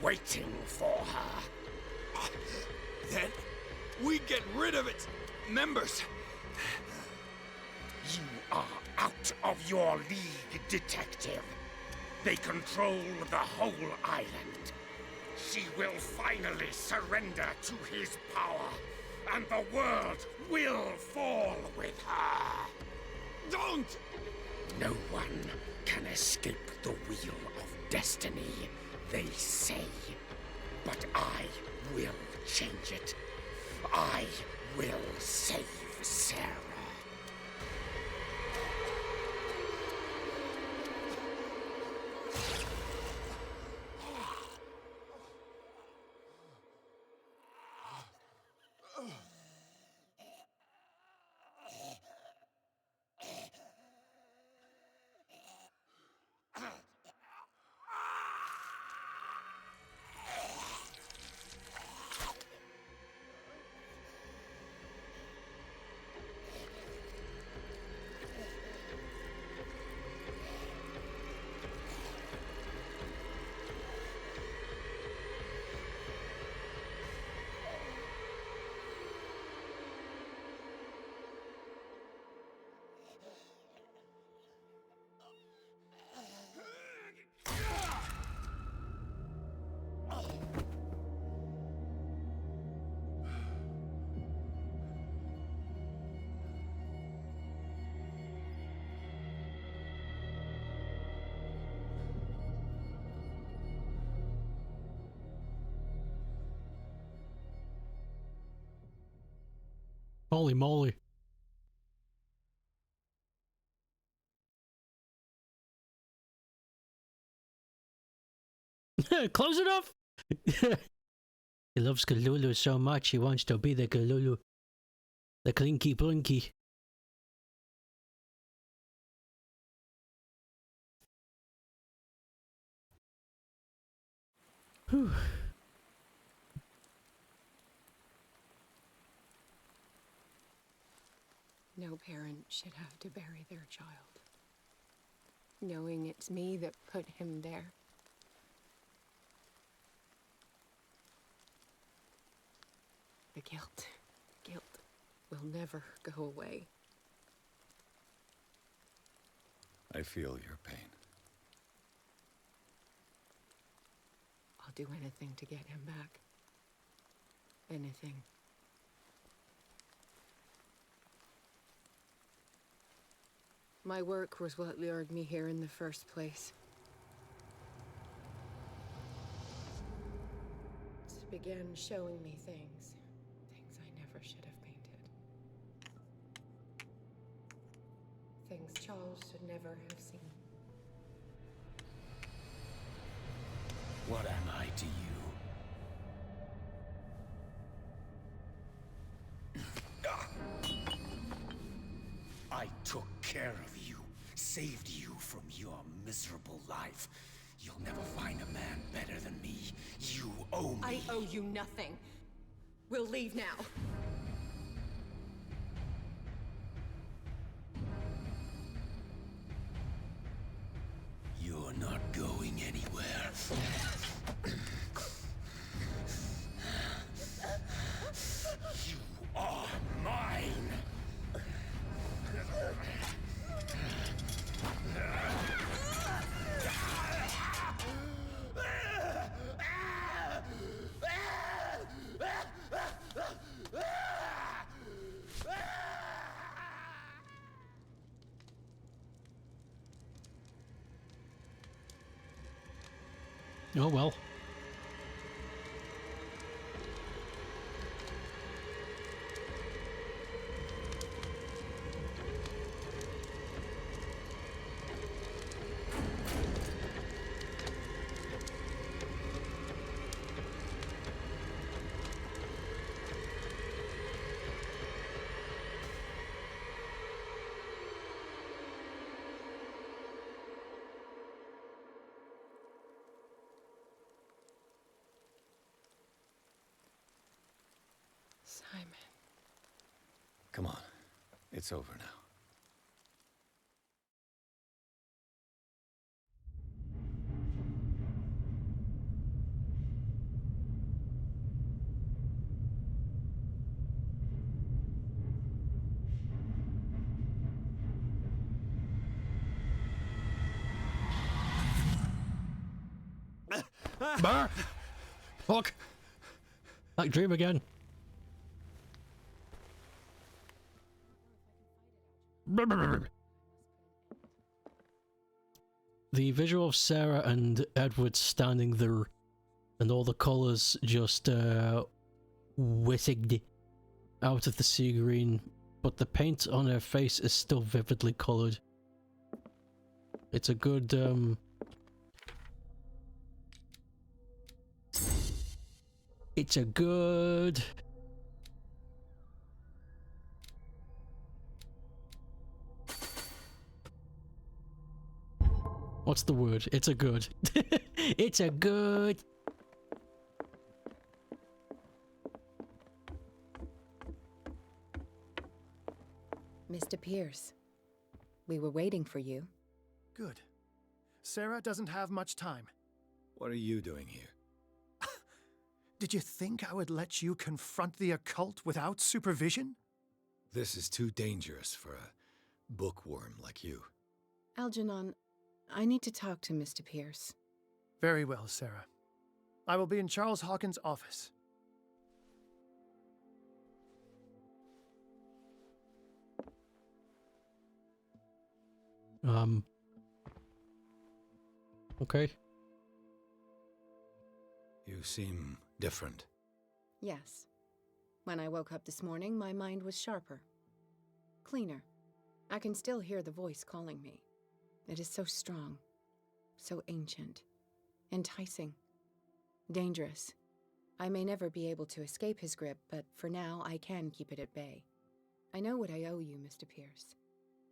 waiting for her. Then we get rid of its members. You are out of your league, detective. They control the whole island. She will finally surrender to his power, and the world will fall with her. Don't! No one can escape the wheel of destiny, they say. But I will change it. I will save Sarah. Holy moly. Close enough! He loves Cthulhu so much he wants to be the Cthulhu. The Clinky Plunky. Whew. No parent should have to bury their child, knowing it's me that put him there. The guilt will never go away. I feel your pain. I'll do anything to get him back. Anything. My work was what lured me here in the first place. It began showing me things I never should have painted. Things Charles should never have seen. What am I to you? I took care of you, saved you from your miserable life. You'll never find a man better than me. You owe me. I owe you nothing. We'll leave now. You're not going anywhere. You are mine! Oh well. Simon. Come on. It's over now. Bah! Fuck! That dream again. The visual of Sarah and Edward standing there and all the colours just whizzed out of the sea green, but the paint on her face is still vividly coloured. It's a good it's a good what's the word? It's a good. It's a good. Mr. Pierce, we were waiting for you. Good. Sarah doesn't have much time. What are you doing here? Did you think I would let you confront the occult without supervision? This is too dangerous for a bookworm like you. Algernon, I need to talk to Mr. Pierce. Very well, Sarah. I will be in Charles Hawkins' office. Okay. You seem different. Yes. When I woke up this morning, my mind was sharper. Cleaner. I can still hear the voice calling me. It is so strong. So ancient. Enticing. Dangerous. I may never be able to escape his grip, but for now I can keep it at bay. I know what I owe you, Mr. Pierce.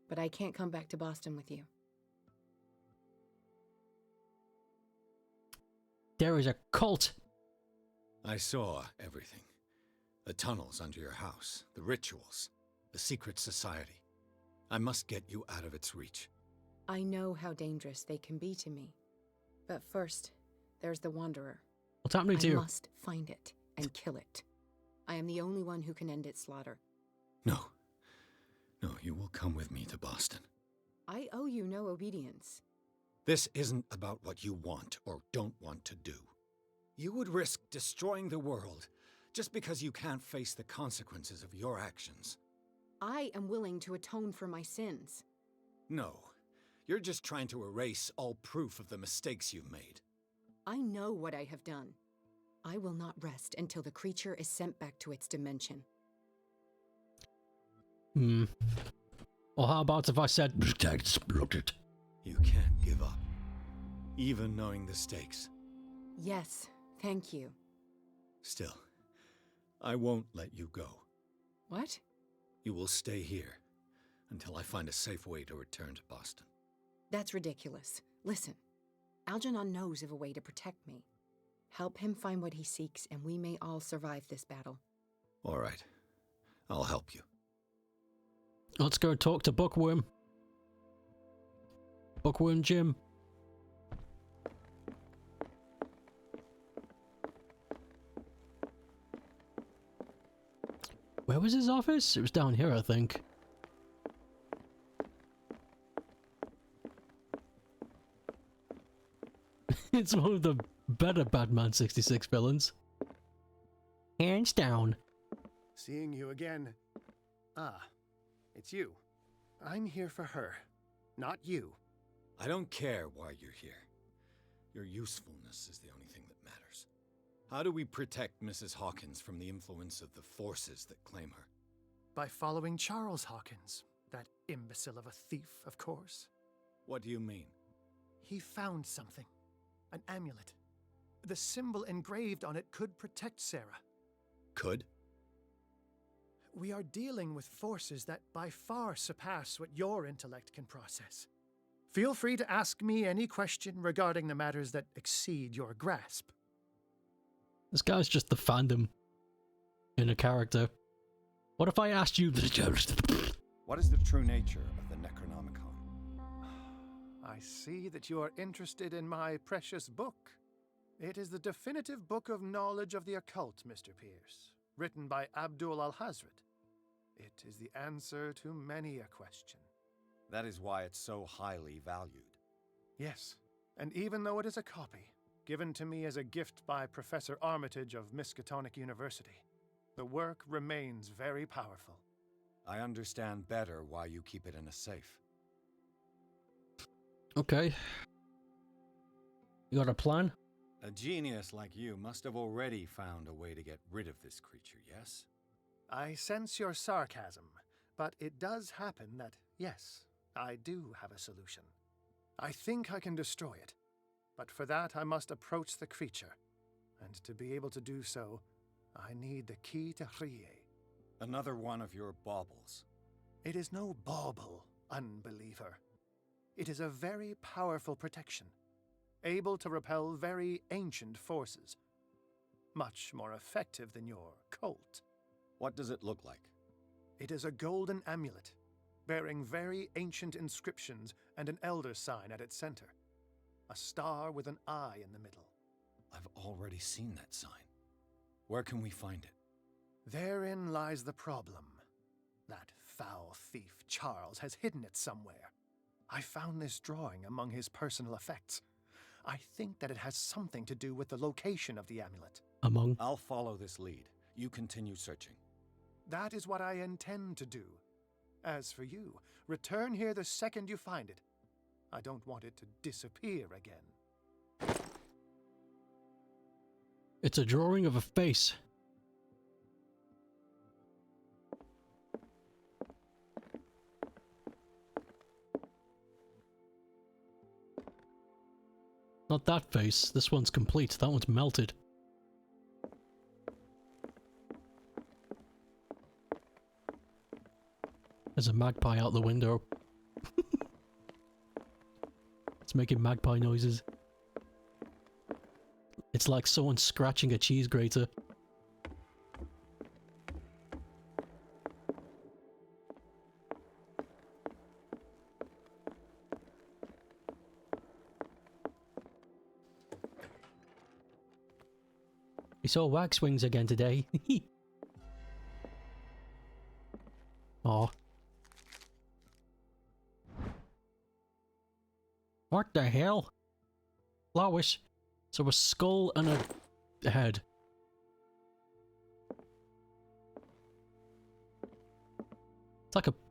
But I can't come back to Boston with you. There is a cult. I saw everything. The tunnels under your house, the rituals, the secret society. I must get you out of its reach. I know how dangerous they can be to me. But first, there's the Wanderer. What's happening to you? I must find it and kill it. I am the only one who can end its slaughter. No. No, you will come with me to Boston. I owe you no obedience. This isn't about what you want or don't want to do. You would risk destroying the world just because you can't face the consequences of your actions. I am willing to atone for my sins. No, you're just trying to erase all proof of the mistakes you've made. I know what I have done. I will not rest until the creature is sent back to its dimension. Or how about if I said, explode it? You can't give up, even knowing the stakes. Yes, thank you. Still, I won't let you go. What? You will stay here until I find a safe way to return to Boston. That's ridiculous. Listen, Algernon knows of a way to protect me. Help him find what he seeks, and we may all survive this battle. All right. I'll help you. Let's go talk to Bookworm. Bookworm Jim. Where was his office? It was down here, I think. It's one of the better Batman 66 villains. Hands down. Seeing you again. Ah, it's you. I'm here for her, not you. I don't care why you're here. Your usefulness is the only thing that matters. How do we protect Mrs. Hawkins from the influence of the forces that claim her? By following Charles Hawkins, that imbecile of a thief, of course. What do you mean? He found something. An amulet. The symbol engraved on it could protect Sarah. Could? We are dealing with forces that by far surpass what your intellect can process. Feel free to ask me any question regarding the matters that exceed your grasp. This guy's just the fandom in a character. What if I asked you... What is the true nature of the Necronomicon? I see that you are interested in my precious book. It is the definitive book of knowledge of the occult, Mr. Pierce, written by Abdul al-Hazred. It is the answer to many a question. That is why it's so highly valued. Yes, and even though it is a copy, given to me as a gift by Professor Armitage of Miskatonic University, the work remains very powerful. I understand better why you keep it in a safe. Okay. You got a plan? A genius like you must have already found a way to get rid of this creature, yes? I sense your sarcasm, but it does happen that, yes, I do have a solution. I think I can destroy it, but for that I must approach the creature, and to be able to do so, I need the key to Rie. Another one of your baubles. It is no bauble, unbeliever. It is a very powerful protection, able to repel very ancient forces. Much more effective than your cult. What does it look like? It is a golden amulet, bearing very ancient inscriptions and an elder sign at its center. A star with an eye in the middle. I've already seen that sign. Where can we find it? Therein lies the problem. That foul thief Charles has hidden it somewhere. I found this drawing among his personal effects. I think that it has something to do with the location of the amulet. I'll follow this lead. You continue searching. That is what I intend to do. As for you, return here the second you find it. I don't want it to disappear again. It's a drawing of a face. Not that face. This one's complete. That one's melted. There's a magpie out the window. It's making magpie noises. It's like someone scratching a cheese grater. We saw wax wings again today. Aw. What the hell? Flowers. So a skull and a head.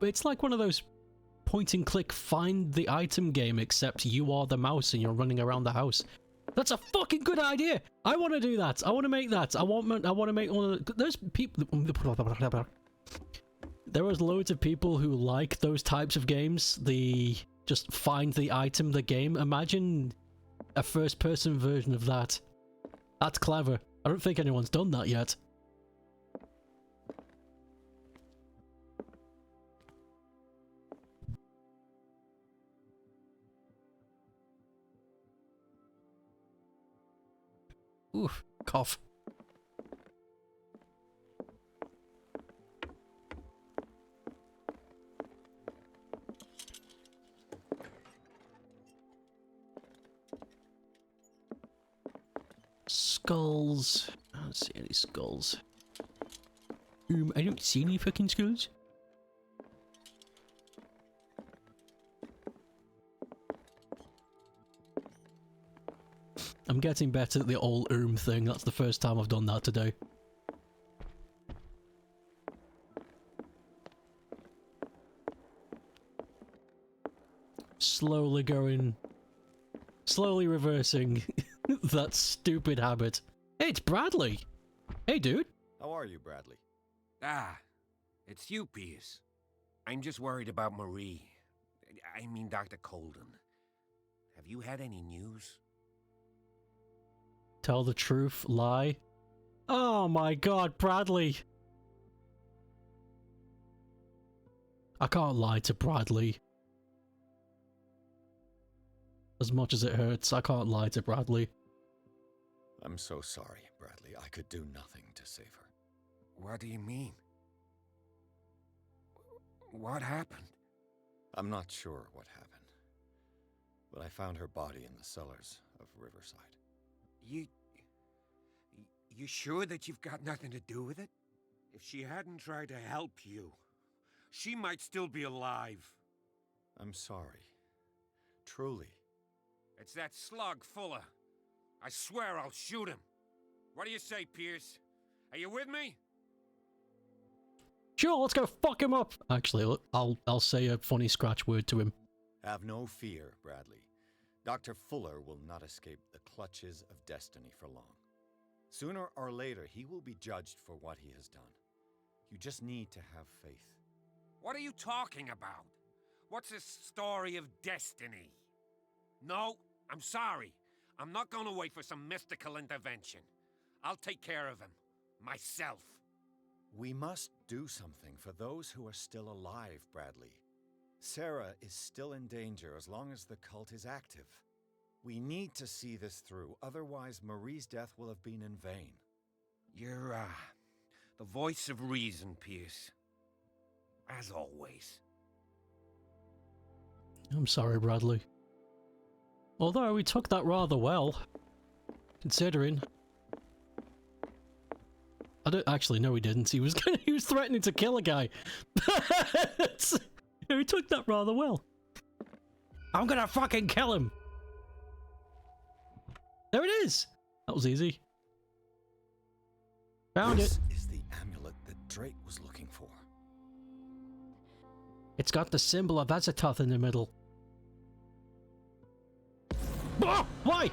It's like one of those point and click find the item game, except you are the mouse and you're running around the house. That's a fucking good idea. I want to do that. I want to make that. I want to make one of the, there's people. There was loads of people who like those types of games. The just find the item, the game. Imagine a first-person version of that. That's clever. I don't think anyone's done that yet. Oof, cough. Skulls. I don't see any skulls. I don't see any fucking skulls. I'm getting better at the old thing. That's the first time I've done that today. Slowly reversing that stupid habit. Hey, it's Bradley! Hey, dude! How are you, Bradley? Ah, it's you, Pierce. I'm just worried about Marie. I mean, Dr. Colden. Have you had any news? Tell the truth, lie. Oh my god, Bradley! I can't lie to Bradley. As much as it hurts, I can't lie to Bradley. I'm so sorry, Bradley. I could do nothing to save her. What do you mean? What happened? I'm not sure what happened. But I found her body in the cellars of Riverside. You sure that you've got nothing to do with it? If she hadn't tried to help you, she might still be alive. I'm sorry. Truly. It's that slug, Fuller. I swear I'll shoot him. What do you say, Pierce? Are you with me? Sure, let's go fuck him up. Actually, look, I'll say a funny scratch word to him. Have no fear, Bradley. Dr. Fuller will not escape the clutches of destiny for long. Sooner or later, he will be judged for what he has done. You just need to have faith. What are you talking about? What's this story of destiny? No, I'm sorry. I'm not going to wait for some mystical intervention. I'll take care of him. Myself. We must do something for those who are still alive, Bradley. Sarah is still in danger as long as the cult is active. We need to see this through, otherwise Marie's death will have been in vain. You're, the voice of reason, Pierce. As always. I'm sorry, Bradley. Although we took that rather well, considering. I don't actually no, he didn't. He was threatening to kill a guy. We took that rather well. I'm gonna fucking kill him. There it is. That was easy. Found it. This is the amulet that Drake was looking for. It's got the symbol of Azathoth in the middle. Oh, why?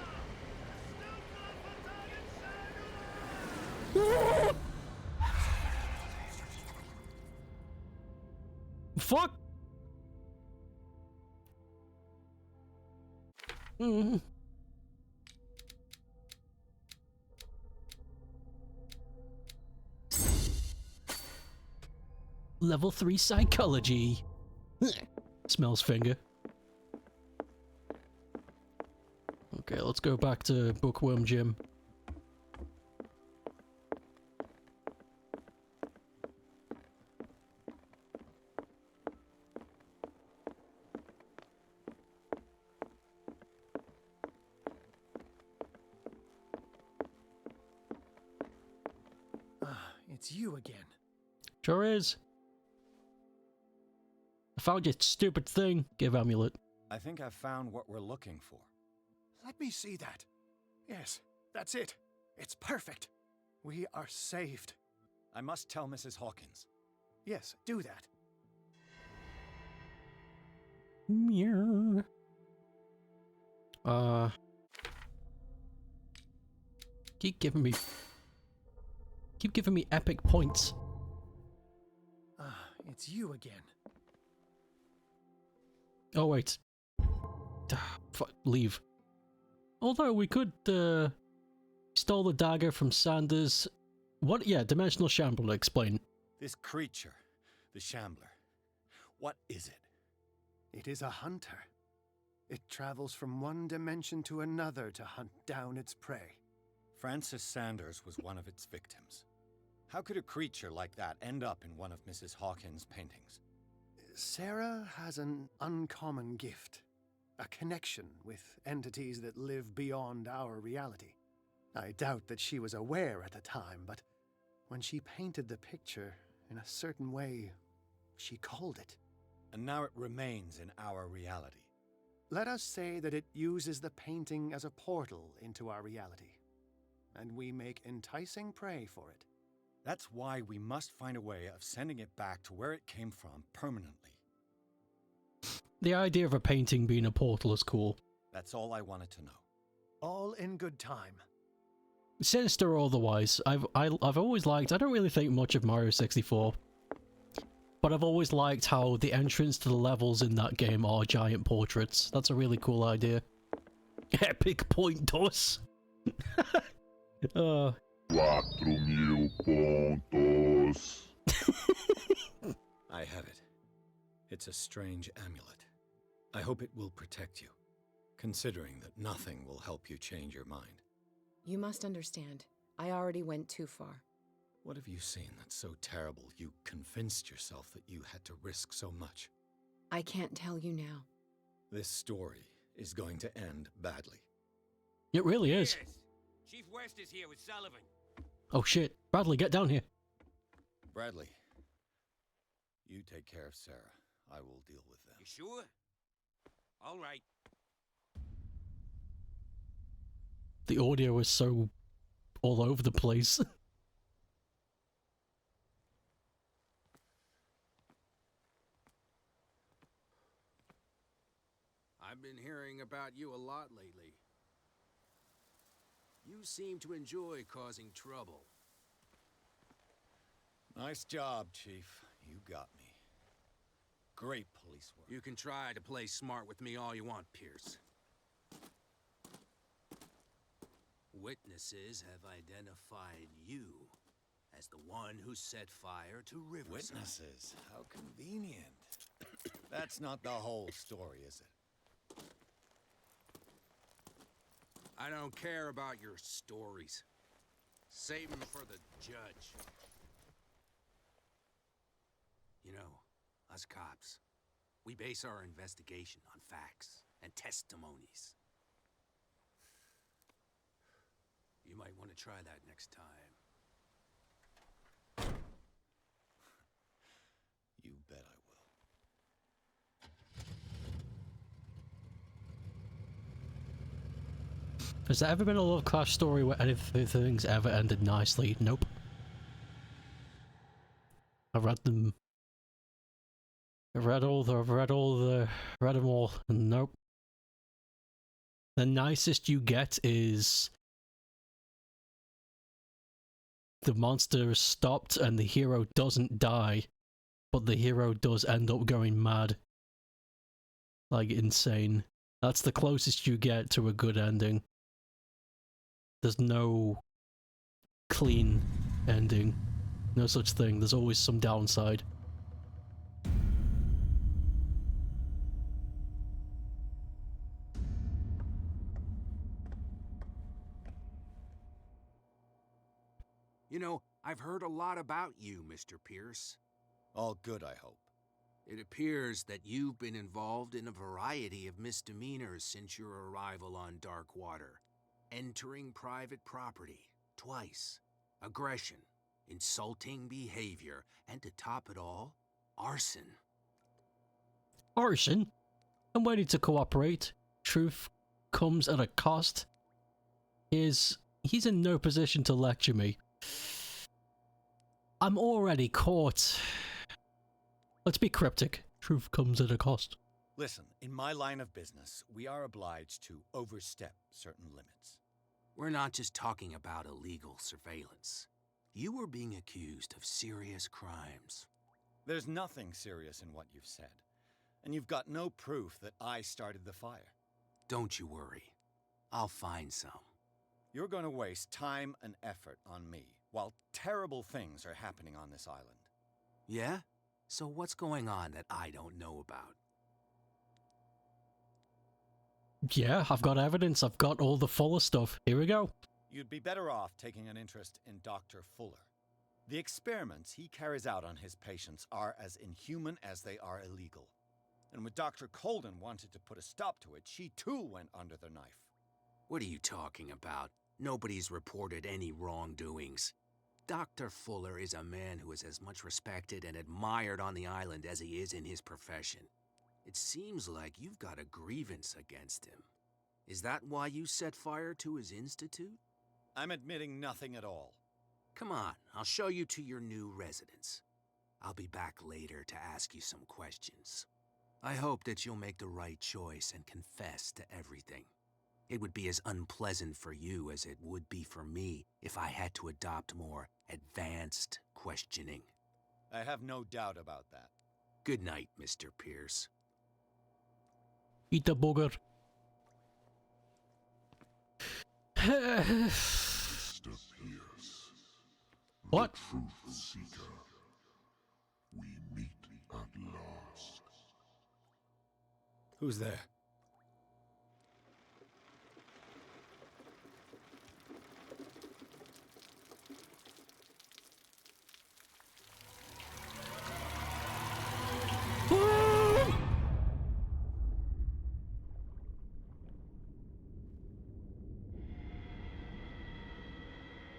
Fuck. Level 3 psychology. Smells finger. Okay, let's go back to Bookworm Jim. it's you again. Sure is. I found your stupid thing. Give amulet. I think I've found what we're looking for. Let me see that. Yes, that's it. It's perfect. We are saved. I must tell Mrs. Hawkins. Yes, do that. Meow. Keep giving me epic points. Ah, it's you again. Oh wait. Leave. Although we could stole the dagger from Sanders. What? Yeah, Dimensional Shambler. Explain. This creature, the Shambler. What is it? It is a hunter. It travels from one dimension to another to hunt down its prey. Francis Sanders was one of its victims. How could a creature like that end up in one of Mrs. Hawkins' paintings? Sarah has an uncommon gift. A connection with entities that live beyond our reality. I doubt that she was aware at the time, but when she painted the picture in a certain way, she called it. And now it remains in our reality. Let us say that it uses the painting as a portal into our reality, and we make enticing prey for it. That's why we must find a way of sending it back to where it came from permanently. The idea of a painting being a portal is cool. That's all I wanted to know. All in good time. Sinister or otherwise, I've always liked. I don't really think much of Mario 64, but I've always liked how the entrance to the levels in that game are giant portraits. That's a really cool idea. Epic point toss. 4.000 pontos. I have it. It's a strange amulet. I hope it will protect you, considering that nothing will help you change your mind. You must understand. I already went too far. What have you seen that's so terrible you convinced yourself that you had to risk so much? I can't tell you now. This story is going to end badly. It really is. Yes. Chief West is here with Sullivan. Oh shit. Bradley, get down here. Bradley, you take care of Sarah. I will deal with them. You sure? All right. The audio is so all over the place. I've been hearing about you a lot lately. You seem to enjoy causing trouble. Nice job, Chief. You got me. Great police work. You can try to play smart with me all you want, Pierce. Witnesses have identified you as the one who set fire to Riverside. Witnesses? How convenient. That's not the whole story, is it? I don't care about your stories. Save them for the judge. You know, us cops, we base our investigation on facts and testimonies. You might want to try that next time. You bet I will. Has there ever been a Lovecraft story where anything's ever ended nicely? Nope. I've read them. I've read them all, and nope. The nicest you get is the monster is stopped and the hero doesn't die, but the hero does end up going mad. Like, insane. That's the closest you get to a good ending. There's no clean ending. No such thing. There's always some downside. You know, I've heard a lot about you, Mr. Pierce. All good, I hope. It appears that you've been involved in a variety of misdemeanors since your arrival on Darkwater. Entering private property, twice. Aggression, insulting behavior, and to top it all, arson. Arson? I'm ready to cooperate. Truth comes at a cost. He's in no position to lecture me. I'm already caught. Let's be cryptic. Truth comes at a cost. Listen, in my line of business, we are obliged to overstep certain limits. We're not just talking about illegal surveillance. You were being accused of serious crimes. There's nothing serious in what you've said. And you've got no proof that I started the fire. Don't you worry. I'll find some. You're going to waste time and effort on me, while terrible things are happening on this island. Yeah? So what's going on that I don't know about? Yeah, I've got evidence. I've got all the Fuller stuff. Here we go. You'd be better off taking an interest in Dr. Fuller. The experiments he carries out on his patients are as inhuman as they are illegal. And when Dr. Colden wanted to put a stop to it, she too went under the knife. What are you talking about? Nobody's reported any wrongdoings. Dr. Fuller is a man who is as much respected and admired on the island as he is in his profession. It seems like you've got a grievance against him. Is that why you set fire to his institute? I'm admitting nothing at all. Come on, I'll show you to your new residence. I'll be back later to ask you some questions. I hope that you'll make the right choice and confess to everything. It would be as unpleasant for you as it would be for me if I had to adopt more advanced questioning. I have no doubt about that. Good night, Mr. Pierce. Eat the booger. Mr. Pierce. What? The Truth Seeker. We meet at last. Who's there?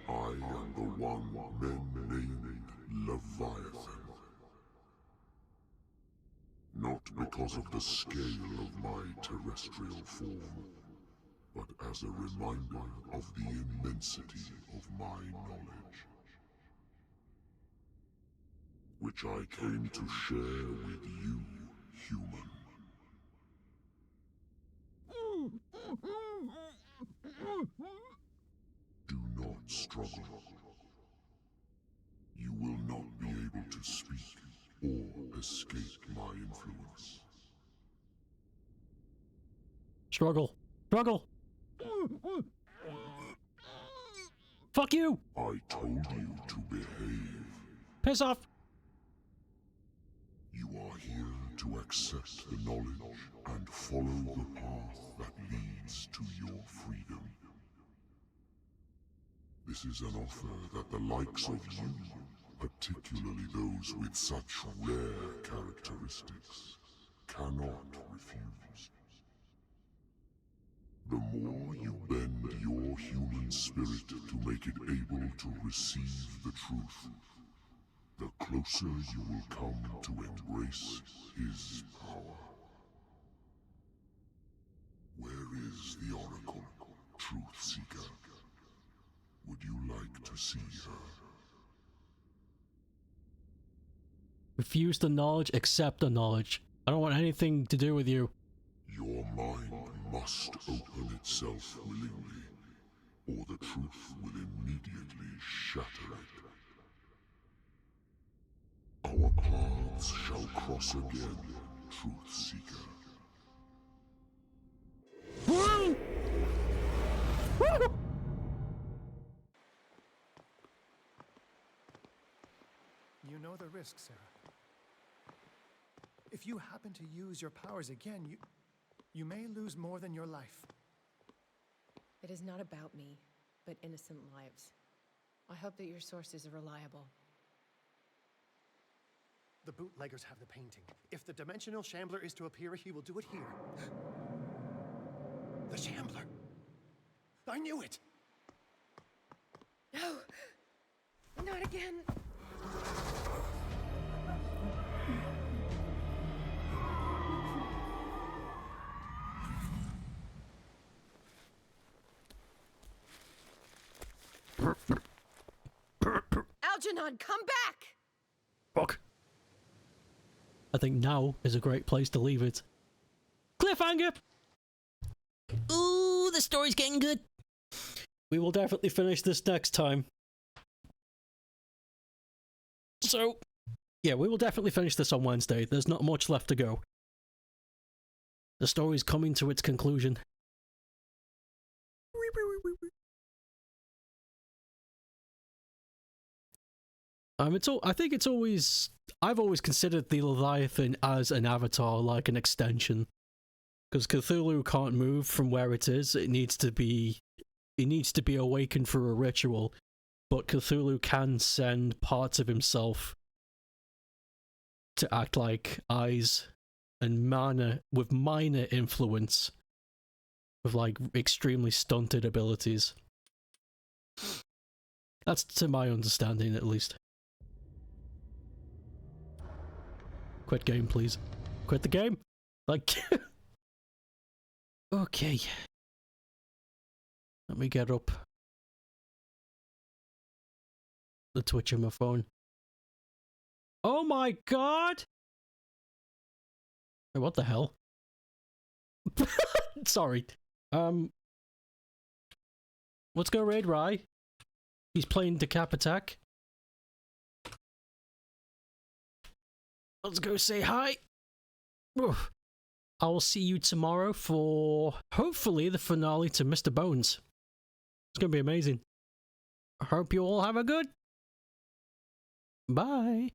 I am the one men named Leviathan. Not because of the scale of my terrestrial form, but as a reminder of the immensity of my knowledge, which I came to share with you, human. Do not struggle. You will not be able to speak or escape my influence. Struggle. Struggle. Fuck you. I told you to behave. Piss off. You are here to accept the knowledge and follow the path that leads to your freedom. This is an offer that the likes of you, particularly those with such rare characteristics, cannot refuse. The more you bend your human spirit to make it able to receive the truth, the closer you will come to embrace his power. Where is the Oracle, Truth Seeker? Would you like to see her? Refuse the knowledge, accept the knowledge. I don't want anything to do with you. Your mind must open itself willingly, or the truth will immediately shatter it. Our paths shall cross again, Truth Seeker. Woo! Woo! You know the risk, Sarah. If you happen to use your powers again, you may lose more than your life. It is not about me, but innocent lives. I hope that your sources are reliable. The bootleggers have the painting. If the Dimensional Shambler is to appear, he will do it here. The Shambler! I knew it! No! Not Not again. Algernon, come back! Fuck. I think now is a great place to leave it. Cliffhanger! Ooh, the story's getting good. We will definitely finish this next time. So, yeah, we will definitely finish this on Wednesday. There's not much left to go. The story's coming to its conclusion. I think it's always... I've always considered the Leviathan as an avatar, like an extension. Because Cthulhu can't move from where it is. It needs to be awakened through a ritual. But Cthulhu can send parts of himself to act like eyes and with minor influence. With, like, extremely stunted abilities. That's to my understanding, at least. Quit game, please. Quit the game! Like... Okay. Let me get up the Twitch on my phone. Oh my god! Wait, what the hell? Sorry. Let's go raid Rye. He's playing Decap Attack. Let's go say hi. Oof. I will see you tomorrow for, hopefully, the finale to Mr. Bones. It's going to be amazing. I hope you all have a good... Bye.